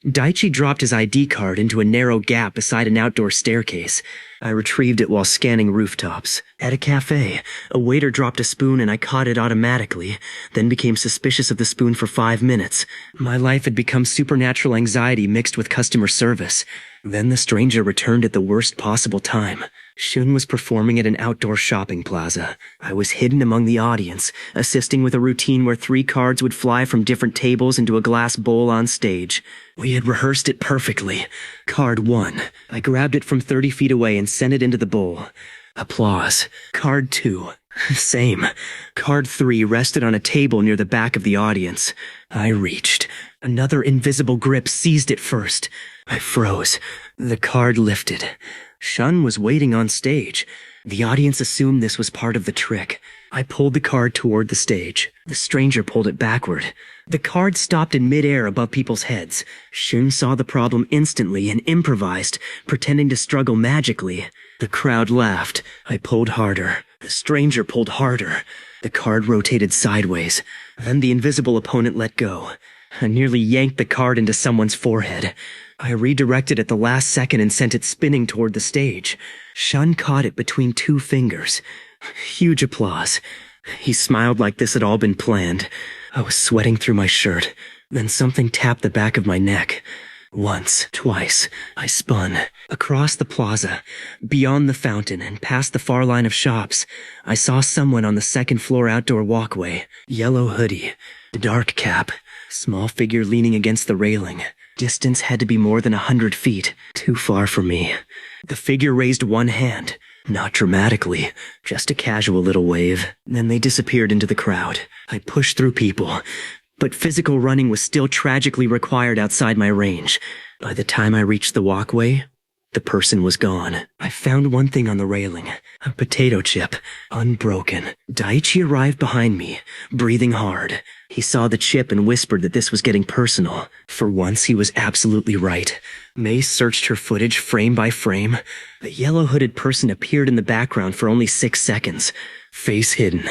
Daichi dropped his ID card into a narrow gap beside an outdoor staircase. I retrieved it while scanning rooftops. At a cafe, a waiter dropped a spoon and I caught it automatically, then became suspicious of the spoon for 5 minutes. My life had become supernatural anxiety mixed with customer service. Then the stranger returned at the worst possible time. Shun was performing at an outdoor shopping plaza. I was hidden among the audience, assisting with a routine where 3 cards would fly from different tables into a glass bowl on stage. We had rehearsed it perfectly. Card 1. I grabbed it from 30 feet away and sent it into the bowl. Applause. Card 2. Same. Card 3 rested on a table near the back of the audience. I reached. Another invisible grip seized it first. I froze. The card lifted. Shun was waiting on stage. The audience assumed this was part of the trick. I pulled the card toward the stage. The stranger pulled it backward. The card stopped in midair above people's heads. Shun saw the problem instantly and improvised, pretending to struggle magically. The crowd laughed. I pulled harder. The stranger pulled harder. The card rotated sideways. Then the invisible opponent let go. I nearly yanked the card into someone's forehead. I redirected at the last second and sent it spinning toward the stage. Shun caught it between 2 fingers. Huge applause. He smiled like this had all been planned. I was sweating through my shirt. Then something tapped the back of my neck. Once, twice, I spun. Across the plaza, beyond the fountain, and past the far line of shops, I saw someone on the second-floor outdoor walkway. Yellow hoodie, dark cap, small figure leaning against the railing. Distance had to be more than 100 feet. Too far for me. The figure raised one hand. Not dramatically, just a casual little wave. Then they disappeared into the crowd. I pushed through people, but physical running was still tragically required outside my range. By the time I reached the walkway, the person was gone. I found one thing on the railing. A potato chip, unbroken. Daichi arrived behind me, breathing hard. He saw the chip and whispered that this was getting personal. For once, he was absolutely right. May searched her footage frame by frame. The yellow-hooded person appeared in the background for only 6 seconds. Face hidden.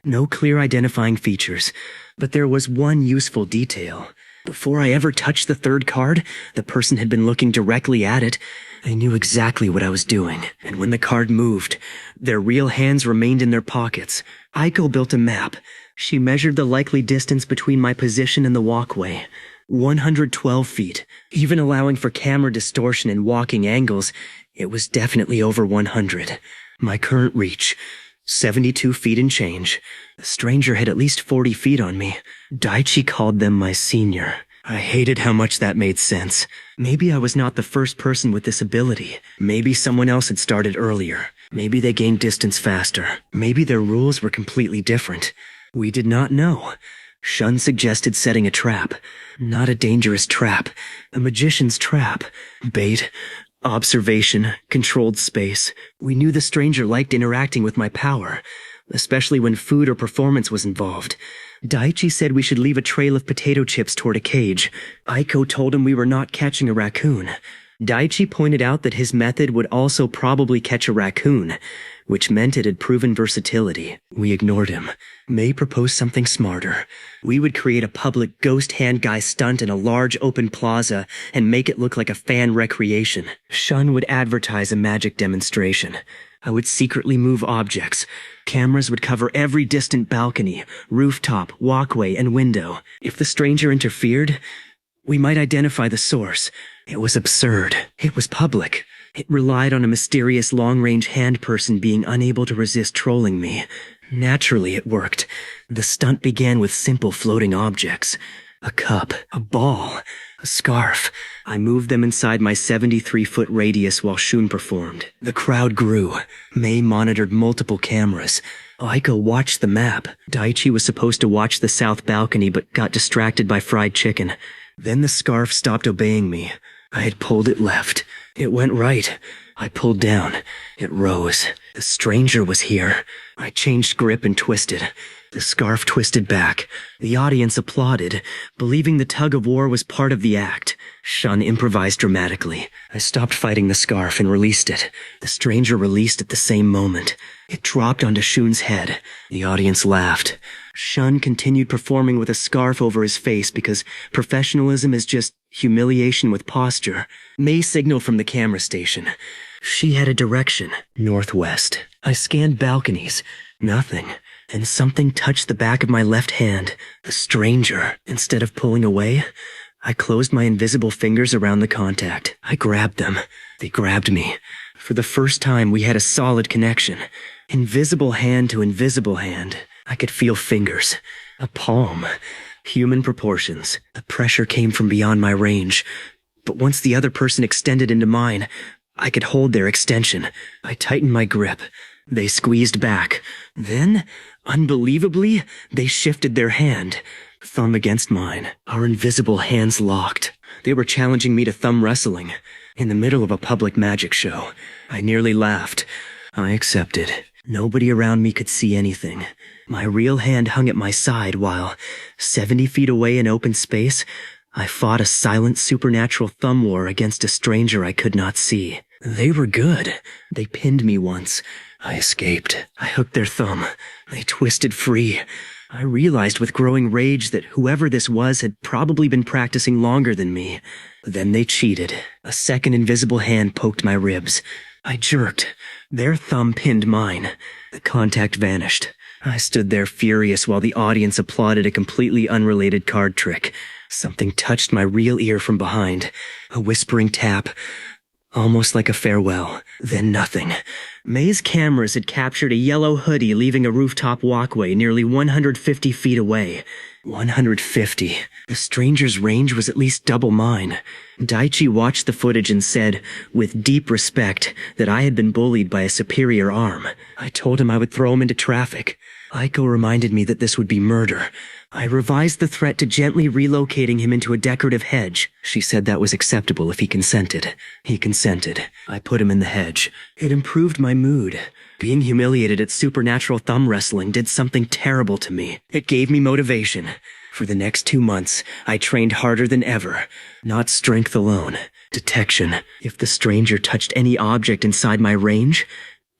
No clear identifying features. But there was one useful detail. Before I ever touched the third card, the person had been looking directly at it. They knew exactly what I was doing. And when the card moved, their real hands remained in their pockets. Aiko built a map. She measured the likely distance between my position and the walkway. 112 feet. Even allowing for camera distortion and walking angles, it was definitely over 100. My current reach, 72 feet and change. The stranger had at least 40 feet on me. Daichi called them my senior. I hated how much that made sense. Maybe I was not the first person with this ability. Maybe someone else had started earlier. Maybe they gained distance faster. Maybe their rules were completely different. We did not know. Shun suggested setting a trap. Not a dangerous trap. A magician's trap. Bait. Observation. Controlled space. We knew the stranger liked interacting with my power, especially when food or performance was involved. Daichi said we should leave a trail of potato chips toward a cage. Aiko told him we were not catching a raccoon. Daichi pointed out that his method would also probably catch a raccoon, which meant it had proven versatility. We ignored him. May proposed something smarter. We would create a public ghost hand guy stunt in a large open plaza and make it look like a fan recreation. Shun would advertise a magic demonstration. I would secretly move objects. Cameras would cover every distant balcony, rooftop, walkway, and window. If the stranger interfered, we might identify the source. It was absurd. It was public. It relied on a mysterious long-range hand person being unable to resist trolling me. Naturally, it worked. The stunt began with simple floating objects. A cup, a ball, a scarf. I moved them inside my 73-foot radius while Shun performed. The crowd grew. Mei monitored multiple cameras. Aiko watched the map. Daichi was supposed to watch the south balcony but got distracted by fried chicken. Then the scarf stopped obeying me. I had pulled it left. It went right. I pulled down. It rose. The stranger was here. I changed grip and twisted. The scarf twisted back. The audience applauded, believing the tug-of-war was part of the act. Shun improvised dramatically. I stopped fighting the scarf and released it. The stranger released at the same moment. It dropped onto Shun's head. The audience laughed. Shun continued performing with a scarf over his face because professionalism is just humiliation with posture. Mei signaled from the camera station. She had a direction, northwest. I scanned balconies. Nothing. And something touched the back of my left hand. The stranger. Instead of pulling away, I closed my invisible fingers around the contact. I grabbed them. They grabbed me. For the first time, we had a solid connection. Invisible hand to invisible hand. I could feel fingers. A palm. Human proportions. The pressure came from beyond my range. But once the other person extended into mine, I could hold their extension. I tightened my grip. They squeezed back. Then, unbelievably, they shifted their hand. Thumb against mine. Our invisible hands locked. They were challenging me to thumb wrestling. In the middle of a public magic show. I nearly laughed. I accepted. Nobody around me could see anything. My real hand hung at my side while, 70 feet away in open space, I fought a silent supernatural thumb war against a stranger I could not see. They were good. They pinned me once. I escaped. I hooked their thumb. They twisted free. I realized with growing rage that whoever this was had probably been practicing longer than me. Then they cheated. A second invisible hand poked my ribs. I jerked. Their thumb pinned mine. The contact vanished. I stood there furious while the audience applauded a completely unrelated card trick. Something touched my real ear from behind. A whispering tap. Almost like a farewell. Then nothing. Mei's cameras had captured a yellow hoodie leaving a rooftop walkway nearly 150 feet away. 150. The stranger's range was at least double mine. Daichi watched the footage and said, with deep respect, that I had been bullied by a superior arm. I told him I would throw him into traffic. Aiko reminded me that this would be murder. I revised the threat to gently relocating him into a decorative hedge. She said that was acceptable if he consented. He consented. I put him in the hedge. It improved my mood. Being humiliated at supernatural thumb wrestling did something terrible to me. It gave me motivation. For the next 2 months, I trained harder than ever. Not strength alone. Detection. If the stranger touched any object inside my range,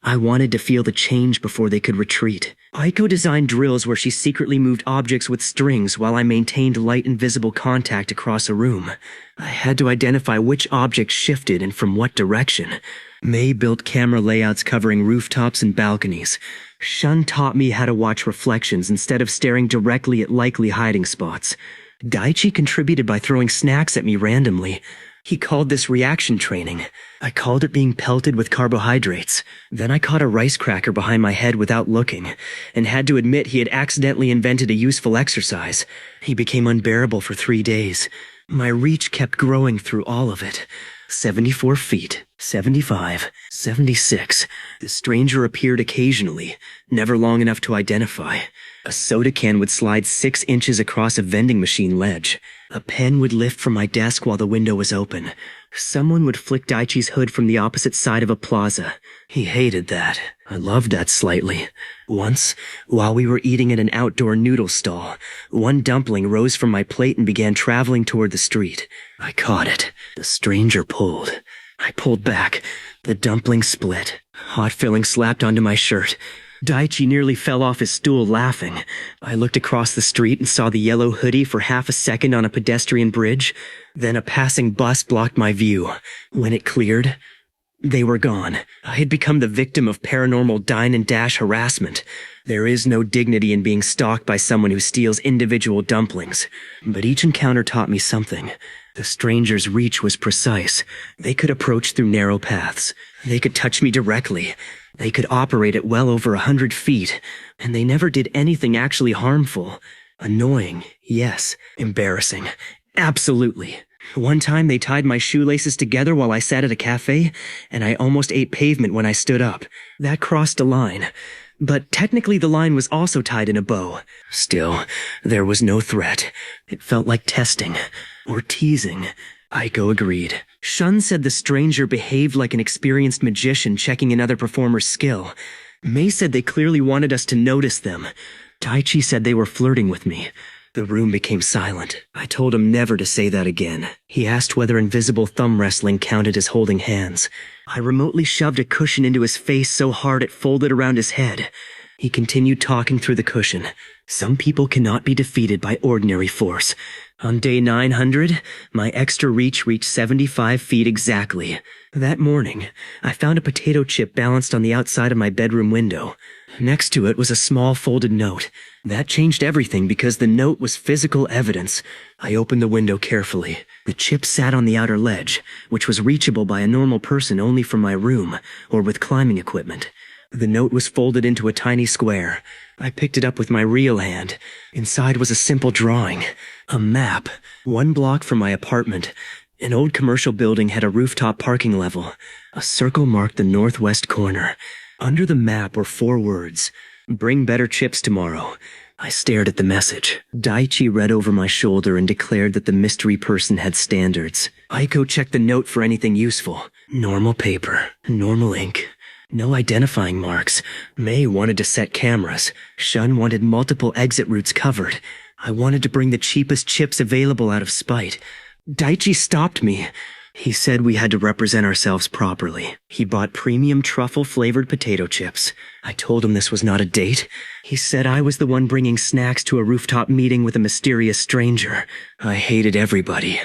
I wanted to feel the change before they could retreat. Aiko designed drills where she secretly moved objects with strings while I maintained light invisible contact across a room. I had to identify which objects shifted and from what direction. Mei built camera layouts covering rooftops and balconies. Shun taught me how to watch reflections instead of staring directly at likely hiding spots. Daichi contributed by throwing snacks at me randomly. He called this reaction training. I called it being pelted with carbohydrates. Then I caught a rice cracker behind my head without looking, and had to admit he had accidentally invented a useful exercise. He became unbearable for 3 days. My reach kept growing through all of it. 74 feet, 75, 76. The stranger appeared occasionally, never long enough to identify. A soda can would slide 6 inches across a vending machine ledge. A pen would lift from my desk while the window was open. Someone would flick Daichi's hood from the opposite side of a plaza. He hated that. I loved that slightly. Once, while we were eating at an outdoor noodle stall, one dumpling rose from my plate and began traveling toward the street. I caught it. The stranger pulled. I pulled back. The dumpling split. Hot filling slapped onto my shirt. Daichi nearly fell off his stool laughing. I looked across the street and saw the yellow hoodie for half a second on a pedestrian bridge. Then a passing bus blocked my view. When it cleared, They were gone. I had become the victim of paranormal dine-and-dash harassment. There is no dignity in being stalked by someone who steals individual dumplings. But each encounter taught me something. The stranger's reach was precise. They could approach through narrow paths. They could touch me directly. They could operate at well over 100 feet. And they never did anything actually harmful. Annoying, yes. Embarrassing. Absolutely. One time they tied my shoelaces together while I sat at a cafe, and I almost ate pavement when I stood up. That crossed a line. But technically the line was also tied in a bow. Still, there was no threat. It felt like testing. Or teasing. Aiko agreed. Shun said the stranger behaved like an experienced magician checking another performer's skill. Mei said they clearly wanted us to notice them. Taichi said they were flirting with me. The room became silent. I told him never to say that again. He asked whether invisible thumb wrestling counted as holding hands. I remotely shoved a cushion into his face so hard it folded around his head. He continued talking through the cushion. Some people cannot be defeated by ordinary force. On day 900, my extra reach reached 75 feet exactly. That morning, I found a potato chip balanced on the outside of my bedroom window. Next to it was a small folded note. That changed everything because the note was physical evidence. I opened the window carefully. The chip sat on the outer ledge, which was reachable by a normal person only from my room, or with climbing equipment. The note was folded into a tiny square. I picked it up with my real hand. Inside was a simple drawing. A map. 1 block from my apartment. An old commercial building had a rooftop parking level. A circle marked the northwest corner. Under the map were 4 words. Bring better chips tomorrow. I stared at the message. Daichi read over my shoulder and declared that the mystery person had standards. Aiko checked the note for anything useful. Normal paper. Normal ink. No identifying marks. Mei wanted to set cameras. Shun wanted multiple exit routes covered. I wanted to bring the cheapest chips available out of spite. Daichi stopped me. He said we had to represent ourselves properly. He bought premium truffle-flavored potato chips. I told him this was not a date. He said I was the one bringing snacks to a rooftop meeting with a mysterious stranger. I hated everybody.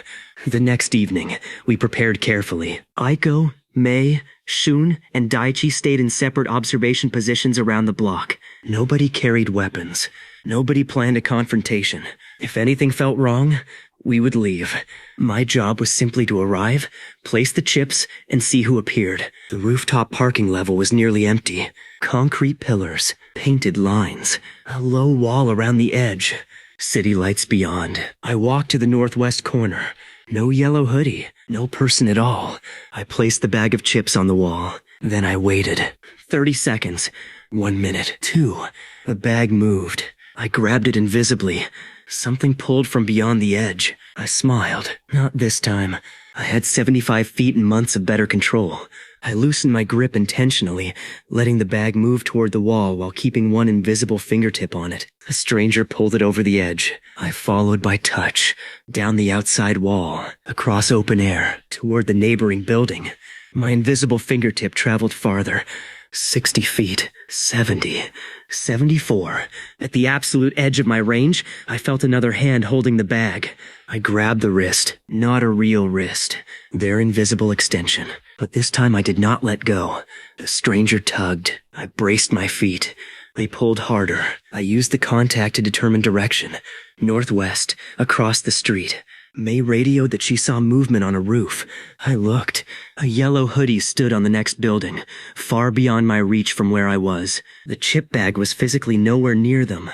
The next evening, we prepared carefully. Aiko, Mei, Shun, and Daichi stayed in separate observation positions around the block. Nobody carried weapons. Nobody planned a confrontation. If anything felt wrong, we would leave. My job was simply to arrive, place the chips, and see who appeared. The rooftop parking level was nearly empty. Concrete pillars, painted lines, a low wall around the edge. City lights beyond. I walked to the northwest corner. No yellow hoodie, no person at all. I placed the bag of chips on the wall. Then I waited. 30 seconds. 1 minute. 2. The bag moved. I grabbed it invisibly. Something pulled from beyond the edge. I smiled. Not this time. I had 75 feet and months of better control. I loosened my grip intentionally, letting the bag move toward the wall while keeping one invisible fingertip on it. A stranger pulled it over the edge. I followed by touch, down the outside wall, across open air, toward the neighboring building. My invisible fingertip traveled farther. 60 feet, 70, 74. At the absolute edge of my range, I felt another hand holding the bag. I grabbed the wrist, not a real wrist, their invisible extension. But this time I did not let go. The stranger tugged. I braced my feet. They pulled harder. I used the contact to determine direction. Northwest, across the street. Mei radioed that she saw movement on a roof. I looked. A yellow hoodie stood on the next building, far beyond my reach from where I was. The chip bag was physically nowhere near them.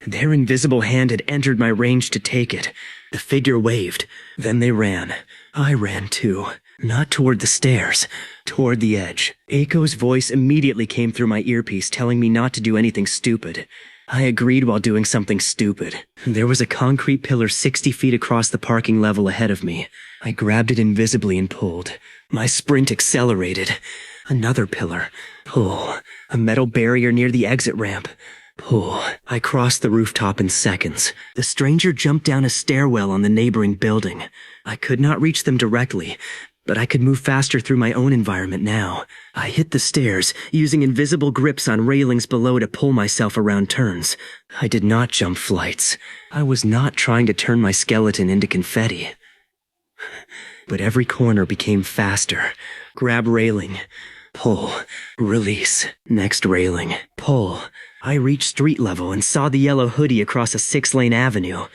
Their invisible hand had entered my range to take it. The figure waved. Then they ran. I ran too. Not toward the stairs, toward the edge. Aiko's voice immediately came through my earpiece telling me not to do anything stupid. I agreed while doing something stupid. There was a concrete pillar 60 feet across the parking level ahead of me. I grabbed it invisibly and pulled. My sprint accelerated. Another pillar. Pull. A metal barrier near the exit ramp. Pull. I crossed the rooftop in seconds. The stranger jumped down a stairwell on the neighboring building. I could not reach them directly, but I could move faster through my own environment now. I hit the stairs, using invisible grips on railings below to pull myself around turns. I did not jump flights. I was not trying to turn my skeleton into confetti. but every corner became faster. Grab railing. Pull. Release. Next railing. Pull. I reached street level and saw the yellow hoodie across a 6-lane avenue.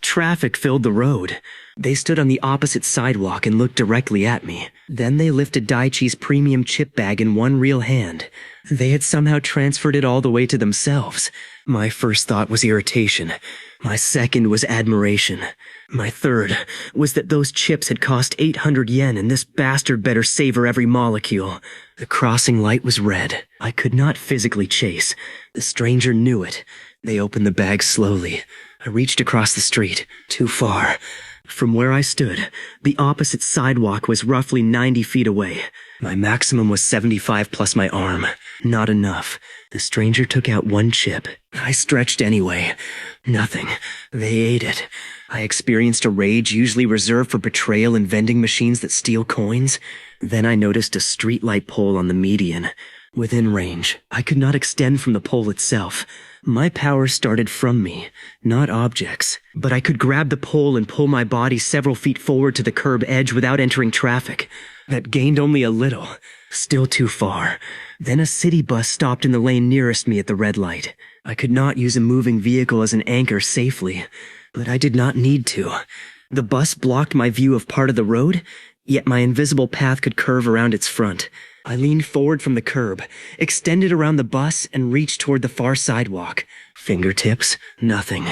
Traffic filled the road. They stood on the opposite sidewalk and looked directly at me. Then they lifted Daichi's premium chip bag in one real hand. They had somehow transferred it all the way to themselves. My first thought was irritation. My second was admiration. My third was that those chips had cost 800 yen and this bastard better savor every molecule. The crossing light was red. I could not physically chase. The stranger knew it. They opened the bag slowly. I reached across the street. Too far. From where I stood, the opposite sidewalk was roughly 90 feet away. My maximum was 75 plus my arm. Not enough. The stranger took out one chip. I stretched anyway. Nothing. They ate it. I experienced a rage usually reserved for betrayal in vending machines that steal coins. Then I noticed a streetlight pole on the median. Within range, I could not extend from the pole itself. My power started from me, not objects. But I could grab the pole and pull my body several feet forward to the curb edge without entering traffic. That gained only a little. Still too far. Then a city bus stopped in the lane nearest me at the red light. I could not use a moving vehicle as an anchor safely, but I did not need to. The bus blocked my view of part of the road, yet my invisible path could curve around its front. I leaned forward from the curb, extended around the bus, and reached toward the far sidewalk. Fingertips? Nothing.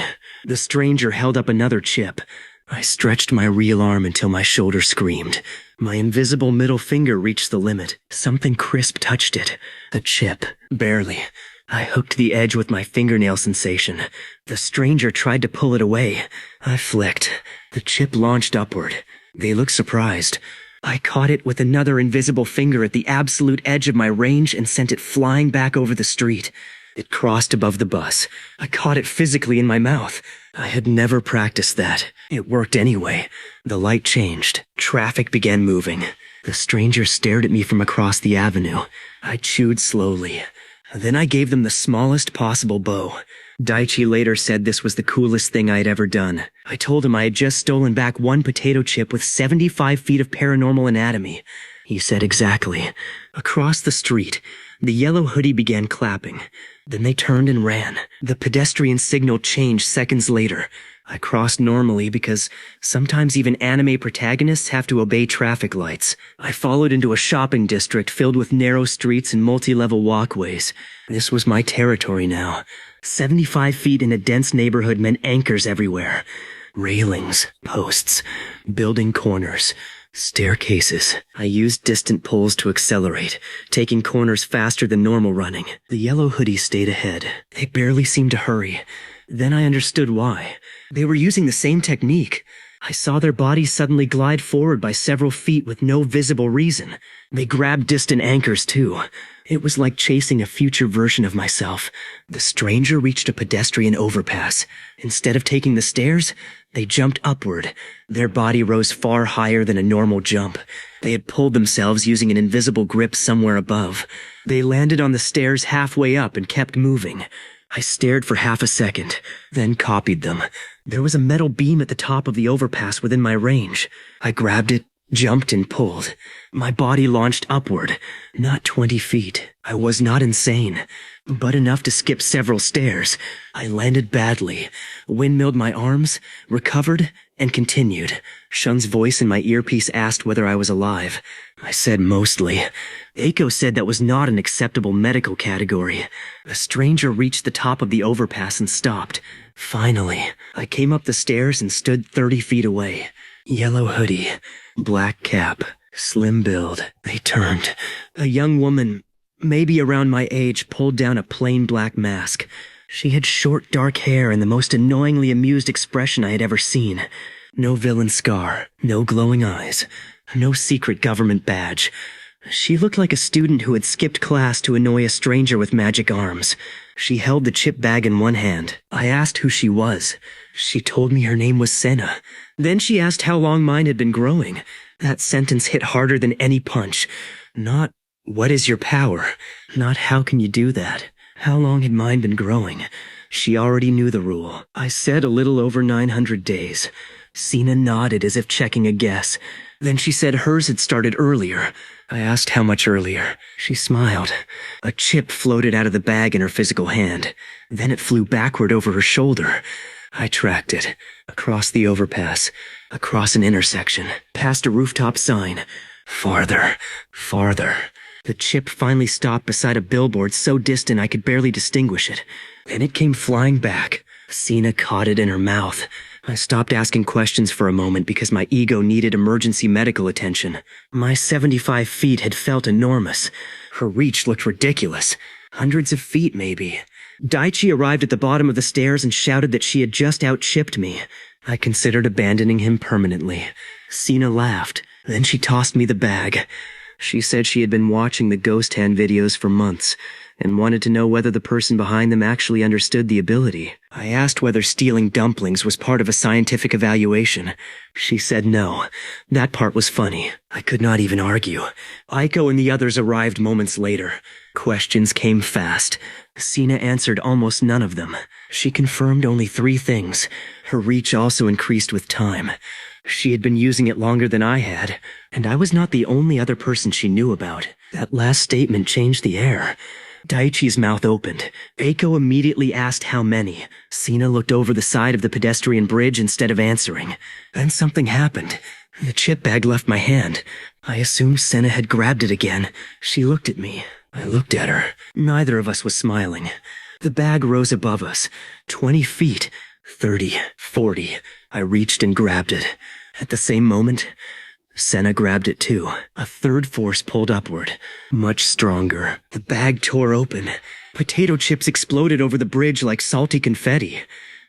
The stranger held up another chip. I stretched my real arm until my shoulder screamed. My invisible middle finger reached the limit. Something crisp touched it. The chip. Barely. I hooked the edge with my fingernail sensation. The stranger tried to pull it away. I flicked. The chip launched upward. They looked surprised. I caught it with another invisible finger at the absolute edge of my range and sent it flying back over the street. It crossed above the bus. I caught it physically in my mouth. I had never practiced that. It worked anyway. The light changed. Traffic began moving. The stranger stared at me from across the avenue. I chewed slowly. Then I gave them the smallest possible bow. Daichi later said this was the coolest thing I had ever done. I told him I had just stolen back one potato chip with 75 feet of paranormal anatomy. He said exactly. Across the street, the yellow hoodie began clapping. Then they turned and ran. The pedestrian signal changed seconds later. I crossed normally because sometimes even anime protagonists have to obey traffic lights. I followed into a shopping district filled with narrow streets and multi-level walkways. This was my territory now. 75 feet in a dense neighborhood meant anchors everywhere. Railings, posts, building corners, staircases. I used distant pulls to accelerate, taking corners faster than normal running. The yellow hoodies stayed ahead. They barely seemed to hurry. Then I understood why. They were using the same technique. I saw their bodies suddenly glide forward by several feet with no visible reason. They grabbed distant anchors too. It was like chasing a future version of myself. The stranger reached a pedestrian overpass. Instead of taking the stairs, they jumped upward. Their body rose far higher than a normal jump. They had pulled themselves using an invisible grip somewhere above. They landed on the stairs halfway up and kept moving. I stared for half a second, then copied them. There was a metal beam at the top of the overpass within my range. I grabbed it, jumped, and pulled. My body launched upward. Not 20 feet. I was not insane, but enough to skip several stairs. I landed badly, windmilled my arms, recovered, and continued. Shun's voice in my earpiece asked whether I was alive. I said mostly. Eiko said that was not an acceptable medical category. The stranger reached the top of the overpass and stopped. Finally, I came up the stairs and stood 30 feet away. Yellow hoodie, black cap, slim build. They turned. A young woman, maybe around my age, pulled down a plain black mask. She had short dark hair and the most annoyingly amused expression I had ever seen. No villain scar, no glowing eyes, no secret government badge. She looked like a student who had skipped class to annoy a stranger with magic arms. She held the chip bag in one hand. I asked who she was. She told me her name was Senna. Then she asked how long mine had been growing. That sentence hit harder than any punch. Not, what is your power? Not, how can you do that? How long had mine been growing? She already knew the rule. I said a little over 900 days. Sina nodded as if checking a guess. Then she said hers had started earlier. I asked how much earlier. She smiled. A chip floated out of the bag in her physical hand. Then it flew backward over her shoulder. I tracked it. Across the overpass. Across an intersection. Past a rooftop sign. Farther. Farther. The chip finally stopped beside a billboard so distant I could barely distinguish it. Then it came flying back. Sina caught it in her mouth. I stopped asking questions for a moment because my ego needed emergency medical attention. My 75 feet had felt enormous. Her reach looked ridiculous. Hundreds of feet, maybe. Daichi arrived at the bottom of the stairs and shouted that she had just outchipped me. I considered abandoning him permanently. Sina laughed. Then she tossed me the bag. She said she had been watching the ghost hand videos for months and wanted to know whether the person behind them actually understood the ability. I asked whether stealing dumplings was part of a scientific evaluation. She said no. That part was funny. I could not even argue. Aiko and the others arrived moments later. Questions came fast. Sina answered almost none of them. She confirmed only 3 things. Her reach also increased with time. She had been using it longer than I had, and I was not the only other person she knew about. That last statement changed the air. Daichi's mouth opened. Eiko immediately asked how many. Sina looked over the side of the pedestrian bridge instead of answering. Then something happened. The chip bag left my hand. I assumed Sena had grabbed it again. She looked at me. I looked at her. Neither of us was smiling. The bag rose above us. 20 feet. 30. 40. I reached and grabbed it. At the same moment, Sena grabbed it too. A third force pulled upward. Much stronger. The bag tore open. Potato chips exploded over the bridge like salty confetti.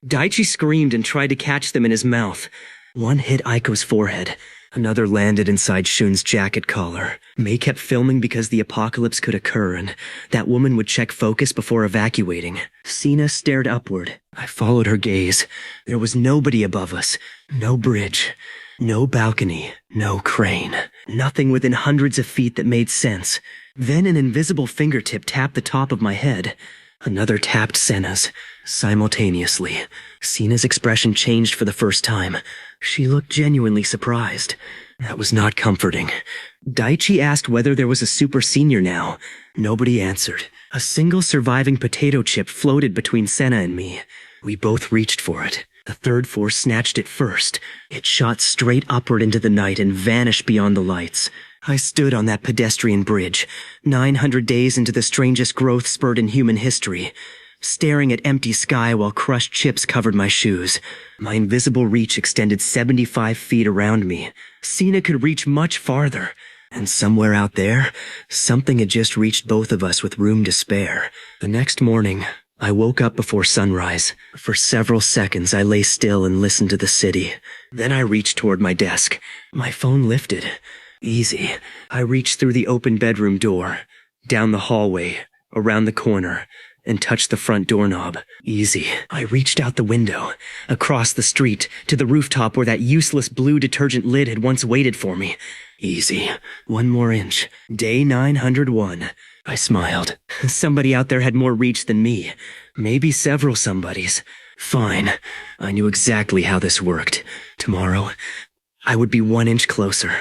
Daichi screamed and tried to catch them in his mouth. One hit Aiko's forehead. Another landed inside Shun's jacket collar. Mei kept filming because the apocalypse could occur and that woman would check focus before evacuating. Sina stared upward. I followed her gaze. There was nobody above us. No bridge. No balcony. No crane. Nothing within hundreds of feet that made sense. Then an invisible fingertip tapped the top of my head. Another tapped Sena's. Simultaneously. Sina's expression changed for the first time. She looked genuinely surprised. That was not comforting. Daichi asked whether there was a super senior now. Nobody answered. A single surviving potato chip floated between Sena and me. We both reached for it. The third force snatched it first. It shot straight upward into the night and vanished beyond the lights. I stood on that pedestrian bridge, 900 days into the strangest growth spurt in human history, staring at empty sky while crushed chips covered my shoes. My invisible reach extended 75 feet around me. Sina could reach much farther. And somewhere out there, something had just reached both of us with room to spare. The next morning, I woke up before sunrise. For several seconds, I lay still and listened to the city. Then I reached toward my desk. My phone lifted. Easy. I reached through the open bedroom door, down the hallway, around the corner, and touched the front doorknob. Easy. I reached out the window, across the street, to the rooftop where that useless blue detergent lid had once waited for me. Easy. 1 more inch. Day 901. I smiled. Somebody out there had more reach than me. Maybe several somebodies. Fine. I knew exactly how this worked. Tomorrow, I would be 1 inch closer.